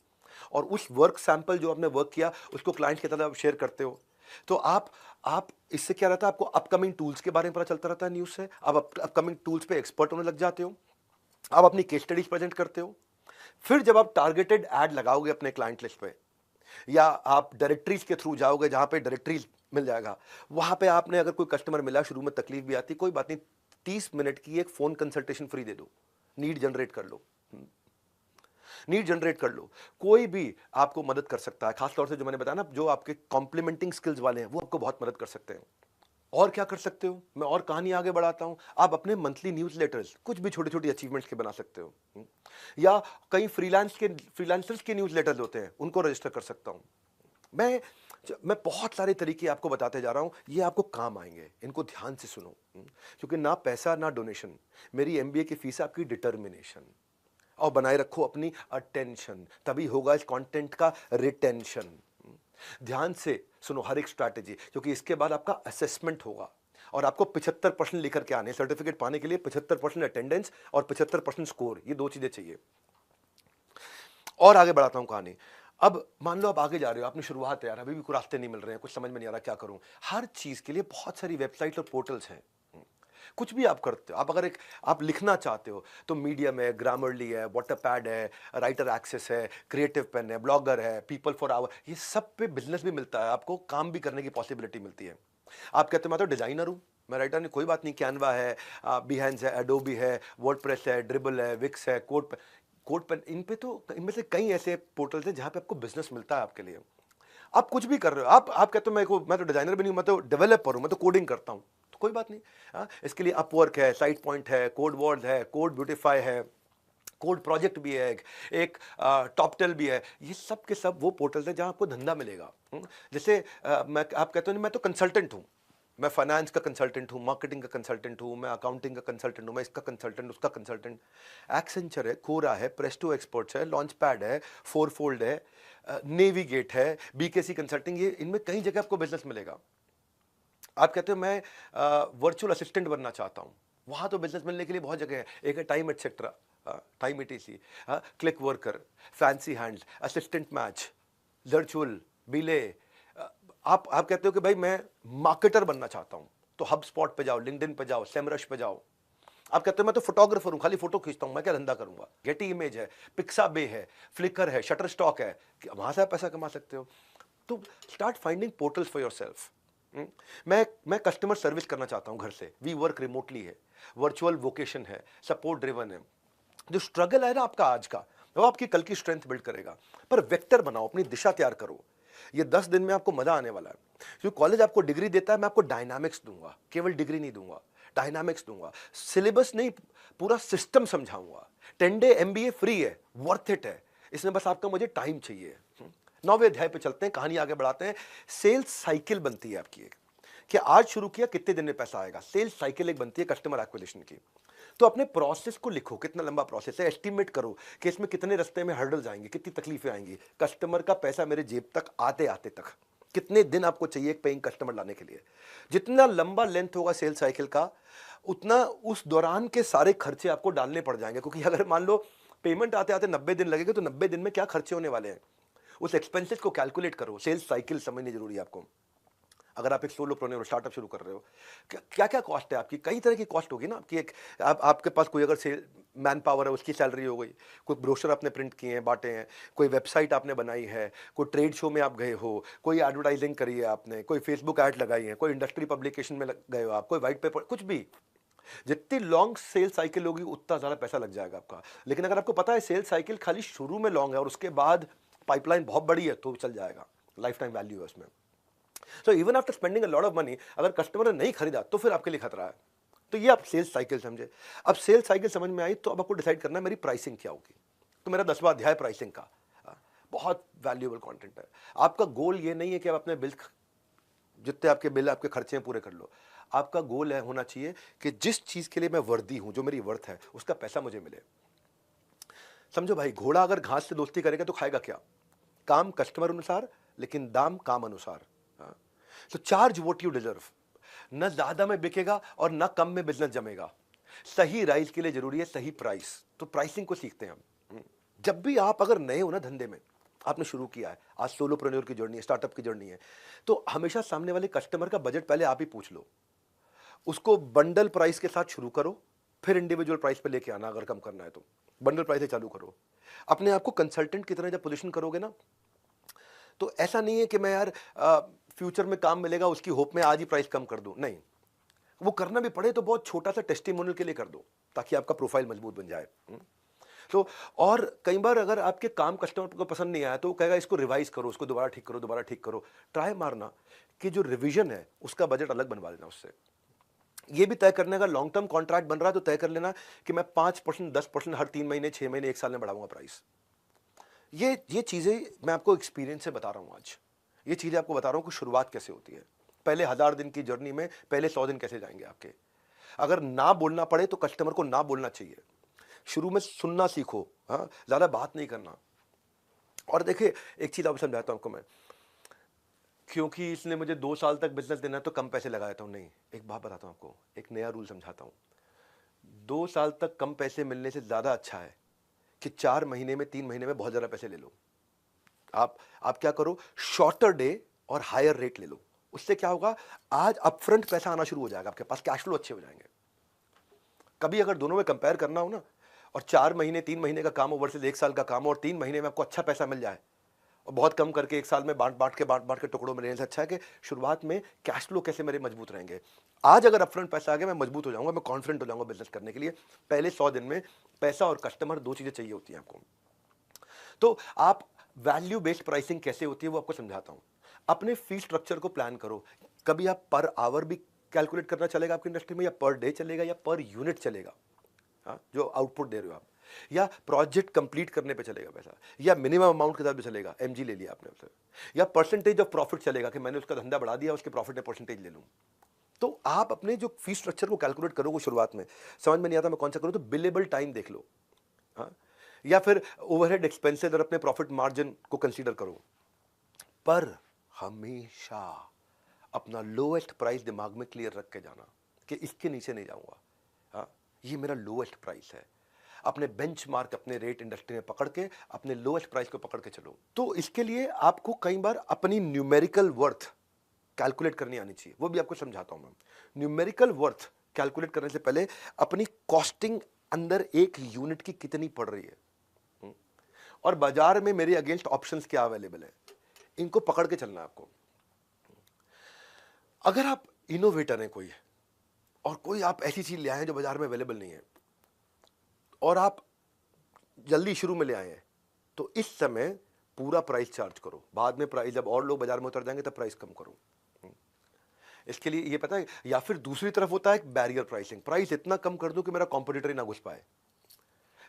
Speaker 1: और उस वर्क सैंपल जो आपने वर्क किया उसको क्लाइंट की तरह शेयर करते हो, तो आप इससे क्या रहता है, आपको अपकमिंग टूल्स के बारे में पता चलता रहता है न्यूज़ से, आप अपकमिंग टूल्स पे एक्सपर्ट होने लग जाते हो, आप अपनी केस स्टडीज प्रेजेंट करते हो। फिर जब आप टारगेटेड ऐड लगाओगे अपने क्लाइंट लिस्ट पे, या आप डायरेक्टरीज के थ्रू जाओगे जहां पे डायरेक्टरीज मिल जाएगा, वहां पे आपने अगर कोई कस्टमर मिला, शुरू में तकलीफ भी आती, कोई बात नहीं, 30 मिनट की एक फोन कंसल्टेशन फ्री दे दो, नीड जनरेट कर लो, नीड जनरेट कर लो। कोई भी आपको मदद कर सकता है, खासतौर से जो मैंने बताया ना, जो आपके कॉम्प्लीमेंटिंग स्किल्स वाले हैं वो आपको बहुत मदद कर सकते हैं। और क्या कर सकते हो, मैं और कहानी आगे बढ़ाता हूं, आप अपने मंथली न्यूज़लेटर्स कुछ भी छोटी छोटी अचीवमेंट्स के बना सकते हो, या कई फ्रीलांसर्स के न्यूज़लेटर्स होते हैं, उनको रजिस्टर कर सकता हूं। मैं बहुत सारे तरीके आपको बताते जा रहा हूं, ये आपको काम आएंगे, इनको ध्यान से सुनो। क्योंकि ना पैसा ना डोनेशन, मेरी एमबीए की फीस है आपकी डिटर्मिनेशन। और बनाए रखो अपनी अटेंशन, तभी होगा इस कंटेंट का रिटेंशन। ध्यान से सुनो हर एक स्ट्रैटेजी, क्योंकि इसके बाद आपका असेसमेंट होगा और आपको 75% लेकर के आने, सर्टिफिकेट पाने के लिए 75% अटेंडेंस और 75% स्कोर, ये 2 चीजें चाहिए। और आगे बढ़ाता हूं कहानी। अब मान लो आप आगे जा रहे हो, आपने शुरुआत है यार, अभी भी कोई रास्ते नहीं मिल रहे हैं, कुछ समझ में नहीं आ रहा क्या करूं। हर चीज के लिए बहुत सारी वेबसाइट और पोर्टल्स हैं। कुछ भी आप करते हो, आप अगर आप लिखना चाहते हो तो मीडियम है, ग्रामरली है, वाटरपैड है, राइटर एक्सेस है, क्रिएटिव पेन है, ब्लॉगर है, पीपल फॉर आवर, ये सब पे बिजनेस भी मिलता है, आपको काम भी करने की पॉसिबिलिटी मिलती है। आप कहते हो मैं तो डिजाइनर हूं, मैं राइटर नहीं, कोई बात नहीं, कैनवा है, बिहेंस है, एडोबी है, वर्डप्रेस है, ड्रिबल है, विक्स है, कोड पेन, इन पे तो इनमें से कई ऐसे पोर्टल्स हैं जहां पे आपको बिजनेस मिलता है आपके लिए। आप कुछ भी कर रहे हो, आप कहते हो मैं तो डिजाइनर भी नहीं हूं, मैं तो डेवलपर हूं, मैं तो कोडिंग करता हूं, तो कोई बात नहीं। इसके लिए अपवर्क है, साइट पॉइंट है, कोड वॉर्ड है, कोड ब्यूटीफाई है, कोड प्रोजेक्ट भी है, एक टॉपटेल भी है। ये सब के सब वो पोर्टल्स है जहां आपको धंधा मिलेगा। जैसे आप कहते हो मैं तो कंसल्टेंट हूं, मैं फाइनेंस का कंसल्टेंट हूं, मार्केटिंग का कंसल्टेंट हूं, मैं अकाउंटिंग का कंसल्टेंट हूं, मैं इसका कंसल्टेंट, उसका कंसल्टेंट। एक्सेंचर है, कोरा है, प्रेस्टो एक्सपर्ट्स है, लॉन्च पैड है, फोरफोल्ड है, नेविगेट है, बीकेसी कंसल्टिंग, ये इनमें कई जगह आपको बिजनेस मिलेगा। आप कहते हो मैं वर्चुअल असिस्टेंट बनना चाहता हूं, वहां तो बिजनेस मिलने के लिए बहुत जगह है। एक है time etcetera, time etc, click worker, fancy hands, assistant match, virtual बिले। आप कहते हो कि भाई मैं मार्केटर बनना चाहता हूं, तो हब स्पॉट पे जाओ, लिंक्डइन पे जाओ, सेमरश पे जाओ। आप कहते हो मैं तो फोटोग्राफर हूं, खाली फोटो खींचता हूं, मैं क्या धंधा करूंगा, गेटी इमेज है, पिक्साबे है, फ्लिकर है, शटर स्टॉक है, वहां से आप पैसा कमा सकते हो। तो start finding portals for yourself. मैं कस्टमर सर्विस करना चाहता हूं घर से, वी वर्क रिमोटली है, वर्चुअल वोकेशन है, सपोर्ट ड्रिवन है। जो स्ट्रगल है ना आपका आज का, वो आपकी कल की स्ट्रेंथ बिल्ड करेगा। पर वेक्टर बनाओ, अपनी दिशा तैयार करो। ये 10 दिन में आपको मजा आने वाला है, क्योंकि कॉलेज आपको डिग्री देता है, मैं आपको डायनामिक्स दूंगा, केवल डिग्री नहीं दूंगा, डायनामिक्स दूंगा। सिलेबस नहीं, पूरा सिस्टम समझाऊंगा। 10 डे एमबीए फ्री है, वर्थ इट है, इसमें बस आपका मुझे टाइम चाहिए। 9वें अध्याय पे चलते हैं, कहानी आगे बढ़ाते हैं। सेल्स साइकिल बनती है आपकी एक, कि आज शुरू किया कितने दिन में पैसा आएगा। सेल्स साइकिल एक बनती है कस्टमर एक्विजिशन की। तो अपने प्रोसेस को लिखो, कितना लंबा प्रोसेस है, एस्टिमेट करो कि इसमें कितने रास्ते में हर्डल्स आएंगे, कितनी तकलीफें आएंगी, कस्टमर का पैसा मेरे जेब तक आते आते तक कितने दिन आपको चाहिए एक पेइंग कस्टमर लाने के लिए। जितना लंबा लेंथ होगा सेल्स साइकिल का, उतना उस दौरान के सारे खर्चे आपको डालने पड़ जाएंगे। क्योंकि अगर मान लो पेमेंट आते आते 90 दिन लगेंगे, तो 90 दिन में क्या खर्चे होने वाले हैं, उस एक्सपेंसेस को कैलकुलेट करो। सेल्स साइकिल समझनी जरूरी है आपको। अगर आप एक सोलोप्रेन्योर हो, स्टार्टअप शुरू कर रहे हो, क्या क्या कॉस्ट है आपकी, कई तरह की कॉस्ट होगी ना आपकी। एक आपके पास कोई अगर सेल मैन पावर है, उसकी सैलरी हो गई, कोई ब्रोशर आपने प्रिंट किए हैं, बांटे हैं, कोई वेबसाइट आपने बनाई है, कोई ट्रेड शो में आप गए हो, कोई एडवर्टाइजिंग करी है आपने, कोई फेसबुक ऐड लगाई है, कोई इंडस्ट्री पब्लिकेशन में गए हो आप, कोई व्हाइट पेपर, कुछ भी। जितनी लॉन्ग सेल साइकिल होगी उतना ज़्यादा पैसा लग जाएगा आपका। लेकिन अगर आपको पता है सेल साइकिल खाली शुरू में लॉन्ग है और उसके बाद पाइपलाइन बहुत बड़ी है, तो चल जाएगा, लाइफ टाइम वैल्यू है उसमें। So even after spending a lot of money, अगर कस्टमर ने नहीं खरीदा तो फिर आपके लिए खतरा है। तो ये आप सेल्स साइकिल समझे। अब सेल्स साइकिल समझ में आई, तो अब आपको डिसाइड करना है मेरी प्राइसिंग क्या होगी। तो मेरा 10वां अध्याय प्राइसिंग का, बहुत वैल्यूएबल कंटेंट है। आपका गोल ये नहीं है कि आप अपने बिल, जितने आपके बिल आपके खर्चे हैं पूरे कर लो। आपका गोल है होना चाहिए कि जिस चीज के लिए मैं वर्दी हूं, जो मेरी वर्थ है, उसका पैसा मुझे मिले। समझो भाई, घोड़ा अगर घास से दोस्ती करेगा तो खाएगा क्या? काम कस्टमर अनुसार, लेकिन दाम काम अनुसार। तो चार्ज व्हाट यू डिजर्व। न ज्यादा में बिकेगा और न कम में बिजनेस जमेगा। सही राइस के लिए जरूरी है सही प्राइस। तो प्राइसिंग को सीखते हैं हम। जब भी आप अगर नए हो ना धंधे में, आपने शुरू किया है, आज सोलोप्रेन्योर की जर्नी है, स्टार्टअप की जर्नी है, तो हमेशा सामने वाले कस्टमर का बजट पहले आप ही पूछ लो। उसको बंडल प्राइस के साथ शुरू करो, फिर इंडिविजुअल प्राइस पे लेके आना। अगर कम करना है तो बंडल प्राइस से चालू करो। अपने आप को कंसल्टेंट की तरह जब पोजीशन करोगे ना, तो ऐसा नहीं है कि मैं यार फ्यूचर में काम मिलेगा उसकी होप में आज ही प्राइस कम कर दूं। नहीं, वो करना भी पड़े तो बहुत छोटा सा टेस्टिमोनियल के लिए कर दो, ताकि आपका प्रोफाइल मजबूत बन जाए। तो और कई बार अगर आपके काम कस्टमर को पसंद नहीं आया, तो वो कहेगा इसको रिवाइज करो, उसको दोबारा ठीक करो, दोबारा ठीक करो। ट्राई मारना कि जो रिवीजन है उसका बजट अलग बनवा देना उससे। ये भी तय करने का, लॉन्ग टर्म कॉन्ट्रैक्ट बन रहा है तो तय कर लेना कि मैं 5%, 10% हर 3 महीने, 6 महीने, 1 साल में बढ़ाऊंगा प्राइस। ये चीजें मैं आपको एक्सपीरियंस से बता रहा हूं आज। ये चीजें आपको बता रहा हूं कि शुरुआत कैसे होती है। पहले 1000 दिन की जर्नी में पहले 100 दिन कैसे जाएंगे आपके। अगर ना बोलना पड़े तो कस्टमर को ना बोलना चाहिए। शुरू में सुनना सीखो, हाँ, ज्यादा बात नहीं करना। और देखिए, एक चीज आपको समझाता हूं आपको मैं, क्योंकि इसने मुझे 2 साल तक बिजनेस देना है तो कम पैसे लगा देता हूं। नहीं, एक बात बताता हूं आपको, एक नया रूल समझाता हूं। 2 साल तक कम पैसे मिलने से ज्यादा अच्छा है कि 4 महीने में, 3 महीने में बहुत ज्यादा पैसे ले लो। आप क्या करो, शॉर्टर डे और हायर रेट ले लो। उससे क्या होगा, आज अपफ्रंट पैसा आना शुरू हो जाएगा, आपके पास कैश फ्लो अच्छे हो जाएंगे। कभी अगर दोनों में कंपेयर करना हो ना, और 4 महीने, 3 महीने का काम ओवर से 1 साल का काम, और 3 महीने में आपको अच्छा पैसा मिल जाए, और बहुत कम करके 1 साल में बांट के टुकड़ों में लेने से अच्छा है कि शुरुआत में कैश फ्लो कैसे मेरे मजबूत रहेंगे। आज अगर अपफ्रंट पैसा आ गया, मैं मजबूत हो जाऊंगा, मैं कॉन्फिडेंट हो जाऊंगा बिजनेस करने के लिए। पहले 100 दिन में पैसा और कस्टमर, 2 चीजें चाहिए होती हैं आपको। तो आप वैल्यू बेस्ड प्राइसिंग कैसे होती है वो आपको समझाता हूं। अपने फी स्ट्रक्चर को प्लान करो। कभी आप पर आवर भी कैलकुलेट करना चलेगा आपकी इंडस्ट्री में, या पर डे चलेगा, या पर यूनिट चलेगा, हाँ, जो आउटपुट दे रहे हो आप, या प्रोजेक्ट कंप्लीट करने पे चलेगा पैसा, या मिनिमम अमाउंट के साथ भी चलेगा, एमजी ले लिया आपने उससे, या परसेंटेज ऑफ प्रॉफिट चलेगा कि मैंने उसका धंधा बढ़ा दिया, उसके प्रॉफिट में परसेंटेज ले लूं। तो आप अपने जो फी स्ट्रक्चर को कैलकुलेट करोगे, शुरुआत में समझ में नहीं आता मैं कौन सा करूं, तो बिलेबल टाइम देख लो, हाँ, या फिर ओवरहेड एक्सपेंसेस और अपने प्रॉफिट मार्जिन को कंसीडर करो। पर हमेशा अपना लोएस्ट प्राइस दिमाग में क्लियर रख के जाना कि इसके नीचे नहीं जाऊंगा, हाँ, ये मेरा लोएस्ट प्राइस है। अपने बेंचमार्क, अपने रेट इंडस्ट्री में पकड़ के अपने लोएस्ट प्राइस को पकड़ के चलो। तो इसके लिए आपको कई बार अपनी न्यूमेरिकल वर्थ कैलकुलेट करनी आनी चाहिए, वो भी आपको समझाता हूं मैं। न्यूमेरिकल वर्थ कैलकुलेट करने से पहले अपनी कॉस्टिंग अंदर एक यूनिट की कितनी पड़ रही है, और बाजार में मेरे अगेंस्ट ऑप्शंस क्या अवेलेबल है, इनको पकड़ के चलना है आपको। अगर आप इनोवेटर हैं कोई, और कोई आप ऐसी चीज ले आए हैं जो बाजार में अवेलेबल नहीं है, और आप जल्दी शुरू में ले आए हैं, तो इस समय पूरा प्राइस चार्ज करो। बाद में प्राइस, जब और लोग बाजार में उतर जाएंगे तब प्राइस कम करो। इसके लिए ये पता है, या फिर दूसरी तरफ होता है बैरियर प्राइसिंग, प्राइस इतना कम कर दूं कि मेरा कॉम्पिटिटर ही ना घुस पाए।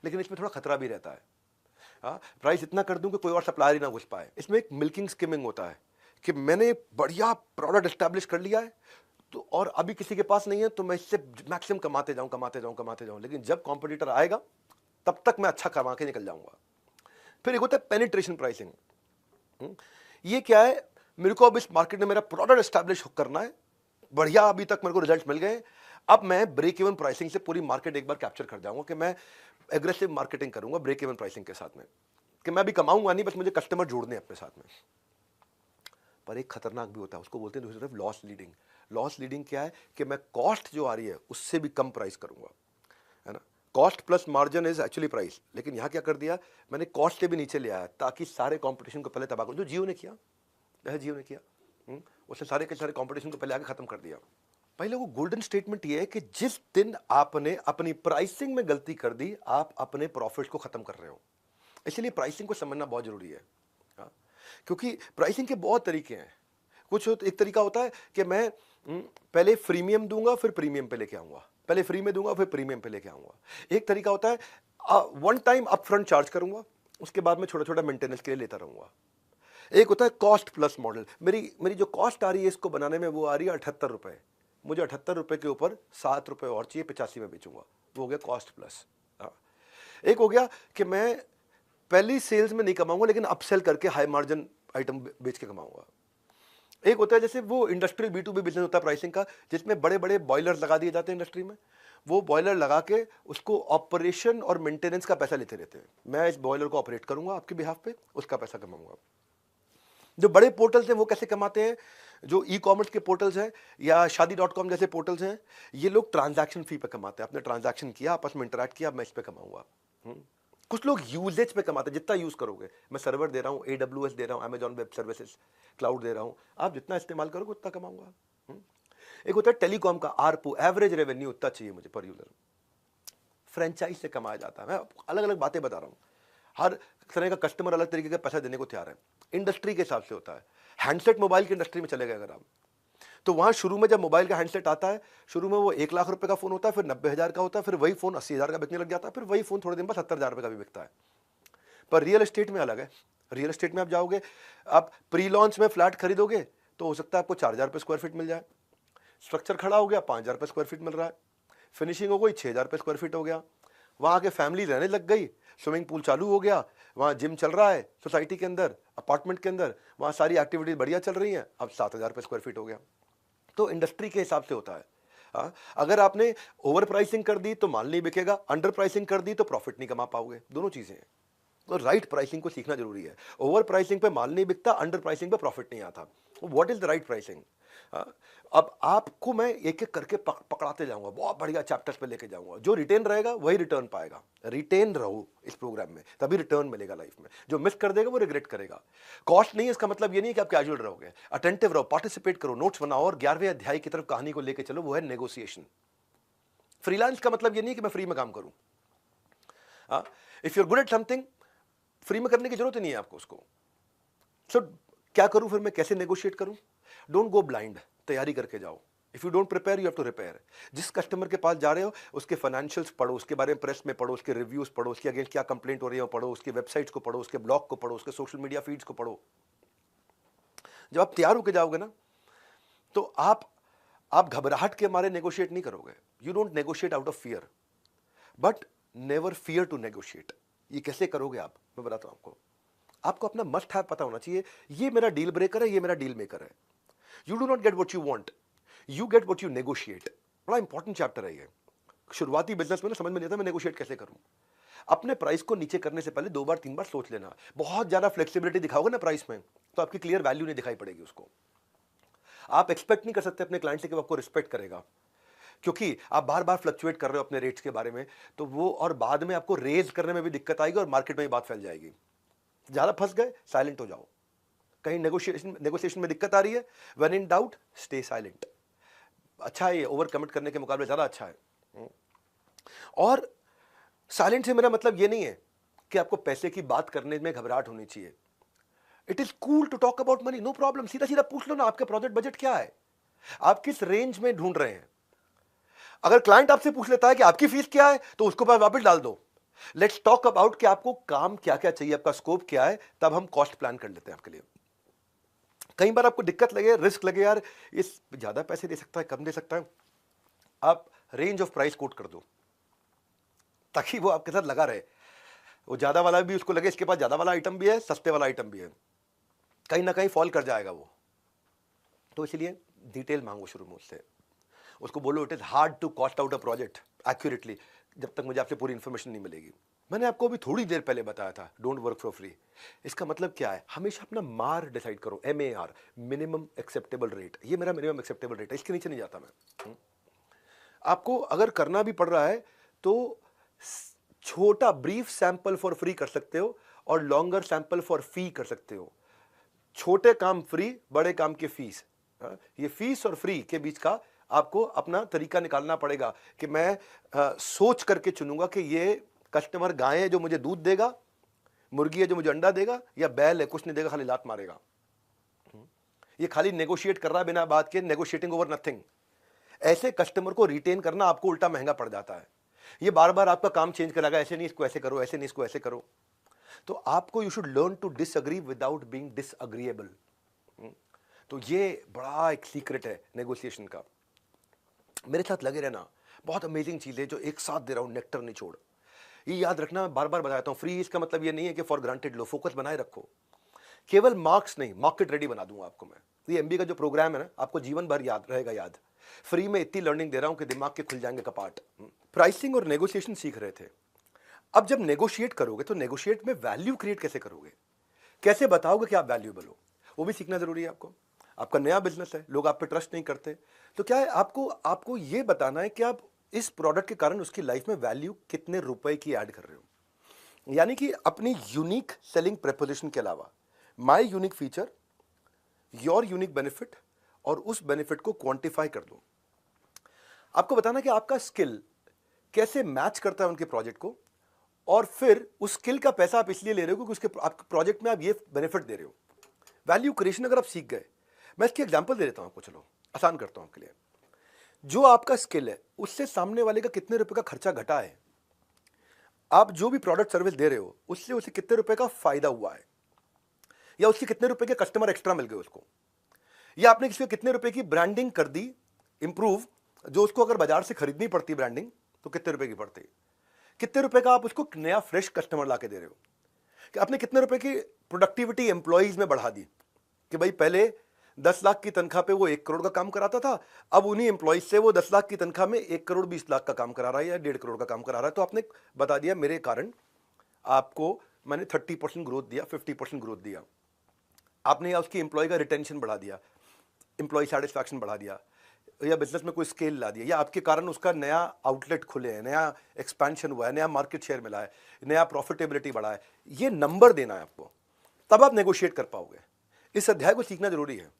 Speaker 1: लेकिन इसमें थोड़ा खतरा भी रहता है। हाँ, प्राइस इतना कर दूं कि कोई और सप्लायर ही ना घुस पाए। इसमें एक मिल्किंग स्किमिंग होता है कि मैंने बढ़िया प्रोडक्ट एस्टैब्लिश कर लिया है, तो और अभी किसी के पास नहीं है, तो मैं इससे मैक्सिमम कमाते जाऊं, लेकिन जब कॉम्पिटिटर आएगा तब तक मैं अच्छा कमा के निकल जाऊंगा। फिर एक होता है पेनिट्रेशन प्राइसिंग। ये क्या है, मेरे को अब इस मार्केट में मेरा प्रोडक्ट एस्टैब्लिश करना है, बढ़िया अभी तक मेरे को रिजल्ट मिल गए, अब मैं ब्रेक इवन प्राइसिंग से पूरी मार्केट एक बार कैप्चर कर जाऊंगा कि मैं एग्रेसिव मार्केटिंग करूंगा ब्रेक इवन प्राइसिंग के साथ में, कि मैं अभी कमाऊंगा नहीं, बस मुझे कस्टमर जोड़ने अपने साथ में। पर एक खतरनाक भी होता है, उसको बोलते हैं दूसरी तरफ लॉस लीडिंग। लॉस लीडिंग क्या है कि मैं कॉस्ट जो आ रही है उससे भी कम प्राइस करूंगा, है ना। Cost plus margin is actually price, लेकिन यहां क्या कर दिया, मैंने कॉस्ट से भी नीचे ले आया ताकि सारे कंपटीशन को पहले तबाह करूं, जो जियो ने किया। उसने सारे के सारे कंपटीशन को पहले आगे खत्म कर दिया। पहले वो गोल्डन स्टेटमेंट ये है कि जिस दिन आपने अपनी प्राइसिंग में गलती कर दी, आप अपने प्रॉफिट को खत्म कर रहे हो। इसलिए प्राइसिंग को समझना बहुत जरूरी है, हाँ? क्योंकि प्राइसिंग के बहुत तरीके हैं। एक तरीका होता है कि मैं पहले फ्रीमियम दूंगा फिर प्रीमियम पे लेके आऊंगा, पहले फ्री में दूंगा फिर प्रीमियम पे लेके आऊंगा। एक तरीका होता है वन टाइम अपफ्रंट चार्ज करूंगा, उसके बाद में छोटा छोटा मेंटेनेंस के लिए लेता रहूंगा। एक होता है कॉस्ट प्लस मॉडल। मेरी जो कॉस्ट आ रही है इसको बनाने में, वो आ रही है 78 रुपए, मुझे 78 रुपए के ऊपर 7 रुपए और चाहिए, 85 में बेचूंगा, वो हो गया कॉस्ट प्लस। एक हो गया कि मैं पहली सेल्स में नहीं कमाऊंगा, लेकिन अपसेल करके हाई मार्जिन आइटम बेच के कमाऊंगा। एक होता है जैसे वो इंडस्ट्रियल B2B बिजनेस होता है प्राइसिंग का, जिसमें बड़े बड़े बॉयलर लगा दिए जाते हैं इंडस्ट्री में, वो बॉयलर लगा के उसको ऑपरेशन और मेंटेनेंस का पैसा लेते रहते हैं। मैं इस बॉयलर को ऑपरेट करूंगा आपके बिहाफ पे, उसका पैसा कमाऊंगा। जो बड़े पोर्टल्स हैं वो कैसे कमाते हैं, जो ई कॉमर्स के पोर्टल्स हैं या शादी.com जैसे पोर्टल्स हैं, ये लोग ट्रांजैक्शन फी पे कमाते हैं। आपने ट्रांजैक्शन किया, आपस में इंटरैक्ट किया, मैं इस पे कमाऊंगा। कुछ लोग यूजेज पे कमाते हैं, जितना यूज करोगे। मैं सर्वर दे रहा हूँ, AWS दे रहा हूँ, अमेजॉन वेब सर्विसेज क्लाउड दे रहा हूँ, आप जितना इस्तेमाल करोगे उतना कमाऊंगा। एक होता है टेलीकॉम का ARPU, एवरेज रेवेन्यू उतना चाहिए मुझे पर यूजर। फ्रेंचाइज से कमाया जाता है। मैं अलग अलग बातें बता रहा हूँ, हर तरह का कस्टमर अलग तरीके का पैसा देने को तैयार है। इंडस्ट्री के हिसाब से होता है। हैंडसेट मोबाइल की इंडस्ट्री में चले गए अगर आप, तो वहां शुरू में जब मोबाइल का हैंडसेट आता है, शुरू में वो 1 लाख रुपए का फोन होता है, फिर 90,000 का होता है, फिर वही फोन 80,000 का बिकने लग जाता है, फिर वही फोन थोड़े दिन बाद 70,000 रुपए का भी बिकता है। पर रियल एस्टेट में अलग है। रियल एस्टेट में आप जाओगे, आप प्री लॉन्च में फ्लैट खरीदोगे तो हो सकता है आपको 4,000 रुपए स्क्वायर फीट मिल जाए। स्ट्रक्चर खड़ा हो गया, 5,000 रुपए स्क्वायर फीट मिल रहा है। फिनिशिंग हो गई, 6,000 रुपए स्क्वायर फीट हो गया। वहां के फैमिली रहने लग गई, स्विमिंग पूल चालू हो गया, वहां जिम चल रहा है सोसाइटी के अंदर, अपार्टमेंट के अंदर, वहां सारी एक्टिविटीज बढ़िया चल रही हैं। अब 7,000 रुपए स्क्वायर फीट हो गया। तो इंडस्ट्री के हिसाब से होता है। हाँ, अगर आपने ओवर प्राइसिंग कर दी तो माल नहीं बिकेगा, अंडर प्राइसिंग कर दी तो प्रॉफिट नहीं कमा पाओगे। दोनों चीजें हैं, तो राइट प्राइसिंग को सीखना जरूरी है। ओवर प्राइसिंग पे माल नहीं बिकता, अंडर प्राइसिंग पे प्रॉफिट नहीं आता। What is the right pricing? अब आपको मैं एक एक करके पकड़ाते जाऊंगा, बहुत बढ़िया चैप्टर्स पे लेके जाऊंगा। जो रिटेन रहेगा वही रिटर्न पाएगा। रिटेन रहो इस प्रोग्राम में, तभी रिटर्न मिलेगा लाइफ में। जो मिस कर देगा वो रिग्रेट करेगा। कॉस्ट नहीं है इसका मतलब ये नहीं कि आप कैजुअल रहोगे, अटेंटिव रहो, पार्टिसिपेट करो, नोट्स बनाओ और 11वें अध्याय की तरफ कहानी को लेके चलो, वो है नेगोशिएशन। फ्रीलांस का मतलब ये नहीं कि मैं फ्री में काम करूं। If you are good at something, फ्री में करने की जरूरत ही नहीं है आपको उसको। सो क्या करूं फिर मैं, कैसे नेगोशिएट करूं? डोंट गो ब्लाइंड, तैयारी करके जाओ। If you don't prepare you have to repair. जिस कस्टमर के पास जा रहे हो उसके फाइनेंशियल्स पढ़ो, उसके बारे में प्रेस में पढ़ो, उसके रिव्यूज पढ़ो, उसके अगेंस्ट क्या कंप्लेंट हो रही है पढ़ो, उसकी वेबसाइट्स को पढ़ो, उसके ब्लॉग को पढ़ो, उसके सोशल मीडिया फीड्स को पढ़ो। जब आप तैयार होकर जाओगे ना, तो आप घबराहट के मारे नेगोशिएट नहीं करोगे। You don't negotiate out of fear, but never fear to negotiate. ये कैसे करोगे आप, मैं बताता हूं आपको अपना मस्ट हैव पता होना चाहिए। ये मेरा डील ब्रेकर है, ये मेरा डील मेकर है। You do not get what you want, you get what you negotiate. बड़ा इंपॉर्टेंट चैप्टर है ये। शुरुआती बिजनेस में ना समझ में नहीं आता मैं नेगोशिएट कैसे करूं। अपने प्राइस को नीचे करने से पहले 2 बार 3 बार सोच लेना। बहुत ज्यादा फ्लेक्सिबिलिटी दिखाओगे ना प्राइस में, तो आपकी क्लियर वैल्यू नहीं दिखाई पड़ेगी उसको। आप एक्सपेक्ट नहीं कर सकते अपने क्लाइंट से कि वो आपको रिस्पेक्ट करेगा, क्योंकि आप बार बार फ्लक्चुएट कर रहे हो अपने रेट्स के बारे में, तो वो और बाद में आपको रेज करने में भी दिक्कत आएगी और मार्केट में भी बात फैल जाएगी। ज्यादा फंस गए, साइलेंट हो जाओ। कहीं नेगोशिएशन में दिक्कत आ रही है, when in doubt stay silent. अच्छा है ये, ओवर कमिट करने के मुकाबले ज्यादा अच्छा है। और साइलेंट से मेरा मतलब ये नहीं है कि आपको पैसे की बात करने में घबराहट होनी चाहिए। It is cool to talk about money, no problem. सीधा सीधा पूछ लो ना, आपका प्रोजेक्ट बजट क्या है, आप किस रेंज में ढूंढ रहे हैं। अगर क्लाइंट आपसे पूछ लेता है कि आपकी फीस क्या है, तो उसको पास वापस डाल दो लेट्स टॉक अबाउट कि आपको काम क्या क्या चाहिए, आपका स्कोप क्या है, तब हम कॉस्ट प्लान कर लेते हैं आपके लिए। कई बार आपको दिक्कत लगे, रिस्क लगे, यार इस ज्यादा पैसे दे सकता है, कम दे सकता है, आप रेंज ऑफ प्राइस कोट कर दो ताकि वो आपके साथ लगा रहे। वो ज्यादा वाला भी उसको लगे इसके पास ज्यादा वाला आइटम भी है, सस्ते वाला आइटम भी है, कहीं ना कहीं फॉल कर जाएगा वो। तो इसलिए डिटेल मांगो शुरू में उससे, उसको बोलो it is hard to cost out a project accurately जब तक मुझे आपसे पूरी इंफॉर्मेशन नहीं मिलेगी। मैंने आपको अभी थोड़ी देर पहले बताया था डोंट वर्क फॉर फ्री। इसका मतलब क्या है, हमेशा अपना मार डिसाइड करो, MAR, मिनिमम एक्सेप्टेबल रेट। ये मेरा मिनिमम एक्सेप्टेबल रेट है, इसके नीचे नहीं जाता मैं। आपको अगर करना भी पड़ रहा है तो छोटा ब्रीफ सैंपल फॉर फ्री कर सकते हो और लॉन्गर सैंपल फॉर फी कर सकते हो। छोटे काम फ्री, बड़े काम की फीस। ये फीस और फ्री के बीच का आपको अपना तरीका निकालना पड़ेगा कि मैं सोच करके चुनूंगा कि ये कस्टमर गाय है जो मुझे दूध देगा, मुर्गी है जो मुझे अंडा देगा, या बैल है कुछ नहीं देगा खाली लात मारेगा। ये खाली नेगोशिएट कर रहा है बिना बात के, नेगोशिएटिंग ओवर नथिंग। ऐसे कस्टमर को रिटेन करना आपको उल्टा महंगा पड़ जाता है। ये बार बार आपका काम चेंज करेगा, ऐसे नहीं इसको ऐसे करो, ऐसे नहीं इसको ऐसे करो। तो आपको you should learn to disagree without being disagreeable. तो ये बड़ा एक सीक्रेट है नेगोशिएशन का। मेरे साथ लगे रहना, बहुत अमेजिंग चीज है जो एक साथ दे रहा हूं, नेक्टर निचोड़। ये याद रखना, बार बार बताता हूं, फ्री इसका मतलब ये नहीं है कि फॉर ग्रांटेड लो, फोकस बनाए रखो। केवल मार्क्स नहीं, मार्केट रेडी बना दूंगा आपको मैं। ये MBA का जो प्रोग्राम है ना, आपको जीवन भर याद रहेगा। याद, फ्री में इतनी लर्निंग दे रहा हूं कि दिमाग के खुल जाएंगे कपाट। प्राइसिंग और नेगोशिएशन सीख रहे थे। अब जब नेगोशिएट करोगे तो नेगोशिएट में वैल्यू क्रिएट कैसे करोगे, कैसे बताओगे कि आप वैल्यूएबल हो, वो भी सीखना जरूरी है आपको। आपका नया बिजनेस है, लोग आप पे ट्रस्ट नहीं करते, तो क्या है, आपको ये बताना है कि आप इस प्रोडक्ट के कारण उसकी लाइफ में वैल्यू कितने रुपए की ऐड कर रहे हो। यानी कि अपनी यूनिक सेलिंग प्रेपोजिशन के अलावा my unique feature, your unique benefit, और उस बेनिफिट को क्वांटिफाई कर दो। आपको बताना कि आपका स्किल कैसे मैच करता है उनके प्रोजेक्ट को, और फिर उस स्किल का पैसा आप इसलिए ले रहे हो क्योंकि उसके आपके प्रोजेक्ट में आप ये बेनिफिट दे रहे हो। वैल्यू क्रिएशन अगर आप सीख गए, मैं इसकी एग्जांपल दे देता हूं आपको, चलो आसान करता हूं आपके लिए। जो आपका स्किल है उससे सामने वाले का कितने रुपए का खर्चा घटा है, आप जो भी प्रोडक्ट सर्विस दे रहे हो उससे उसे कितने रुपए का फायदा हुआ है, या उसके कितने रुपए के कस्टमर एक्स्ट्रा मिल गए उसको, या आपने किसी को कितने रुपए की ब्रांडिंग कर दी इंप्रूव, जो उसको अगर बाजार से खरीदनी पड़ती ब्रांडिंग तो कितने रुपए की पड़ती, कितने रुपए का आप उसको नया फ्रेश कस्टमर ला के दे रहे हो, कि आपने कितने रुपए की प्रोडक्टिविटी एम्प्लॉइज में बढ़ा दी, कि भाई पहले 10 लाख की तनख्वाह पे वो 1 करोड़ का काम कराता था, अब उन्हीं एम्प्लॉइज से वो 10 लाख की तनख्वाह में 1 करोड़ 20 लाख का काम करा रहा है या 1.5 करोड़ का काम करा रहा है। तो आपने बता दिया मेरे कारण आपको मैंने 30% ग्रोथ दिया, 50% ग्रोथ दिया, आपने या उसकी एम्प्लॉय का रिटेंशन बढ़ा दिया, एम्प्लॉय सेटिस्फैक्शन बढ़ा दिया, या बिजनेस में कोई स्केल ला दिया, या आपके कारण उसका नया आउटलेट खुले हैं, नया एक्सपेंशन हुआ है, नया मार्केट शेयर मिला है, नया प्रॉफिटेबिलिटी बढ़ा है। ये नंबर देना है आपको, तब आप नेगोशिएट कर पाओगे। इस अध्याय को सीखना जरूरी है।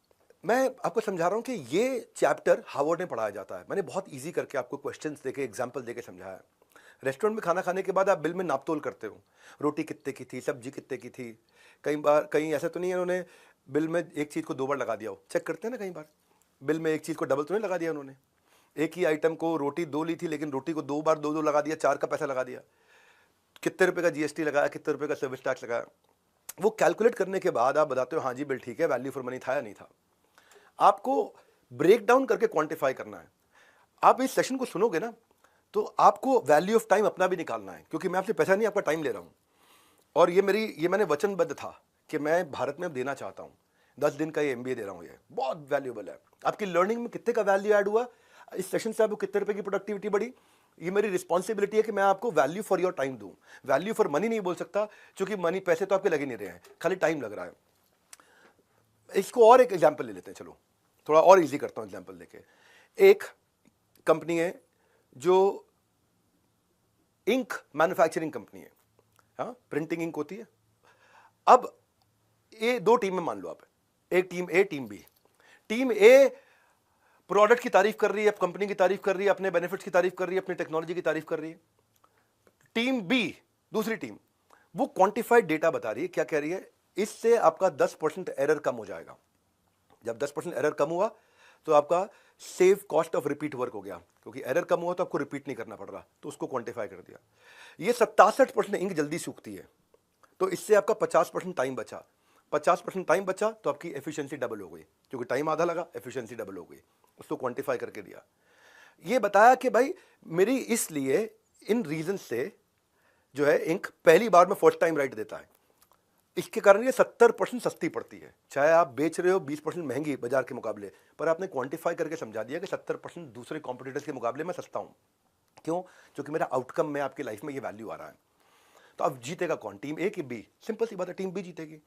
Speaker 1: मैं आपको समझा रहा हूं कि ये चैप्टर हार्वर्ड में पढ़ाया जाता है। मैंने बहुत इजी करके आपको क्वेश्चंस देके, एग्जांपल देके समझाया। रेस्टोरेंट में खाना खाने के बाद आप बिल में नापतोल करते हो, रोटी कितने की थी, सब्जी कितने की थी। कहीं ऐसा तो नहीं है उन्होंने बिल में एक चीज़ को 2 बार लगा दिया हो, चेक करते हैं ना, कई बार बिल में एक चीज़ को डबल तो नहीं लगा दिया उन्होंने। एक ही आइटम को रोटी 2 ली थी लेकिन रोटी को 2 बार 2 लगा दिया, 4 का पैसा लगा दिया। कितने रुपए का GST लगाया, कितने रुपए का सर्विस टैक्स लगाया, वो कैलकुलेट करने के बाद आप बताते हो हाँ जी बिल ठीक है, वैल्यू फॉर मनी था या नहीं था। आपको ब्रेक डाउन करके क्वांटिफाई करना है। आप इस सेशन को सुनोगे ना तो आपको वैल्यू ऑफ टाइम अपना भी निकालना है, क्योंकि मैं आपसे पैसा नहीं, आपका टाइम ले रहा हूं। और ये मैंने वचनबद्ध था कि मैं भारत में अब देना चाहता हूं। 10 दिन का ये MBA दे रहा हूं, ये बहुत वैल्यूएबल है। आपकी लर्निंग में कितने का वैल्यू ऐड हुआ, इस सेशन से आपको कितने रुपए की प्रोडक्टिविटी बढ़ी, ये मेरी रिस्पॉन्सिबिलिटी है कि मैं आपको वैल्यू फॉर योर टाइम दूं। वैल्यू फॉर मनी नहीं बोल सकता, क्योंकि मनी, पैसे तो आपके लगे नहीं रहे हैं, खाली टाइम लग रहा है। इसको और एक एग्जाम्पल ले लेते हैं, चलो थोड़ा और इजी करता हूं एग्जाम्पल देके। एक कंपनी है जो इंक मैन्युफैक्चरिंग कंपनी है, हाँ, प्रिंटिंग इंक होती है। अब ये 2 टीम में मान लो आप, एक टीम ए, टीम बी। टीम ए प्रोडक्ट की तारीफ कर रही है, कंपनी की तारीफ कर रही है, अपने बेनिफिट्स की तारीफ कर रही है, अपनी टेक्नोलॉजी की तारीफ कर रही है। टीम बी, दूसरी टीम, वो क्वांटिफाइड डेटा बता रही है। क्या कह रही है, इससे आपका 10% एरर कम हो जाएगा। जब 10% एरर कम हुआ तो आपका save cost of repeat work हो गया, क्योंकि एरर कम हुआ तो आपको रिपीट नहीं करना पड़ रहा, तो उसको क्वांटिफाई कर दिया। ये 67% इंक जल्दी सूखती है, तो इससे आपका 50% टाइम बचा। 50% टाइम बचा तो आपकी एफिशिएंसी डबल हो गई, क्योंकि टाइम आधा लगा, एफिशिएंसी डबल हो गई, उसको क्वांटिफाई करके दिया। ये बताया कि भाई मेरी इसलिए इन रीजन से जो है इंक पहली बार में फर्स्ट टाइम राइट देता है, इसके कारण ये 70% सस्ती पड़ती है। चाहे आप बेच रहे हो 20% महंगी बाजार के मुकाबले, पर आपने क्वांटिफाई करके समझा दिया कि 70% दूसरे कॉम्पिटिटर्स के मुकाबले में सस्ता हूँ। क्यों? क्योंकि मेरा आउटकम में आपकी लाइफ में ये वैल्यू आ रहा है। तो अब जीतेगा कौन, टीम ए कि बी? सिंपल सी बात है, टीम बी जीतेगी।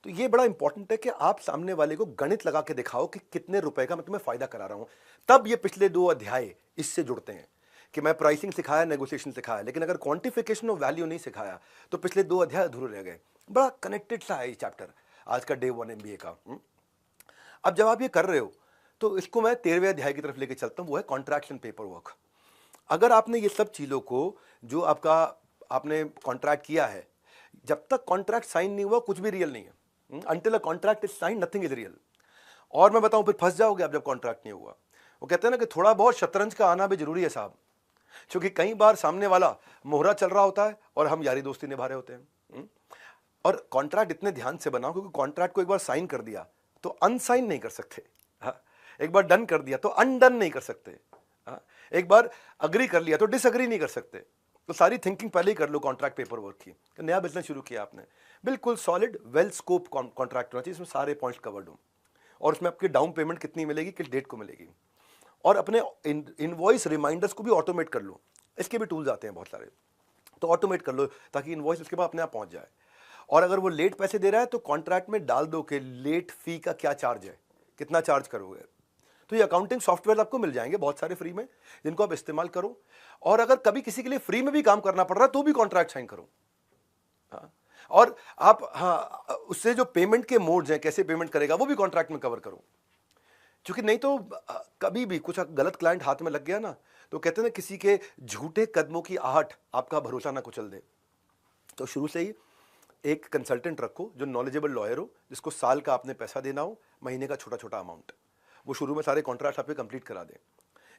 Speaker 1: तो ये बड़ा इंपॉर्टेंट है कि आप सामने वाले को गणित लगा के दिखाओ कि कितने रुपए का मैं तुम्हें फायदा करा रहा हूं। तब ये पिछले 2 अध्याय इससे जुड़ते हैं कि मैं प्राइसिंग सिखाया, नेगोशिएशन सिखाया, लेकिन अगर क्वांटिफिकेशन ऑफ वैल्यू नहीं सिखाया तो पिछले 2 अध्याय अधूरे रह गए। बड़ा कनेक्टेड सा है ये चैप्टर आज का डे 1 MBA का। अब जब आप ये कर रहे हो तो इसको मैं 13वें अध्याय की तरफ लेके चलता हूं, वो है कॉन्ट्रैक्ट्स एंड पेपर वर्क। अगर आपने ये सब चीज़ों को जो आपने कॉन्ट्रैक्ट किया है, जब तक कॉन्ट्रैक्ट साइन नहीं हुआ कुछ भी रियल नहीं है। Until a contract is signed, nothing is real। और मैं बताऊं फिर फंस जाओगे आप जब कॉन्ट्रैक्ट नहीं हुआ। वो कहते हैं ना कि थोड़ा बहुत शतरंज का आना भी जरूरी है साहब, क्योंकि कई बार सामने वाला मोहरा चल रहा होता है और हम यारी दोस्ती निभा रहे होते हैं। और कॉन्ट्रैक्ट इतने ध्यान से बनाओ, क्योंकि कॉन्ट्रैक्ट को एक बार साइन कर दिया तो अनसाइन नहीं कर सकते। हाँ, एक बार डन कर दिया तो अनडन नहीं कर सकते। हाँ, एक बार अग्री कर लिया तो डिसअग्री नहीं कर सकते। तो सारी थिंकिंग पहले ही कर लो कॉन्ट्रैक्ट पेपर वर्क की। नया बिजनेस शुरू किया आपने, बिल्कुल सॉलिड वेल स्कोप कॉन्ट्रैक्ट होना चाहिए, इसमें सारे पॉइंट्स कवर्ड हो, और उसमें आपकी डाउन पेमेंट कितनी मिलेगी, किस डेट को मिलेगी, और अपने इनवॉइस रिमाइंडर्स को भी ऑटोमेट कर लो। इसके भी टूल्स आते हैं बहुत सारे, तो ऑटोमेट कर लो ताकि इनवॉइस उसके बाद अपने आप पहुंच जाए। और अगर वो लेट पैसे दे रहा है तो कॉन्ट्रैक्ट में डाल दो कि लेट फी का क्या चार्ज है, कितना चार्ज करोगे। तो ये अकाउंटिंग सॉफ्टवेयर आपको मिल जाएंगे बहुत सारे फ्री में, जिनको आप इस्तेमाल करो। और अगर कभी किसी के लिए फ्री में भी काम करना पड़ रहा है तो भी कॉन्ट्रैक्ट साइन करो। हाँ, और आप उससे जो पेमेंट के मोड्स हैं, कैसे पेमेंट करेगा, वो भी कॉन्ट्रैक्ट में कवर करो। क्योंकि नहीं तो कभी भी कुछ गलत क्लाइंट हाथ में लग गया ना, तो कहते हैं ना किसी के झूठे कदमों की आहट आपका भरोसा ना कुचल दे। तो शुरू से ही एक कंसल्टेंट रखो जो नॉलेजेबल लॉयर हो, जिसको साल का आपने पैसा देना हो, महीने का छोटा छोटा अमाउंट, वो शुरू में सारे कॉन्ट्रैक्ट आपके कंप्लीट करा दे।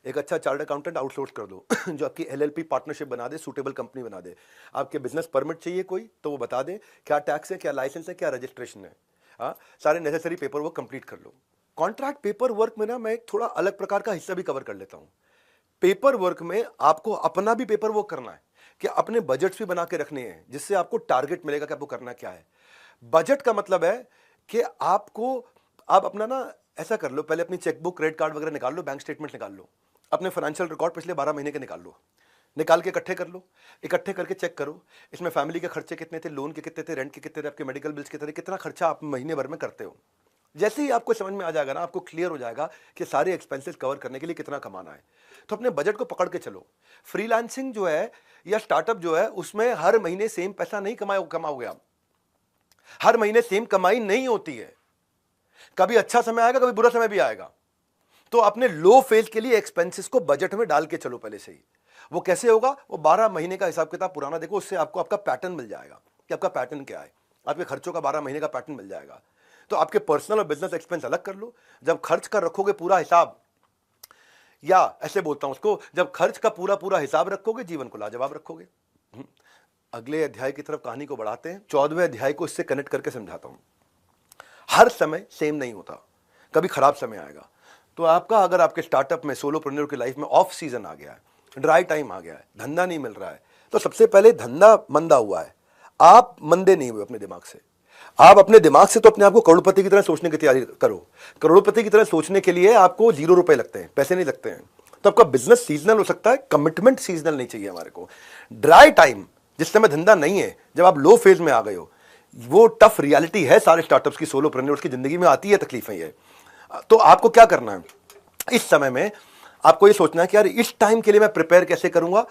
Speaker 1: एक अच्छा चार्टर्ड अकाउंटेंट आउटसोर्स कर दो जो आपकी LLP पार्टनरशिप बना दे, सूटेबल कंपनी बना दे। आपके बिजनेस परमिट चाहिए कोई तो वो बता दे क्या टैक्स है, क्या लाइसेंस है, क्या रजिस्ट्रेशन है। हाँ, सारे नेसेसरी पेपर वर्क कंप्लीट कर लो। कॉन्ट्रैक्ट पेपर वर्क में ना मैं एक थोड़ा अलग प्रकार का हिस्सा भी कवर कर लेता हूँ। पेपर वर्क में आपको अपना भी पेपर वर्क करना है, कि अपने बजट्स भी बना के रखने हैं, जिससे आपको टारगेट मिलेगा कि आपको करना क्या है। बजट का मतलब है कि आप अपना ना ऐसा कर लो, पहले अपनी चेकबुक, क्रेडिट कार्ड वगैरह निकाल लो, बैंक स्टेटमेंट निकाल लो, अपने फाइनेंशियल रिकॉर्ड पिछले 12 महीने के निकाल लो, निकाल के इकट्ठे कर लो। इकट्ठे करके चेक करो इसमें फैमिली के खर्चे कितने थे, लोन के कितने थे, रेंट के कितने थे, आपके मेडिकल बिल्स कितने थे, कितना खर्चा आप महीने भर में करते हो। जैसे ही आपको समझ में आ जाएगा ना, आपको क्लियर हो जाएगा कि सारे एक्सपेंसेस कवर करने के लिए कितना कमाना है, तो अपने बजट को पकड़ के चलो। फ्रीलांसिंग जो है या स्टार्टअप जो है, उसमें हर महीने सेम पैसा नहीं कमाओगे आप। हर महीने सेम कमाई नहीं होती है, कभी अच्छा समय आएगा, कभी बुरा समय भी आएगा। तो अपने लो फेज के लिए एक्सपेंसेस को बजट में डाल के चलो पहले से ही। वो कैसे होगा, वो 12 महीने का हिसाब किताब पुराना देखो, उससे आपको आपका पैटर्न मिल जाएगा कि आपका पैटर्न क्या है। आपके खर्चों का 12 महीने का पैटर्न मिल जाएगा। तो आपके पर्सनल और बिजनेस एक्सपेंस अलग कर लो। जब खर्च कर रखोगे पूरा हिसाब, या ऐसे बोलता हूं उसको, जब खर्च का पूरा पूरा हिसाब रखोगे, जीवन को लाजवाब रखोगे। अगले अध्याय की तरफ कहानी को बढ़ाते हैं। 14वें अध्याय को इससे कनेक्ट करके समझाता हूं। हर समय सेम नहीं होता, कभी खराब समय आएगा। तो आपका अगर आपके स्टार्टअप में, सोलोप्रेन्योर की लाइफ में ऑफ सीजन आ गया है, ड्राई टाइम आ गया है, धंधा नहीं मिल रहा है, तो सबसे पहले धंधा मंदा हुआ है। आप मंदे नहीं हुए अपने दिमाग से। आप अपने दिमाग से तो अपने आप को करोड़पति की तरह सोचने की तैयारी करो। करोड़पति की तरह सोचने के लिए आपको 0 रुपए लगते हैं, पैसे नहीं लगते हैं। तो आपका बिजनेस सीजनल हो सकता है, कमिटमेंट सीजनल नहीं चाहिए हमारे को। ड्राई टाइम, जिस समय धंधा नहीं है, जब आप लो फेज में आ गए हो, वो टफ रियलिटी है सारे स्टार्टअप्स की, सोलोप्रेन्योर्स की जिंदगी में आती है तकलीफें ये। तो आपको क्या करना है इस समय में, आपको ये सोचना है कि यार इस टाइम के लिए मैं प्रिपेयर कैसे करूंगा।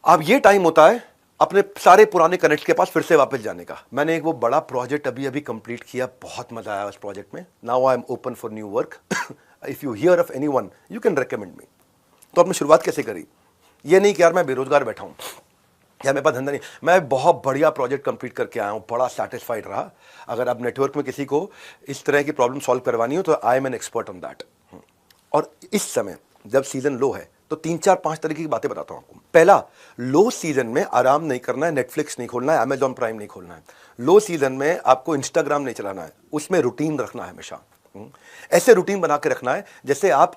Speaker 1: अब ये टाइम होता है अपने सारे पुराने कनेक्ट के पास फिर से वापस जाने का। मैंने एक वो बड़ा प्रोजेक्ट अभी कंप्लीट किया, बहुत मजा आया उस प्रोजेक्ट में। Now I am open for new work. If you here of anyone you can recommend मी। तो आपने शुरुआत कैसे करी, ये नहीं कि यार मैं बेरोजगार बैठा हूं या मेरे पास धंधा नहीं, मैं बहुत बढ़िया प्रोजेक्ट कंप्लीट करके आया हूं, बड़ा सेटिस्फाइड रहा। अगर आप नेटवर्क में किसी को इस तरह की प्रॉब्लम सॉल्व करवानी हो तो I am an expert on that. और इस समय जब सीजन लो है तो 3-4-5 तरीके की बातें बताता हूं आपको। पहला, लो सीजन में आराम नहीं करना है, नेटफ्लिक्स नहीं खोलना है, अमेजॉन प्राइम नहीं खोलना है। लो सीजन में आपको इंस्टाग्राम नहीं चलाना है, उसमें रूटीन रखना है हमेशा। ऐसे रूटीन बना के रखना है जैसे आप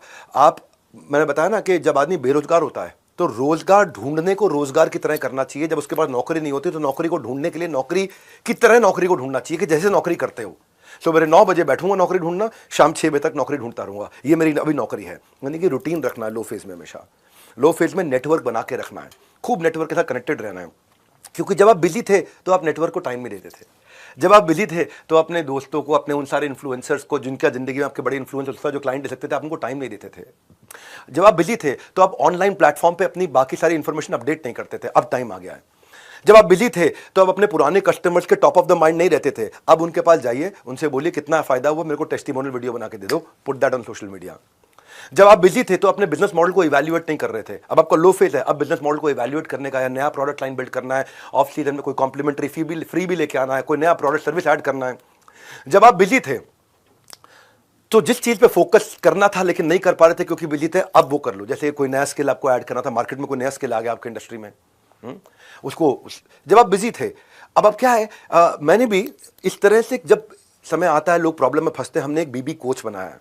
Speaker 1: मैंने बताया ना कि जब आदमी बेरोजगार होता है तो रोजगार ढूंढने को रोजगार की तरह करना चाहिए। जब उसके पास नौकरी नहीं होती तो नौकरी को ढूंढने के लिए नौकरी की तरह नौकरी को ढूंढना चाहिए कि जैसे नौकरी करते हो। सुबह 9 बजे बैठूंगा नौकरी ढूंढना, शाम 6 बजे तक नौकरी ढूंढता रहूंगा, ये मेरी अभी नौकरी है। यानी कि रूटीन रखना है लो फेज में हमेशा। लो फेज में नेटवर्क बना के रखना है, खूब नेटवर्क के साथ कनेक्टेड रहना है, क्योंकि जब आप बिजी थे तो आप नेटवर्क को टाइम नहीं देते थे। जब आप बिजी थे तो अपने दोस्तों को, अपने उन सारे इन्फ्लुएंसर्स को जिनका जिंदगी में आपके बड़े इन्फ्लुएंसर्स जो क्लाइंट दे सकते थे, आप उनको टाइम नहीं देते थे। जब आप बिजी थे तो आप ऑनलाइन प्लेटफॉर्म पे अपनी बाकी सारी इंफॉर्मेशन अपडेट नहीं करते थे। अब टाइम आ गया है। जब आप बिजी थे तो आप अपने पुराने कस्टमर्स के टॉप ऑफ द माइंड नहीं रहते थे। अब उनके पास जाइए, उनसे बोलिए कितना फायदा हुआ, मेरे को टेस्टिमोनियल वीडियो बना के दे दो, put that on social media. जब आप बिजी थे तो अपने बिजनेस मॉडल को इवैल्यूएट नहीं कर रहे थे। अब आपका लो फेज है, अब बिजनेस मॉडल को इवैल्यूएट करने का है, नया प्रोडक्ट लाइन बिल्ड करना है, ऑफ सीजन में कोई कॉम्प्लीमेंट्री फ्री भी लेके आना है, कोई नया प्रोडक्ट सर्विस ऐड करना है। जब आप बिजी थे तो जिस चीज पे फोकस करना था लेकिन नहीं कर पा रहे थे क्योंकि बिजी थे, अब वो कर लो। जैसे कोई नया स्किल आपको ऐड करना था, मार्केट में कोई नया स्किल आ गया आपके इंडस्ट्री में, जब आप बिजी थे। अब क्या है, मैंने भी इस तरह से, जब समय आता है लोग प्रॉब्लम में फंसते हैं, हमने एक बीबी कोच बनाया है।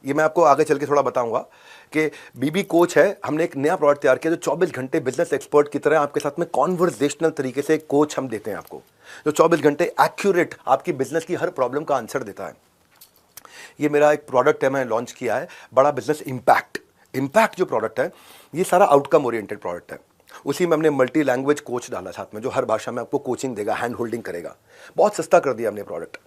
Speaker 1: ये मैं आपको आगे चल के थोड़ा बताऊंगा कि बीबी कोच है। हमने एक नया प्रोडक्ट तैयार किया जो 24 घंटे बिजनेस एक्सपर्ट की तरह आपके साथ में कॉन्वर्सेशनल तरीके से कोच हम देते हैं आपको, जो 24 घंटे एक्यूरेट आपकी बिजनेस की हर प्रॉब्लम का आंसर देता है। ये मेरा एक प्रोडक्ट है, मैंने लॉन्च किया है, बड़ा बिजनेस इम्पैक्ट जो प्रोडक्ट है, ये सारा आउटकम ओरिएंटेड प्रोडक्ट है। उसी में हमने मल्टी लैंग्वेज कोच डाला साथ में, जो हर भाषा में आपको कोचिंग देगा, हैंड होल्डिंग करेगा। बहुत सस्ता कर दिया हमने प्रोडक्ट।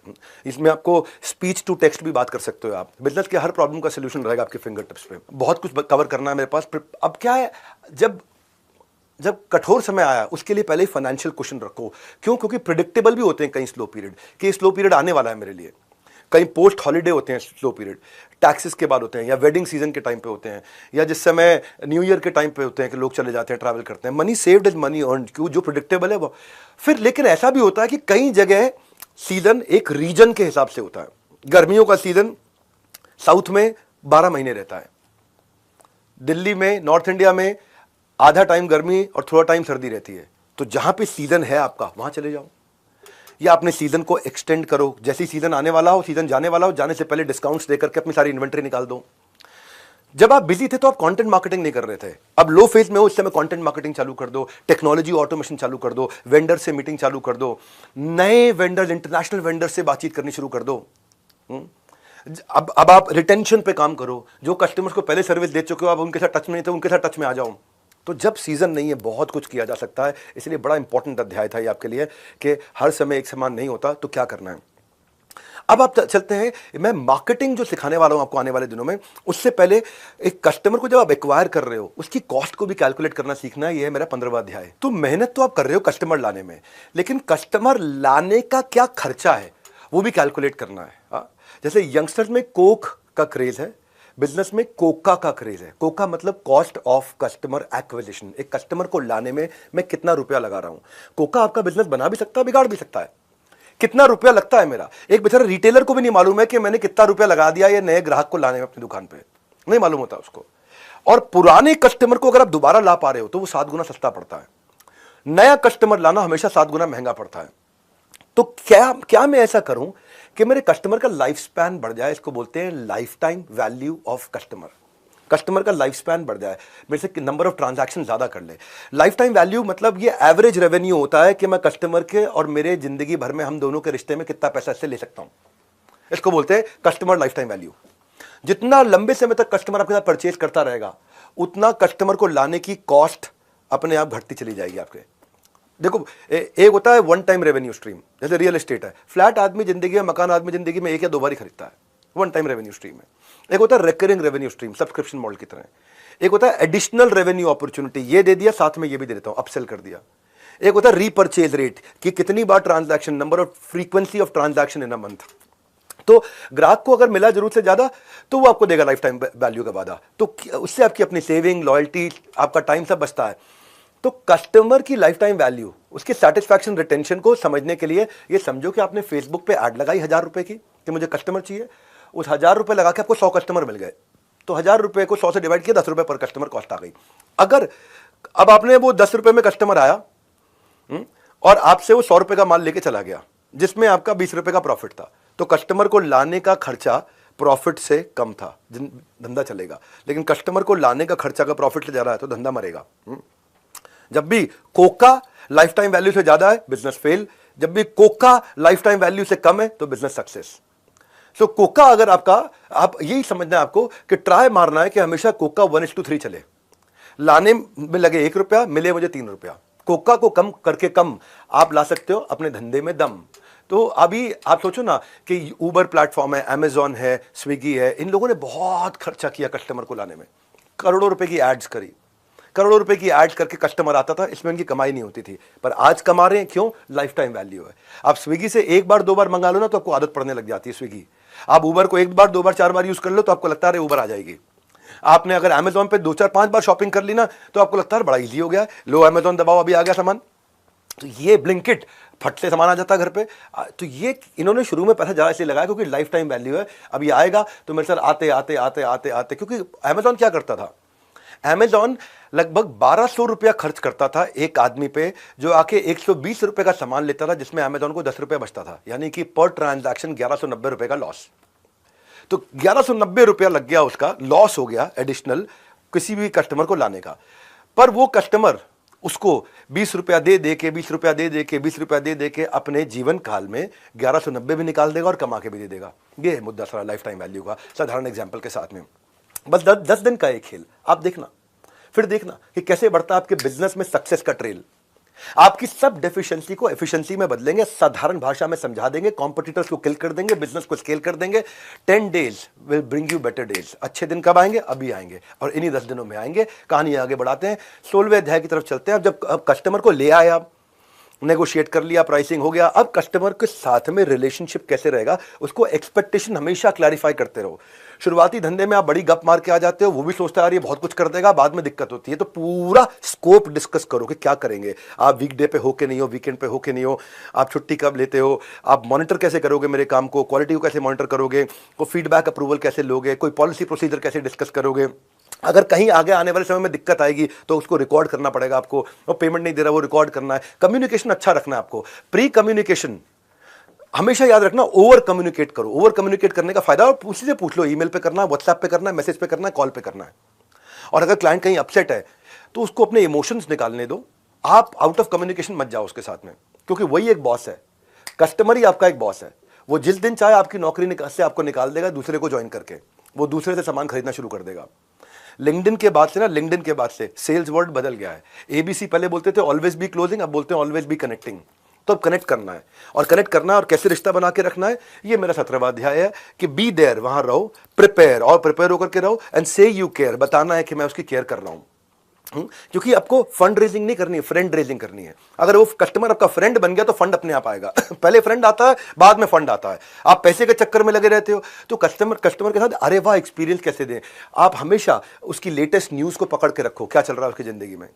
Speaker 1: इसमें आपको स्पीच टू टेक्स्ट भी बात कर सकते हो आप। बिजनेस के हर प्रॉब्लम का सोल्यूशन रहेगा आपके फिंगर टिप्स पे। बहुत कुछ कवर करना है मेरे पास। अब क्या है, जब कठोर समय आया उसके लिए पहले ही फाइनेंशियल क्वेश्चन रखो। क्यों? क्योंकि प्रिडिक्टेबल भी होते हैं कई स्लो पीरियड, कि स्लो पीरियड आने वाला है मेरे लिए। कई पोस्ट हॉलीडे होते हैं स्लो पीरियड, टैक्सेस के बाद होते हैं, या वेडिंग सीजन के टाइम पे होते हैं, या जिस समय न्यू ईयर के टाइम पे होते हैं कि लोग चले जाते हैं, ट्रैवल करते हैं। Money saved is money earned, क्यों? जो प्रिडिक्टेबल है वो। फिर लेकिन ऐसा भी होता है कि कई जगह सीजन एक रीजन के हिसाब से होता है। गर्मियों का सीजन साउथ में 12 महीने रहता है, दिल्ली में, नॉर्थ इंडिया में आधा टाइम गर्मी और थोड़ा टाइम सर्दी रहती है। तो जहां पे सीजन है आपका, वहां चले जाओ, या अपने सीजन को एक्सटेंड करो। जैसे सीजन आने वाला हो, सीजन जाने वाला हो, जाने से पहले डिस्काउंट्स देकर के अपनी सारी इन्वेंट्री निकाल दो। जब आप बिजी थे तो आप कंटेंट मार्केटिंग नहीं कर रहे थे। अब लो फेज में हो, उस समय कंटेंट मार्केटिंग चालू कर दो, टेक्नोलॉजी ऑटोमेशन चालू कर दो, वेंडर से मीटिंग चालू कर दो, नए वेंडर, इंटरनेशनल वेंडर से बातचीत करनी शुरू कर दो। अब आप रिटेंशन पे काम करो। जो कस्टमर्स को पहले सर्विस दे चुके हो, आप उनके साथ टच में नहीं थे, उनके साथ टच में आ जाओ। तो जब सीजन नहीं है, बहुत कुछ किया जा सकता है। इसलिए बड़ा इंपॉर्टेंट अध्याय था ये आपके लिए कि हर समय एक समान नहीं होता, तो क्या करना है। अब आप चलते हैं, मैं मार्केटिंग जो सिखाने वाला हूं आपको आने वाले दिनों में, उससे पहले एक कस्टमर को जब आप एक्वायर कर रहे हो, उसकी कॉस्ट को भी कैलकुलेट करना सीखना है। ये है मेरा 15वां अध्याय। तो मेहनत तो आप कर रहे हो कस्टमर लाने में, लेकिन कस्टमर लाने का क्या खर्चा है वो भी कैलकुलेट करना है। जैसे यंगस्टर्स में कोक का क्रेज है, बिजनेस में कोका का क्रेज है। कोका मतलब कॉस्ट ऑफ कस्टमर एक्विजिशन। एक कस्टमर को लाने में मैं कितना रुपया लगा रहा हूं। कोका आपका बिजनेस बना भी सकता है, बिगाड़ भी सकता है। कितना रुपया लगता है मेरा, एक बेचारा रिटेलर को भी नहीं मालूम है कि मैंने कितना रुपया लगा दिया ये नए ग्राहक को लाने में अपनी दुकान पे, नहीं मालूम होता उसको। और पुराने कस्टमर को अगर आप दोबारा ला पा रहे हो तो वो 7 गुना सस्ता पड़ता है। नया कस्टमर लाना हमेशा 7 गुना महंगा पड़ता है। तो क्या मैं ऐसा करूं कि मेरे कस्टमर का लाइफ स्पैन बढ़ जाए। इसको बोलते हैं life time value of customer. Customer का लाइफ स्पैन बढ़ जाए, मेरे से नंबर ऑफ ट्रांजैक्शन ज्यादा कर ले। लाइफ टाइम वैल्यू मतलब ये एवरेज रेवेन्यू होता है कि मैं कस्टमर के और मेरे जिंदगी भर में हम दोनों के रिश्ते में कितना पैसा इससे ले सकता हूं। इसको बोलते हैं कस्टमर लाइफ टाइम वैल्यू। जितना लंबे समय तक कस्टमर आपके साथ परचेज करता रहेगा, उतना कस्टमर को लाने की कॉस्ट अपने आप घटती चली जाएगी आपके। देखो, एक होता है वन टाइम रेवेन्यू स्ट्रीम, जैसे रियल एस्टेट है। फ्लैट आदमी जिंदगी में, मकान आदमी जिंदगी में 1 या 2 बार ही खरीदता है, वन टाइम रेवेन्यू स्ट्रीम है। एक होता है recurring revenue stream, subscription model की तरह। एक होता है एडिशनल रेवेन्यू अपॉर्चुनिटी, ये दे दिया साथ में ये भी दे देता हूं, अपसेल कर दिया। एक होता है रीपर्चेज रेट, कि कितनी बार transaction, number of frequency of transaction in a month. तो ग्राहक को अगर मिला जरूरत से ज्यादा तो वो आपको देगा लाइफ टाइम वैल्यू का वादा। तो उससे आपकी अपनी सेविंग, लॉयल्टी, आपका टाइम सब बचता है। तो कस्टमर की लाइफ टाइम वैल्यू, उसके सेटिस्फैक्शन, रिटेंशन को समझने के लिए ये समझो कि आपने फेसबुक पे ऐड लगाई 1000 रुपए की कि मुझे कस्टमर चाहिए। उस 1000 रुपए लगा के आपको 100 कस्टमर मिल गए। तो 1000 रुपए को 100 से डिवाइड किया, 10 रुपए पर कस्टमर कॉस्ट आ गई। अगर अब आपने वो 10 रुपए में कस्टमर आया और आपसे वो 100 रुपए का माल लेके चला गया, जिसमें आपका 20 रुपए का प्रॉफिट था, तो कस्टमर को लाने का खर्चा प्रॉफिट से कम था, धंधा चलेगा। लेकिन कस्टमर को लाने का खर्चा का प्रॉफिट से ज्यादा है तो धंधा मरेगा। जब भी कोका लाइफ टाइम वैल्यू से ज्यादा है, बिजनेस फेल। जब भी कोका लाइफ टाइम वैल्यू से कम है तो बिजनेस सक्सेस। सो कोका अगर आपका, आप यही समझना है आपको कि ट्राई मारना है कि हमेशा कोका 1:3 चले। लाने में लगे 1 रुपया, मिले मुझे 3 रुपया। कोका को कम करके कम आप ला सकते हो अपने धंधे में दम। तो अभी आप सोचो ना कि ऊबर प्लेटफॉर्म है, अमेजॉन है, स्विगी है, इन लोगों ने बहुत खर्चा किया कस्टमर को लाने में, करोड़ों रुपए की एड्स करी, करोड़ों रुपए की एड्स करके कस्टमर आता था, इसमें उनकी कमाई नहीं होती थी। पर आज कमा रहे हैं, क्यों? लाइफ टाइम वैल्यू है। आप स्विगी से 1 बार 2 बार मंगा लो ना तो आपको आदत पड़ने लग जाती है स्विगी। आप ऊबर को 1 बार 2 बार 4 बार यूज कर लो तो आपको लगता है ऊबर आ जाएगी। आपने अगर अमेजॉन पे 2 4 5 बार शॉपिंग कर ली ना तो आपको लगता है बड़ा इजी हो गया, लो अमेजॉन दबाओ अभी आ गया सामान। तो ये ब्लिंकिट फट से सामान आ जाता है घर पे। तो ये इन्होंने शुरू में पैसा ज्यादा इसलिए लगाया क्योंकि लाइफ टाइम वैल्यू है। अब ये आएगा तो मेरे साथ आते आते आते आते आते, क्योंकि अमेजॉन क्या करता था, अमेजॉन लगभग 1200 रुपया खर्च करता था एक आदमी पे, जो आके 120 रुपए का सामान लेता था, जिसमें अमेजॉन को 10 रुपए बचता था, यानी कि पर ट्रांजैक्शन 1190 रुपए का लॉस। तो 1190 रुपया लग गया, उसका लॉस हो गया एडिशनल किसी भी कस्टमर को लाने का। पर वो कस्टमर उसको 20 रुपया दे दे के 20 रुपया दे दे के 20 रुपया दे दे के अपने जीवन काल में 1190 भी निकाल देगा और कमा के भी दे देगा। ये है मुद्दा सारा लाइफ टाइम वैल्यू का, साधारण एग्जाम्पल के साथ में। बस 10 दिन का एक खेल, आप देखना, फिर देखना कि कैसे बढ़ता है आपके बिजनेस में सक्सेस का ट्रेल। आपकी सब डेफिशिएंसी को एफिशिएंसी में बदलेंगे, साधारण भाषा में समझा देंगे, कॉम्पिटिटर्स को किल कर देंगे, बिजनेस को स्केल कर देंगे। 10 days will bring you better days. अच्छे दिन कब आएंगे? अभी आएंगे, और इन्हीं 10 दिनों में आएंगे। कहानी आगे बढ़ाते हैं, 16वें अध्याय की तरफ चलते हैं। अब कस्टमर को ले आया, नेगोशिएट कर लिया, प्राइसिंग हो गया, अब कस्टमर के साथ में रिलेशनशिप कैसे रहेगा, उसको एक्सपेक्टेशन हमेशा क्लैरिफाई करते रहो। शुरुआती धंधे में आप बड़ी गप मार के आ जाते हो, वो भी सोचता है यार ये बहुत कुछ कर देगा, बाद में दिक्कत होती है। तो पूरा स्कोप डिस्कस करो कि क्या करेंगे, आप वीकडे पे हो के नहीं हो, वीकेंड पे हो के नहीं हो, आप छुट्टी कब लेते हो, आप मॉनिटर कैसे करोगे मेरे काम को, क्वालिटी को कैसे मॉनिटर करोगे, कोई फीडबैक अप्रूवल कैसे लोगे, कोई पॉलिसी प्रोसीजर कैसे डिस्कस करोगे। अगर कहीं आगे आने वाले समय में दिक्कत आएगी तो उसको रिकॉर्ड करना पड़ेगा आपको, वो पेमेंट नहीं दे रहा वो रिकॉर्ड करना है। कम्युनिकेशन अच्छा रखना है आपको, प्री कम्युनिकेशन हमेशा याद रखना, ओवर कम्युनिकेट करो। ओवर कम्युनिकेट करने का फायदा और उसी से पूछ लो, ईमेल पे करना है, व्हाट्सएप पे करना है, मैसेज पे करना है, कॉल पे करना है। और अगर क्लाइंट कहीं अपसेट है तो उसको अपने इमोशंस निकालने दो, आप आउट ऑफ कम्युनिकेशन मत जाओ उसके साथ में, क्योंकि वही एक बॉस है, कस्टमर ही आपका एक बॉस है। वो जिस दिन चाहे आपकी नौकरी से आपको निकाल देगा, दूसरे को ज्वाइन करके वो दूसरे से सामान खरीदना शुरू कर देगा। लिंक्डइन के बाद से सेल्स वर्ड बदल गया है। एबीसी पहले बोलते थे ऑलवेज बी क्लोजिंग, अब बोलते हैं ऑलवेज बी कनेक्टिंग। तो अब कनेक्ट करना है, और कनेक्ट करना है और कैसे रिश्ता बना के रखना है, ये मेरा 17वां अध्याय है कि बी देयर, वहां रहो, प्रिपेयर, और प्रिपेयर होकर के रहो, एंड से यू केयर, बताना है कि मैं उसकी केयर कर रहा हूं। क्योंकि आपको फंड रेजिंग नहीं करनी है, फ्रेंड रेजिंग करनी है। अगर वो कस्टमर आपका फ्रेंड बन गया तो फंड अपने आप आएगा। पहले फ्रेंड आता है, बाद में फंड आता है। आप पैसे के चक्कर में लगे रहते हो तो कस्टमर के साथ अरे वाह एक्सपीरियंस कैसे दें। आप हमेशा उसकी लेटेस्ट न्यूज को पकड़ के रखो, क्या चल रहा है उसकी जिंदगी में।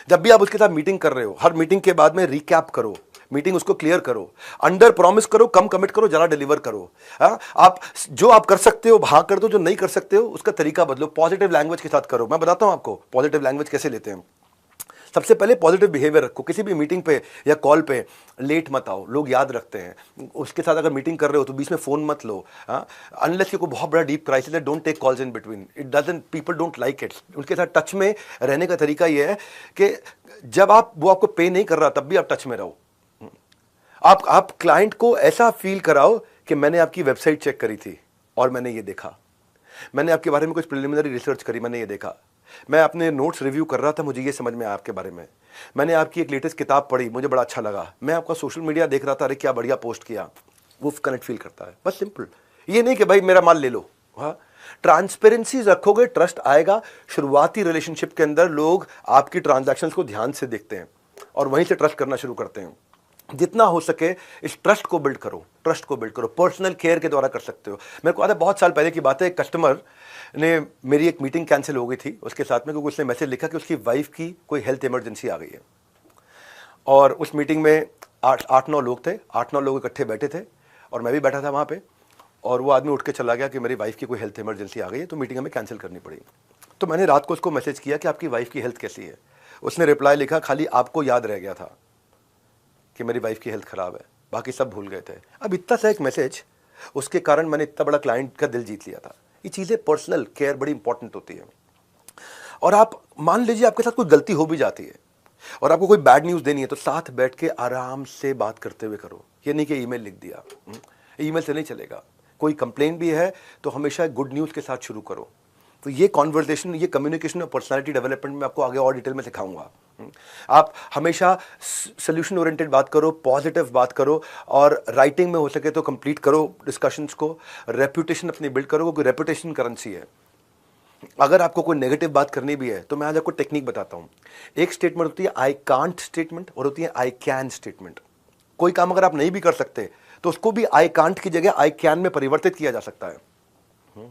Speaker 1: जब भी आप उसके साथ मीटिंग कर रहे हो, हर मीटिंग के बाद में रिकैप करो, मीटिंग उसको क्लियर करो, अंडर प्रॉमिस करो, कम कमिट करो, जरा डिलीवर करो। आप जो आप कर सकते हो वहां कर दो, जो नहीं कर सकते हो उसका तरीका बदलो, पॉजिटिव लैंग्वेज के साथ करो। मैं बताता हूं आपको पॉजिटिव लैंग्वेज कैसे लेते हैं। सबसे पहले पॉजिटिव बिहेवियर रखो, किसी भी मीटिंग पे या कॉल पे लेट मत आओ, लोग याद रखते हैं। उसके साथ अगर मीटिंग कर रहे हो तो बीच में फोन मत लो, अनलेस कोई बहुत बड़ा डीप क्राइसिस है, don't take calls in between, it doesn't, people don't like it. उनके साथ टच में रहने का तरीका यह है कि जब वो आपको पे नहीं कर रहा तब भी आप टच में रहो। आप क्लाइंट को ऐसा फील कराओ कि मैंने आपकी वेबसाइट चेक करी थी और मैंने ये देखा, मैंने आपके बारे में कुछ प्रिलिमिनरी रिसर्च करी, मैंने ये देखा, मैं अपने नोट्स रिव्यू कर रहा था, मुझे ये समझ में आया आपके बारे में, मैंने आपकी एक लेटेस्ट किताब पढ़ी, मुझे बड़ा अच्छा लगा, मैं आपका सोशल मीडिया देख रहा था, अरे क्या बढ़िया पोस्ट किया। वो कनेक्ट फील करता है, बस सिंपल। ये नहीं कि भाई मेरा माल ले लो। हाँ, ट्रांसपेरेंसी रखोगे, ट्रस्ट आएगा। शुरुआती रिलेशनशिप के अंदर लोग आपकी ट्रांजैक्शंस को ध्यान से देखते हैं और वहीं से ट्रस्ट करना शुरू करते हैं। जितना हो सके इस ट्रस्ट को बिल्ड करो, ट्रस्ट को बिल्ड करो, पर्सनल केयर के द्वारा कर सकते हो। मेरे को याद है बहुत साल पहले की बात है, एक कस्टमर ने, मेरी एक मीटिंग कैंसिल हो गई थी उसके साथ में, क्योंकि उसने मैसेज लिखा कि उसकी वाइफ की कोई हेल्थ इमरजेंसी आ गई है। और उस मीटिंग में 8-9 लोग थे, 8-9 लोग इकट्ठे बैठे थे और मैं भी बैठा था वहाँ पे। और वो आदमी उठ के चला गया कि मेरी वाइफ की कोई हेल्थ इमरजेंसी आ गई है, तो मीटिंग हमें कैंसिल करनी पड़ी। तो मैंने रात को उसको मैसेज किया कि आपकी वाइफ की हेल्थ कैसी है। उसने रिप्लाई लिखा, खाली आपको याद रह गया था कि मेरी वाइफ की हेल्थ ख़राब है, बाकी सब भूल गए थे। अब इतना सा एक मैसेज, उसके कारण मैंने इतना बड़ा क्लाइंट का दिल जीत लिया था। ये चीज़ें पर्सनल केयर बड़ी इंपॉर्टेंट होती है। और आप मान लीजिए आपके साथ कोई गलती हो भी जाती है और आपको कोई बैड न्यूज़ देनी है, तो साथ बैठ के आराम से बात करते हुए करो। ये नहीं कि ईमेल लिख दिया, ईमेल से नहीं चलेगा। कोई कंप्लेंट भी है तो हमेशा गुड न्यूज़ के साथ शुरू करो। तो ये कॉन्वर्सेशन, ये कम्युनिकेशन और पर्सनालिटी डेवलपमेंट में आपको आगे और डिटेल में सिखाऊंगा। आप हमेशा सोल्यूशन ओरिएंटेड बात करो, पॉजिटिव बात करो, और राइटिंग में हो सके तो कंप्लीट करो डिस्कशंस को। रेपुटेशन अपनी बिल्ड करो, क्योंकि रेपुटेशन करेंसी है। अगर आपको कोई नेगेटिव बात करनी भी है तो मैं आज आपको टेक्निक बताता हूं। एक स्टेटमेंट होती है आई कांट स्टेटमेंट और होती है आई कैन स्टेटमेंट। कोई काम अगर आप नहीं भी कर सकते तो उसको भी आई कांट की जगह आई कैन में परिवर्तित किया जा सकता है।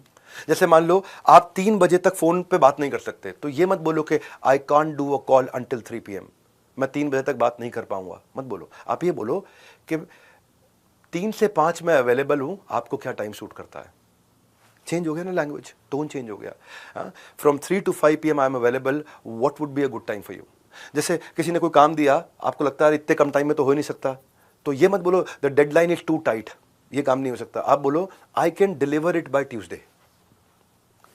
Speaker 1: जैसे मान लो आप 3 बजे तक फोन पे बात नहीं कर सकते, तो ये मत बोलो कि I can't do a call until 3 PM, मैं 3 बजे तक बात नहीं कर पाऊंगा, मत बोलो। आप ये बोलो कि 3 से 5 मैं अवेलेबल हूं, आपको क्या टाइम सूट करता है। चेंज हो गया ना लैंग्वेज, टोन चेंज हो गया। From 3 to 5 PM I am available, what would be a good time for you. जैसे किसी ने कोई काम दिया, आपको लगता है इतने कम टाइम में तो हो ही नहीं सकता, तो ये मत बोलो the deadline is too tight, ये काम नहीं हो सकता। आप बोलो I can deliver it by Tuesday.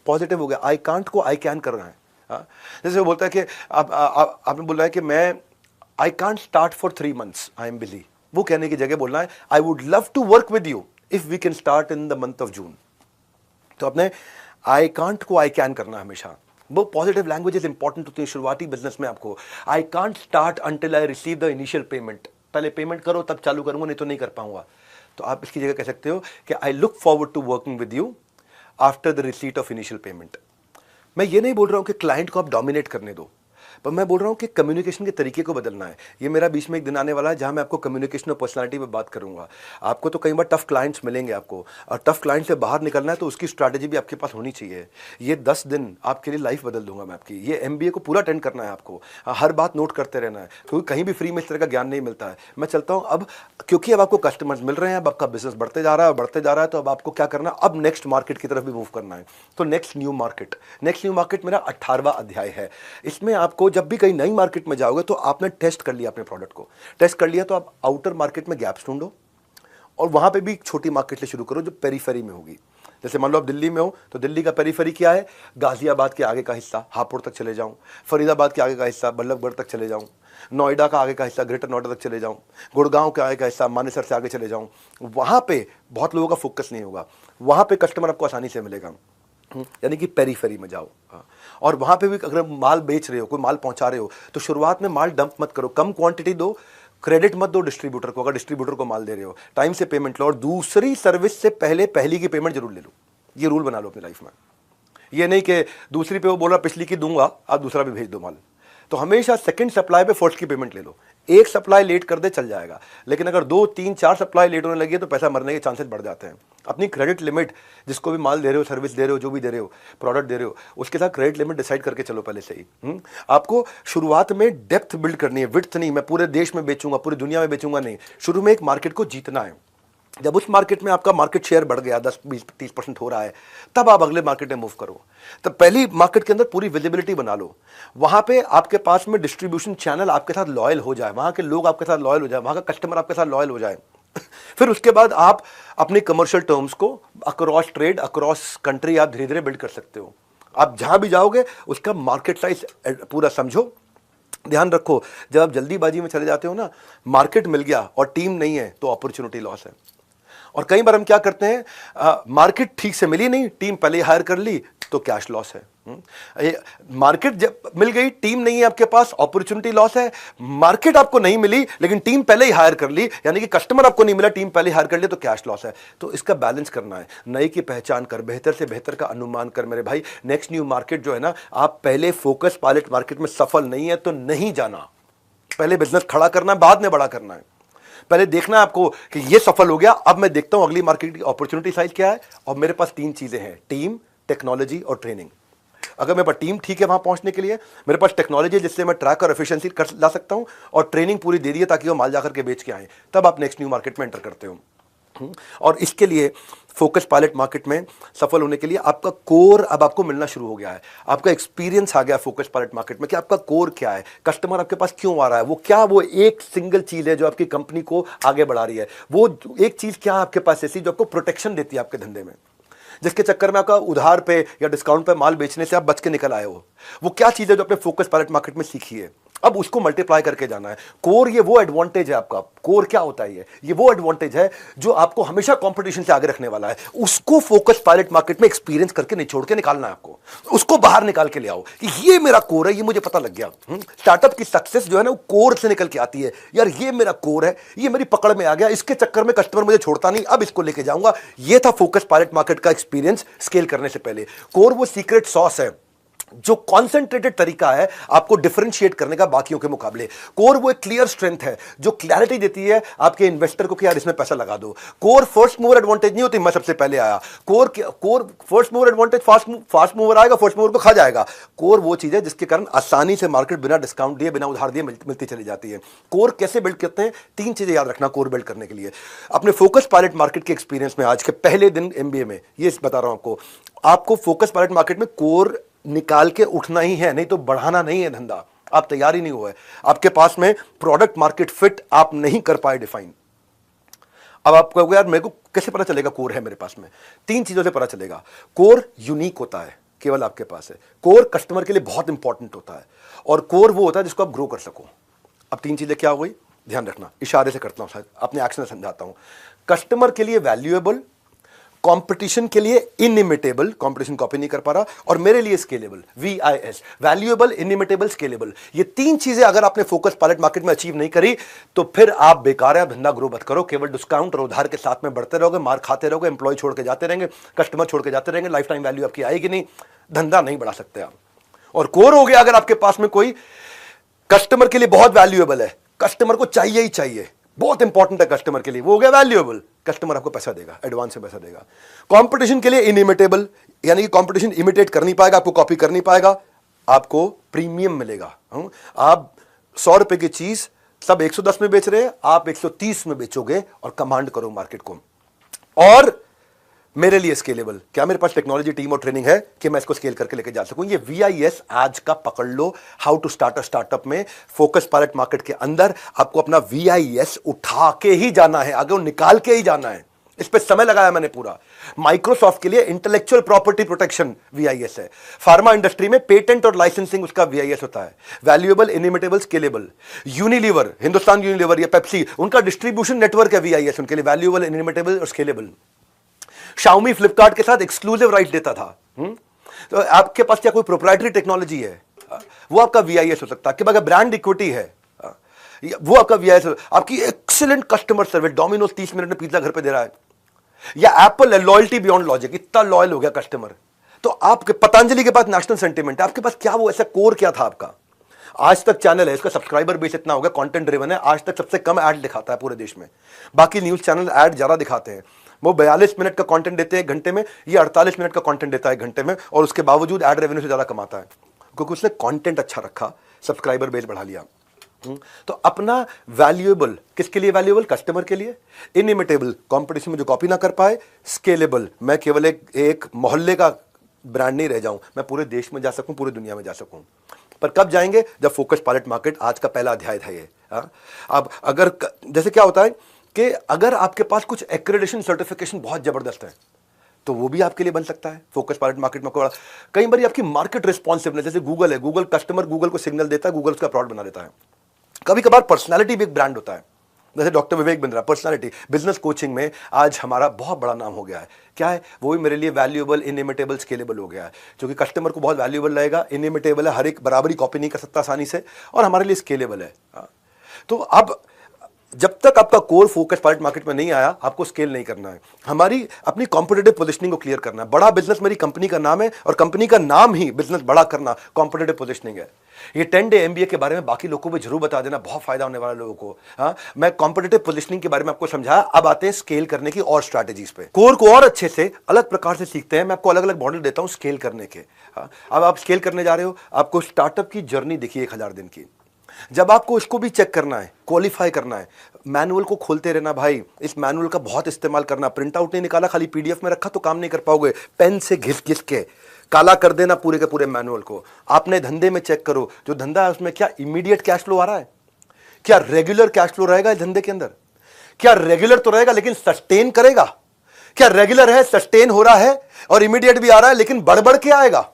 Speaker 1: Positive हो गया। आई कांट को आई कैन करना है। जैसे वो बोलता है कि आपने बोला है कि मैं I can't start for 3 months, I am busy. वो कहने की जगह बोलना है I would love to work with you if we can start in the month of June. तो अपने आई कांट को आई कैन करना हमेशा। वो पॉजिटिव लैंग्वेजेस इंपॉर्टेंट होती है शुरुआती बिजनेस में। आपको आई can't start until I receive the initial payment, पहले पेमेंट करो तब चालू करूंगा, नहीं तो नहीं कर पाऊंगा। तो आप इसकी जगह कह सकते हो कि I look forward to working with you after the receipt of initial payment. मैं ये नहीं बोल रहा हूं कि क्लाइंट को आप डोमिनेट करने दो, पर मैं बोल रहा हूं कि कम्युनिकेशन के तरीके को बदलना है। ये मेरा बीच में एक दिन आने वाला है जहां मैं आपको कम्युनिकेशन और पर्सनालिटी पे बात करूंगा। आपको तो कई बार टफ क्लाइंट्स मिलेंगे आपको, और टफ क्लाइंट से बाहर निकलना है तो उसकी स्ट्रैटेजी भी आपके पास होनी चाहिए। ये 10 दिन आपके लिए लाइफ बदल दूंगा मैं आपकी। ये MBA को पूरा अटेंड करना है आपको, हर बात नोट करते रहना है, क्योंकि कहीं भी फ्री में इस तरह का ज्ञान नहीं मिलता है। मैं चलता हूँ अब, क्योंकि अब आपको कस्टमर्स मिल रहे हैं, अब आपका बिजनेस बढ़ते जा रहा है, बढ़ते जा रहा है, तो अब आपको क्या करना है, अब नेक्स्ट मार्केट की तरफ भी मूव करना है। तो नेक्स्ट न्यू मार्केट मेरा 18वां अध्याय है। इसमें आपको जब भी कहीं नई मार्केट में जाओगे तो आपने टेस्ट कर लिया अपने प्रोडक्ट को, टेस्ट कर लिया तो आप आउटर मार्केट में गैप्स ढूंढो और वहां पे भी एक छोटी मार्केट से शुरू करो जो पेरीफेरी में होगी। जैसे मान लो आप दिल्ली में हो तो दिल्ली का पेरीफेरी क्या है, गाजियाबाद के आगे का हिस्सा हापुड़ तक चले जाऊं, फरीदाबाद के आगे का हिस्सा बल्लभगढ़ तक चले जाऊं, नोएडा का आगे का हिस्सा ग्रेटर नोएडा तक चले जाऊं, गुड़गांव के आगे का हिस्सा मानेसर से आगे चले जाऊं। वहां पे बहुत लोगों का फोकस नहीं होगा, वहां पे कस्टमर आपको आसानी से मिलेगा। यानी कि पेरीफेरी में जाओ। और वहां पे भी अगर माल बेच रहे हो, कोई माल पहुंचा रहे हो, तो शुरुआत में माल डंप मत करो, कम क्वांटिटी दो, क्रेडिट मत दो डिस्ट्रीब्यूटर को। अगर डिस्ट्रीब्यूटर को माल दे रहे हो टाइम से पेमेंट लो, और दूसरी सर्विस से पहले पहली की पेमेंट जरूर ले लो। ये रूल बना लो अपनी लाइफ में। ये नहीं कि दूसरी पे वो बोल रहा पिछली की दूंगा, आप दूसरा भी भेज दो माल। तो हमेशा सेकंड सप्लाई पे फर्स्ट की पेमेंट ले लो। एक सप्लाई लेट कर दे चल जाएगा, लेकिन अगर 2, 3, 4 सप्लाई लेट होने लगी है तो पैसा मरने के चांसेस बढ़ जाते हैं। अपनी क्रेडिट लिमिट, जिसको भी माल दे रहे हो, सर्विस दे रहे हो, जो भी दे रहे हो, प्रोडक्ट दे रहे हो, उसके साथ क्रेडिट लिमिट डिसाइड करके चलो पहले से ही। आपको शुरुआत में डेप्थ बिल्ड करनी है, विड्थ नहीं। मैं पूरे देश में बेचूंगा, पूरी दुनिया में बेचूंगा नहीं। शुरू में एक मार्केट को जीतना है। जब उस मार्केट में आपका मार्केट शेयर बढ़ गया, 10, 20, 30% हो रहा है, तब आप अगले मार्केट में मूव करो। तब पहली मार्केट के अंदर पूरी विजिबिलिटी बना लो। वहां पे आपके पास में डिस्ट्रीब्यूशन चैनल आपके साथ लॉयल हो जाए, वहां के लोग आपके साथ लॉयल हो जाए, वहां का कस्टमर आपके साथ लॉयल हो जाए। फिर उसके बाद आप अपने कमर्शियल टर्म्स को अक्रॉस ट्रेड, अक्रॉस कंट्री आप धीरे धीरे बिल्ड कर सकते हो। आप जहां भी जाओगे उसका मार्केट साइज पूरा समझो। ध्यान रखो, जब आप जल्दीबाजी में चले जाते हो ना, मार्केट मिल गया और टीम नहीं है तो अपॉर्चुनिटी लॉस है। और कई बार हम क्या करते हैं, मार्केट ठीक से मिली नहीं, टीम पहले ही हायर कर ली, तो कैश लॉस है। मार्केट जब मिल गई, टीम नहीं है आपके पास, अपॉर्चुनिटी लॉस है। मार्केट आपको नहीं मिली लेकिन टीम पहले ही हायर कर ली, यानी कि कस्टमर आपको नहीं मिला, टीम पहले हायर कर लिया, तो कैश लॉस है। तो इसका बैलेंस करना है। नई की पहचान कर, बेहतर से बेहतर का अनुमान कर मेरे भाई। नेक्स्ट न्यू मार्केट जो है ना, आप पहले फोकस पायलट मार्केट में सफल नहीं है तो नहीं जाना। पहले बिजनेस खड़ा करना है, बाद में बड़ा करना है। पहले देखना है आपको कि ये सफल हो गया, अब मैं देखता हूं अगली मार्केट की अपॉर्चुनिटी साइज क्या है। और मेरे पास 3 चीजें हैं, टीम, टेक्नोलॉजी और ट्रेनिंग। अगर मेरे पास टीम ठीक है वहां पहुंचने के लिए, मेरे पास टेक्नोलॉजी जिससे मैं ट्रैक और एफिशिएंसी कर ला सकता हूं, और ट्रेनिंग पूरी दे दी है ताकि वो माल जाकर के बेच के आए, तब आप नेक्स्ट न्यू मार्केट में एंटर करते हो। और इसके लिए फोकस पायलट मार्केट में सफल होने के लिए आपका कोर अब आपको मिलना शुरू हो गया है। आपका एक्सपीरियंस आ गया फोकस पायलट मार्केट में कि आपका कोर क्या है, कस्टमर आपके पास क्यों आ रहा है, वो एक सिंगल चीज है जो आपकी कंपनी को आगे बढ़ा रही है। वो एक चीज क्या है आपके पास ऐसी जो आपको प्रोटेक्शन देती है आपके धंधे में, जिसके चक्कर में आपका उधार पे या डिस्काउंट पे माल बेचने से आप बच के निकल आए हो। वो क्या चीज है जो आपने फोकस पायलट मार्केट में सीखी है, अब उसको मल्टीप्लाई करके जाना है। कोर ये वो एडवांटेज है आपका। कोर क्या होता है? ये वो एडवांटेज है जो आपको हमेशा कंपटीशन से आगे रखने वाला है। उसको फोकस पायलट मार्केट में एक्सपीरियंस करके निचोड़ के निकालना है आपको। उसको बाहर निकाल के ले आओ कि ये मेरा कोर है, ये मुझे पता लग गया। स्टार्टअप की सक्सेस जो है ना वो कोर से निकल के आती है। यार ये मेरा कोर है, ये मेरी पकड़ में आ गया, इसके चक्कर में कस्टमर मुझे छोड़ता नहीं, अब इसको लेके जाऊंगा। ये था फोकस पायलट मार्केट का एक्सपीरियंस स्केल करने से पहले। कोर वो सीक्रेट सॉस है जो कॉन्सेंट्रेटेड तरीका है आपको डिफरेंशिएट करने का बाकियों के मुकाबले। कोर वो एक क्लियर स्ट्रेंथ है जो क्लैरिटी देती है आपके इन्वेस्टर को कि यार इसमें पैसा लगा दो। कोर फर्स्ट मूवर एडवांटेज नहीं होती, मैं सबसे पहले आया। Core first mover advantage, fast mover आएगा, फर्स्ट मूवर को खा जाएगा। कोर वो चीज है जिसके कारण आसानी से मार्केट बिना डिस्काउंट दिए, बिना उधार दिए मिलती चली जाती है। कोर कैसे बिल्ड करते हैं? 3 चीजें याद रखना कोर बिल्ड करने के लिए। अपने फोकस पायलट मार्केट के एक्सपीरियंस में आज के पहले दिन एमबीए में ये बता रहा हूं आपको फोकस पायलट मार्केट में कोर निकाल के उठना ही है, नहीं तो बढ़ाना नहीं है धंधा। आप तैयार ही नहीं हुए, आपके पास में प्रोडक्ट मार्केट फिट आप नहीं कर पाए डिफाइन। अब आप कहोगे यार मेरे को कैसे पता चलेगा कोर है मेरे पास में? 3 चीजों से पता चलेगा। कोर यूनिक होता है, केवल आपके पास है। कोर कस्टमर के लिए बहुत इंपॉर्टेंट होता है, और कोर वो होता है जिसको आप ग्रो कर सको। अब 3 चीजें क्या हो गई, ध्यान रखना, इशारे से करता हूं, शायद अपने एक्शन से समझाता हूं। कस्टमर के लिए वैल्यूएबल, कंपटीशन के लिए इनइमिटेबल, कंपटीशन कॉपी नहीं कर पा रहा, और मेरे लिए scalable, VIS, valuable, inimitable, scalable. ये 3 चीजें अगर आपने फोकस पायलट मार्केट में अचीव नहीं करी तो फिर आप बेकार है, धंधा ग्रो मत करो। केवल डिस्काउंट और उधार के साथ में बढ़ते रहोगे, मार खाते रहोगे, एम्प्लॉय छोड़ के जाते रहेंगे, कस्टमर छोड़ के जाते रहेंगे, लाइफ टाइम वैल्यू आपकी आएगी नहीं, धंधा नहीं बढ़ा सकते आप। और कोर हो गया अगर आपके पास में कोई कस्टमर के लिए बहुत वैल्यूएबल है, कस्टमर को चाहिए ही चाहिए, बहुत इंपॉर्टेंट है कस्टमर के लिए, वो हो गया वैल्यूएबल, कस्टमर आपको पैसा देगा, एडवांस में पैसा देगा। कंपटीशन के लिए इनइमिटेबल, यानी कि कंपटीशन इमिटेट कर नहीं पाएगा, आपको कॉपी कर नहीं पाएगा, आपको प्रीमियम मिलेगा। आप 100 रुपए की चीज सब 110 में बेच रहे हैं, आप 130 में बेचोगे और कमांड करो मार्केट को। और मेरे लिए स्केलेबल, क्या मेरे पास टेक्नोलॉजी टीम और ट्रेनिंग है कि मैं इसको स्केल करके लेके जा सकूं? ये VIS आज का पकड़ लो, how to start a startup में फोकस पायलट मार्केट के अंदर आपको अपना VIS उठा के ही जाना है, आगे निकाल के ही जाना है। इस पे समय लगाया मैंने पूरा। माइक्रोसॉफ्ट के लिए इंटेलेक्चुअल प्रॉपर्टी प्रोटेक्शन VIS है, फार्मा इंडस्ट्री में पेटेंट और लाइसेंसिंग उसका VIS होता है, valuable, inimitable, scalable. Unilever, Hindustan Unilever या पेप्सी, उनका डिस्ट्रीब्यूशन नेटवर्क है VIS उनके लिए, वैल्यूएबल, इनइमिटेबल और स्केलेबल। Xiaomi फ्लिपकार्ट के साथ एक्सक्लूसिव राइट देता था। तो आपके पास क्या कोई प्रोप्राइटरी टेक्नोलॉजी है, वो आपका VIS हो सकता है। अगर ब्रांड इक्विटी है, वो आपका VIS हो। आपकी excellent customer service, Domino's 30 minute में पिज्जा घर पे दे रहा है, या एप्पल है, लॉयल्टी बियॉन्ड लॉजिक, इतना लॉयल हो गया कस्टमर। तो आपके पतंजलि के पास नेशनल सेंटिमेंट है, आपके पास क्या वो ऐसा कोर क्या था आपका? आज तक चैनल है, इसका सब्सक्राइबर बेस इतना हो गया, कंटेंट ड्रिवन है, आज तक सबसे कम ऐड दिखाता है पूरे देश में। बाकी न्यूज चैनल ऐड ज्यादा दिखाते हैं, वो 42 मिनट का कंटेंट देते हैं 1 घंटे में, ये 48 मिनट का कंटेंट देता है 1 घंटे में, और उसके बावजूद ऐड रेवेन्यू से ज्यादा कमाता है, क्योंकि उसने कंटेंट अच्छा रखा, सब्सक्राइबर बेस बढ़ा लिया। तो अपना वैल्यूएबल, किसके लिए वैल्यूएबल? कस्टमर के लिए। इनइमिटेबल, कंपटीशन में जो कॉपी ना कर पाए। स्केलेबल, मैं केवल एक मोहल्ले का ब्रांड नहीं रह जाऊं, मैं पूरे देश में जा सकूं, पूरी दुनिया में जा सकूं। पर कब जाएंगे? जब फोकस पायलट मार्केट, आज का पहला अध्याय था ये। अब अगर जैसे क्या होता है कि अगर आपके पास कुछ एक्रेडिटेशन सर्टिफिकेशन बहुत जबरदस्त है तो वो भी आपके लिए बन सकता है फोकस पायलट मार्केट में। कई बार आपकी मार्केट रिस्पॉन्सिवनेस, जैसे गूगल है, गूगल कस्टमर गूगल को सिग्नल देता है, गूगल उसका प्रोडक्ट बना देता है। कभी कभार पर्सनालिटी भी एक ब्रांड होता है, जैसे doctor Vivek Bindra, personality. Business coaching में आज हमारा बहुत बड़ा नाम हो गया है, क्या है वो भी मेरे लिए वैल्यूएबल, इनइमिटेबल, स्केलेबल हो गया है, क्योंकि कस्टमर को बहुत वैल्यूएबल लगेगा, इनइमिटेबल है, हर एक बराबरी कॉपी नहीं कर सकता आसानी से, और हमारे लिए स्केलेबल है। तो अब जब तक आपका कोर फोकस पायलट मार्केट में नहीं आया, आपको स्केल नहीं करना है। हमारी अपनी कॉम्पिटिटिव पोजीशनिंग को क्लियर करना है। बड़ा बिजनेस मेरी कंपनी का नाम है, और कंपनी का नाम ही बिजनेस बड़ा करना कॉम्पिटिटिव पोजीशनिंग है। ये 10 डे MBA के बारे में बाकी लोगों को भी जरूर बता देना, बहुत फायदा होने वाला लोगों को। हाँ, मैं कॉम्पिटिटिव पोजीशनिंग के बारे में आपको समझाया, अब आते हैं स्केल करने की और स्ट्रैटेजीज पे। कोर को और अच्छे से अलग प्रकार से सीखते हैं, मैं आपको अलग अलग मॉडल देता हूं स्केल करने के। हाँ, अब आप स्केल करने जा रहे हो, आपको स्टार्टअप की जर्नी देखिए 1000 दिन की। जब आपको इसको भी चेक करना है, क्वालिफाई करना है, मैनुअल को खोलते रहना भाई, इस मैनुअल का बहुत इस्तेमाल करना। प्रिंट आउट नहीं निकाला, खाली पीडीएफ में रखा तो काम नहीं कर पाओगे। पेन से घिस घिस के काला कर देना पूरे के पूरे मैनुअल को। आपने धंधे में चेक करो, जो धंधा है उसमें क्या इमीडिएट कैश फ्लो आ रहा है, क्या रेगुलर कैश फ्लो रहेगा इस धंधे के अंदर, क्या रेगुलर तो रहेगा लेकिन सस्टेन करेगा, क्या रेगुलर है, सस्टेन हो रहा है और इमीडिएट भी आ रहा है लेकिन बढ़ बढ़ के आएगा।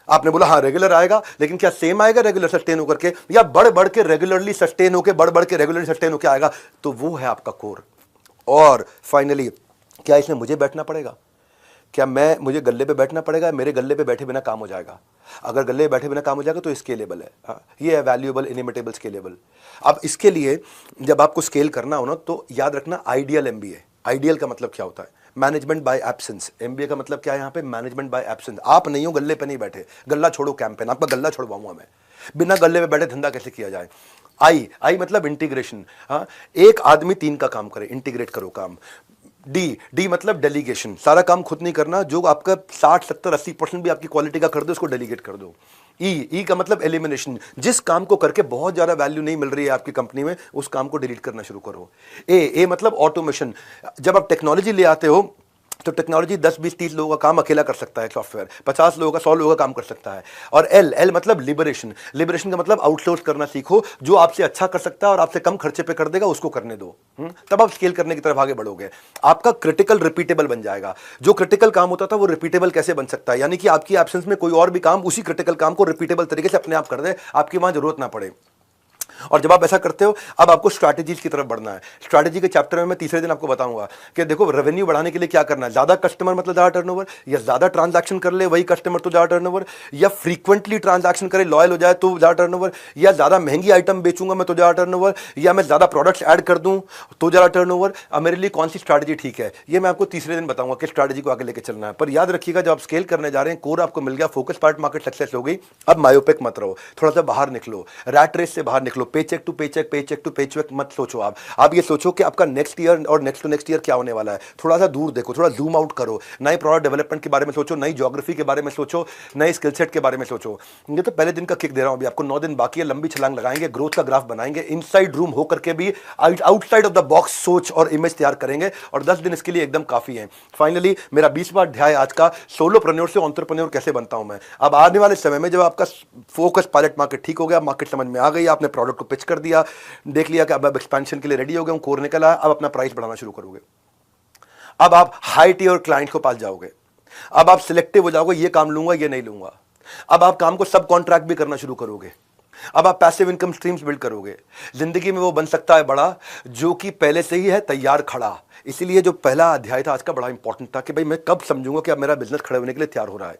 Speaker 1: आपने बोला हाँ रेगुलर आएगा, लेकिन क्या सेम आएगा रेगुलर सस्टेन होकर के, या बढ़ बढ़ के रेगुलरली सस्टेन होकर, बढ़ बढ़ के रेगुलरली सस्टेन होकर आएगा? तो वो है आपका कोर। और फाइनली, क्या इसमें मुझे बैठना पड़ेगा? क्या मुझे गल्ले पे बैठना पड़ेगा? मेरे गल्ले पे बैठे बिना काम हो जाएगा? अगर गले पे बैठे बिना काम हो जाएगा तो स्केलेबल है। हाँ, ये है वैल्यूएबल, इनिमिटेबल, स्केलेबल। अब इसके लिए जब आपको स्केल करना हो ना, तो याद रखना आइडियल एमबीए। आइडियल का मतलब क्या होता है? Management by absence. एमबीए का मतलब क्या है यहाँ पे? Management by absence. आप नहीं हो, गल्ले पे नहीं बैठे, गल्ला छोड़ो कैंपेन, आपका गल्ला छोड़वाऊंगा मैं। बिना गल्ले पे बैठे धंधा कैसे किया जाए? आई मतलब इंटीग्रेशन। हाँ, एक आदमी 3 का काम करे, इंटीग्रेट करो काम। डी मतलब डेलीगेशन, सारा काम खुद नहीं करना, जो आपका 60, 70, 80% भी आपकी क्वालिटी का कर दो, उसको डेलीगेट कर दो। ई का मतलब एलिमिनेशन, जिस काम को करके बहुत ज्यादा वैल्यू नहीं मिल रही है आपकी कंपनी में, उस काम को डिलीट करना शुरू करो। ए मतलब ऑटोमेशन। जब आप टेक्नोलॉजी ले आते हो तो टेक्नोलॉजी 10, 20, 30 लोगों का काम अकेला कर सकता है, सॉफ्टवेयर 50 लोगों का, 100 लोगों का काम कर सकता है। और एल मतलब लिबरेशन। लिबरेशन का मतलब आउटसोर्स करना सीखो, जो आपसे अच्छा कर सकता है और आपसे कम खर्चे पे कर देगा उसको करने दो। तब आप स्केल करने की तरफ आगे बढ़ोगे। आपका क्रिटिकल रिपीटेबल बन जाएगा। जो क्रिटिकल काम होता था वो रिपीटेबल कैसे बन सकता है? यानी कि आपकी एब्सेंस में कोई और भी काम उसी क्रिटिकल काम को रिपीटेबल तरीके से अपने आप कर दे, आपकी वहां जरूरत ना पड़े। और जब आप ऐसा करते हो, अब आपको स्ट्रैटेजीज की तरफ बढ़ना है। स्ट्रैटेजी के चैप्टर में मैं तीसरे दिन आपको बताऊंगा कि देखो रेवेन्यू बढ़ाने के लिए क्या करना है। ज्यादा कस्टमर मतलब ज्यादा टर्नओवर, या ज्यादा ट्रांजैक्शन कर ले वही कस्टमर तो ज्यादा टर्नओवर, या फ्रीक्वेंटली ट्रांजैक्शन करे लॉयल हो जाए तो ज्यादा टर्नओवर, या ज्यादा महंगी आइटम बेचूंगा मैं तो ज्यादा टर्नओवर, या मैं ज्यादा प्रोडक्ट्स ऐड कर दूं तो ज्यादा टर्नओवर। अब मेरे लिए कौन सी स्ट्रैटेजी ठीक है, ये मैं आपको तीसरे दिन बताऊंगा कि स्ट्रैटेजी को आगे लेके चलना है। पर याद रखिएगा, जब आप स्केल करने जा रहे हैं, कोर आपको मिल गया, फोकस पार्ट मार्केट सक्सेस हो गई, अब मायोपिक मत रहो, थोड़ा सा बाहर निकलो, रैट रेस से बाहर निकलो। पेचेक टू पेचेक मत सोचो। आप ये सोचो कि आपका नेक्स्ट ईयर और नेक्स्ट टू नेक्स्ट ईयर क्या होने वाला है। थोड़ा सा दूर देखो, थोड़ा जूम आउट करो, नए प्रोडक्ट डेवलपमेंट के बारे में सोचो, नई ज्योग्राफी के बारे में सोचो, नए स्किल सेट के बारे में सोचो। ये तो पहले दिन का किक दे रहा हूं, अभी आपको 9 दिन बाकी है, लंबी छलांग लगाएंगे, ग्रोथ का ग्राफ बनाएंगे, इनसाइड रूम होकर के भी आउटसाइड ऑफ द बॉक्स सोच और इमेज तैयार करेंगे, और 10 दिन इसके लिए एकदम काफी है। फाइनली मेरा 20वां अध्याय आज का, सोलोप्रेन्योर से एंटरप्रेन्योर कैसे बनता हूं मैं। अब आने वाले समय में जब आपका फोकस पायलट मार्केट ठीक हो गया, मार्केट समझ में आ गई, आपने प्रोडक्ट को पिच कर दिया, देख लिया कि अब एक्सपेंशन के लिए रेडी हो गए, कोर निकला, अब अपना प्राइस बढ़ाना शुरू करोगे। अब आप हाई टियर क्लाइंट को पास जाओगे, अब आप सिलेक्टिव हो जाओगे, ये काम लूंगा ये नहीं लूंगा। अब आप काम को सब कॉन्ट्रैक्ट भी करना शुरू करोगे, अब आप पैसिव इनकम स्ट्रीम्स बिल्ड करोगे। जिंदगी में वो बन सकता है बड़ा जो कि पहले से ही है तैयार खड़ा। इसीलिए जो पहला अध्याय था आज का बड़ा इंपॉर्टेंट था कि भाई मैं कब समझूंगा कि अब मेरा बिजनेस खड़े होने के लिए तैयार हो रहा है,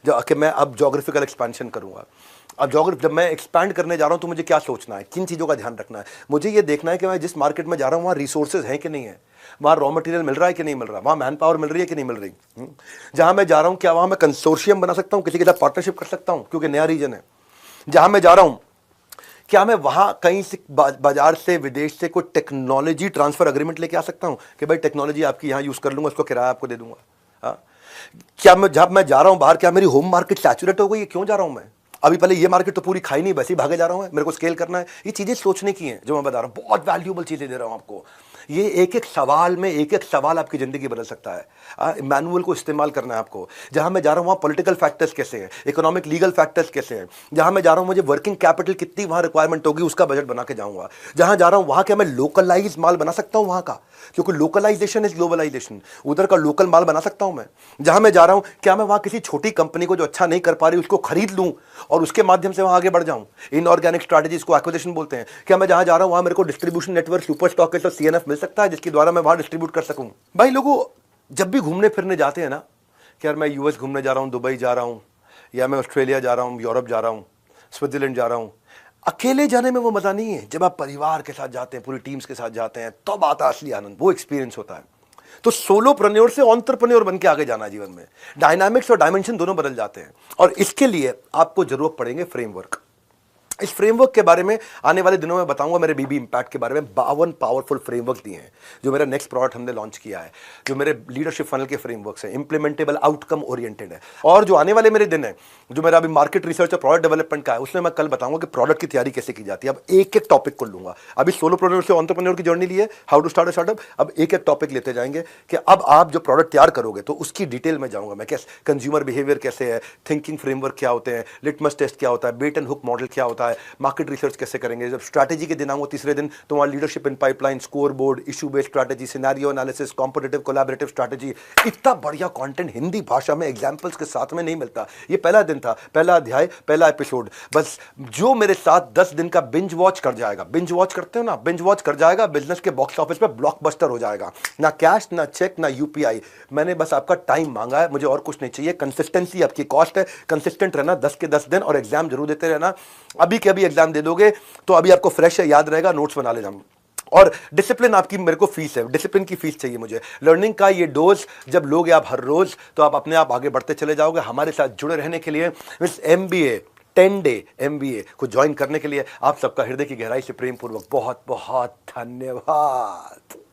Speaker 1: जब कि मैं अब ज्योग्राफिकल एक्सपेंशन करूंगा। अब जब मैं एक्सपैंड करने जा रहा हूं तो मुझे क्या सोचना है, किन चीज़ों का ध्यान रखना है। मुझे ये देखना है कि मैं जिस मार्केट में जा रहा हूं वहाँ रिसोर्सेज हैं कि नहीं है, वहाँ रॉ मटेरियल मिल रहा है कि नहीं मिल रहा, वहाँ मैन पावर मिल रही है कि नहीं मिल रही। जहाँ मैं जा रहा हूँ क्या वहाँ मैं कंसोर्शियम बना सकता हूँ, किसी के साथ पार्टनरशिप कर सकता हूँ क्योंकि नया रीजन है। जहाँ मैं जा रहा हूँ क्या मैं वहां कहीं से बाजार से विदेश से कोई टेक्नोलॉजी ट्रांसफर अग्रीमेंट लेके आ सकता हूं कि भाई टेक्नोलॉजी आपकी यहां यूज कर लूंगा, उसको किराया आपको दे दूंगा। हाँ, क्या मैं जब मैं जा रहा हूं बाहर, क्या मेरी होम मार्केट सैचुरेट हो गई है, क्यों जा रहा हूं मैं, अभी पहले ये मार्केट तो पूरी खाई नहीं, बस ही भागे जा रहा हूं, मेरे को स्केल करना है। ये चीजें सोचने की हैं जो मैं बता रहा हूं, बहुत वैल्यूएबल चीजें दे रहा हूं आपको। ये एक एक सवाल में एक एक सवाल आपकी जिंदगी बदल सकता है। मैनुअल को इस्तेमाल करना है आपको। जहां मैं जा रहा हूं वहां पॉलिटिकल फैक्टर्स कैसे हैं, इकोनॉमिक लीगल फैक्टर्स कैसे हैं। जहां मैं जा रहा हूं मुझे वर्किंग कैपिटल कितनी वहां रिक्वायरमेंट होगी, उसका बजट बना के जाऊंगा। जहां जा रहा हूं वहां क्या मैं लोकलाइज माल बना सकता हूं वहां का, क्योंकि लोकलाइजेशन इज ग्लोबलाइजेशन, उधर का लोकल माल बना सकता हूं मैं। जहां मैं जा रहा हूं क्या मैं वहां किसी छोटी कंपनी को जो अच्छा नहीं कर पा रही उसको खरीद लूं और उसके माध्यम से वहां आगे बढ़ जाऊं। इनऑर्गेनिक स्ट्रैटेजीज को एक्विजिशन बोलते हैं। क्या मैं जहां जा रहा हूं वहां मेरे को डिस्ट्रीब्यूशन नेटवर्क, सुपर स्टॉकेस्ट और सीएनएफ मिल सकता है जिसके द्वारा मैं वहां डिस्ट्रीब्यूट कर सकूं। भाई लोगों जब भी घूमने फिरने जाते हैं ना, कि यार मैं यूएस घूमने जा रहा हूं, दुबई जा रहा हूं, या मैं ऑस्ट्रेलिया जा रहा हूं, यूरोप जा रहा हूं, स्विट्जरलैंड जा रहा हूं, अकेले जाने में वो मजा नहीं है। जब आप परिवार के साथ जाते हैं, पूरी टीम्स के साथ जाते हैं, तब आता है असली आनंद, वो एक्सपीरियंस होता है। तो सोलोप्रेन्योर से एंटरप्रेन्योर बन के आगे जाना जीवन में, डायनामिक्स और डायमेंशन दोनों बदल जाते हैं। और इसके लिए आपको जरूरत पड़ेंगे फ्रेमवर्क। इस फ्रेमवर्क के बारे में आने वाले दिनों में बताऊंगा। मेरे बीबी इम्पैक्ट के बारे में 52 पावरफुल फ्रेमवर्क दिए हैं, जो मेरा नेक्स्ट प्रोडक्ट हमने लॉन्च किया है, जो मेरे लीडरशिप फनल के फ्रेमवर्क्स हैं, इंप्लीमेंटेबल आउटकम ओरिएंटेड है। और जो आने वाले मेरे दिन है, जो मेरा अभी मार्केट रिसर्च और प्रोडक्ट डेवलपमेंट का है, उसमें मैं कल बताऊंगा कि प्रोडक्ट की तैयारी कैसे की जाती है। अब एक एक टॉपिक को लूंगा। अभी सोलोप्रेन्योर से एंटरप्रेन्योर की जर्नी ली है, how to start a startup. अब एक एक टॉपिक लेते जाएंगे कि अब आप जो प्रोडक्ट तैयार करोगे तो उसकी डिटेल में जाऊंगा मैं, कैसे कंज्यूमर बिहेवियर कैसे है, थिंकिंग फ्रेमवर्क क्या होते हैं, लिटमस टेस्ट क्या होता है, बेट एंड हुक मॉडल क्या होता है, मार्केट रिसर्च कैसे करेंगे। जब स्ट्रैटेजी के दिन आऊंगा तीसरे दिन, तो वहां leadership in pipeline, score board, issue based strategy, scenario analysis, competitive collaborative strategy. इतना बढ़िया कंटेंट हिंदी भाषा में एग्जांपल्स के साथ में नहीं मिलता। ये पहला दिन था, पहला अध्याय, पहला एपिसोड। बस जो मेरे साथ 10 दिन का बिंज वॉच कर जाएगा, बिंज वॉच करते हो ना, बिंज वॉच कर जाएगा, बिजनेस के बॉक्स ऑफिस पे ब्लॉकबस्टर हो जाएगा। ना कैश, ना चेक, ना यूपीआई। मैंने बस आपका टाइम मांगा है, मुझे और कुछ नहीं चाहिए। कंसिस्टेंसी आपकी कॉस्ट है। कंसिस्टेंट रहना 10 के 10 दिन, और एग्जाम जरूर देते रहना। अभी के अभी एग्जाम दे दोगे तो अभी आपको फ्रेश है, याद रहेगा, नोट्स बना ले जाऊंगा। और डिसिप्लिन आपकी मेरे को फीस है, डिसिप्लिन की फीस चाहिए मुझे। लर्निंग का ये डोज जब लोगे आप हर रोज, तो आप अपने आप आगे बढ़ते चले जाओगे। हमारे साथ जुड़े रहने के लिए, इस MBA 10 डे MBA को ज्वाइन करने के लिए आप सबका हृदय की गहराई से प्रेम पूर्वक बहुत बहुत धन्यवाद।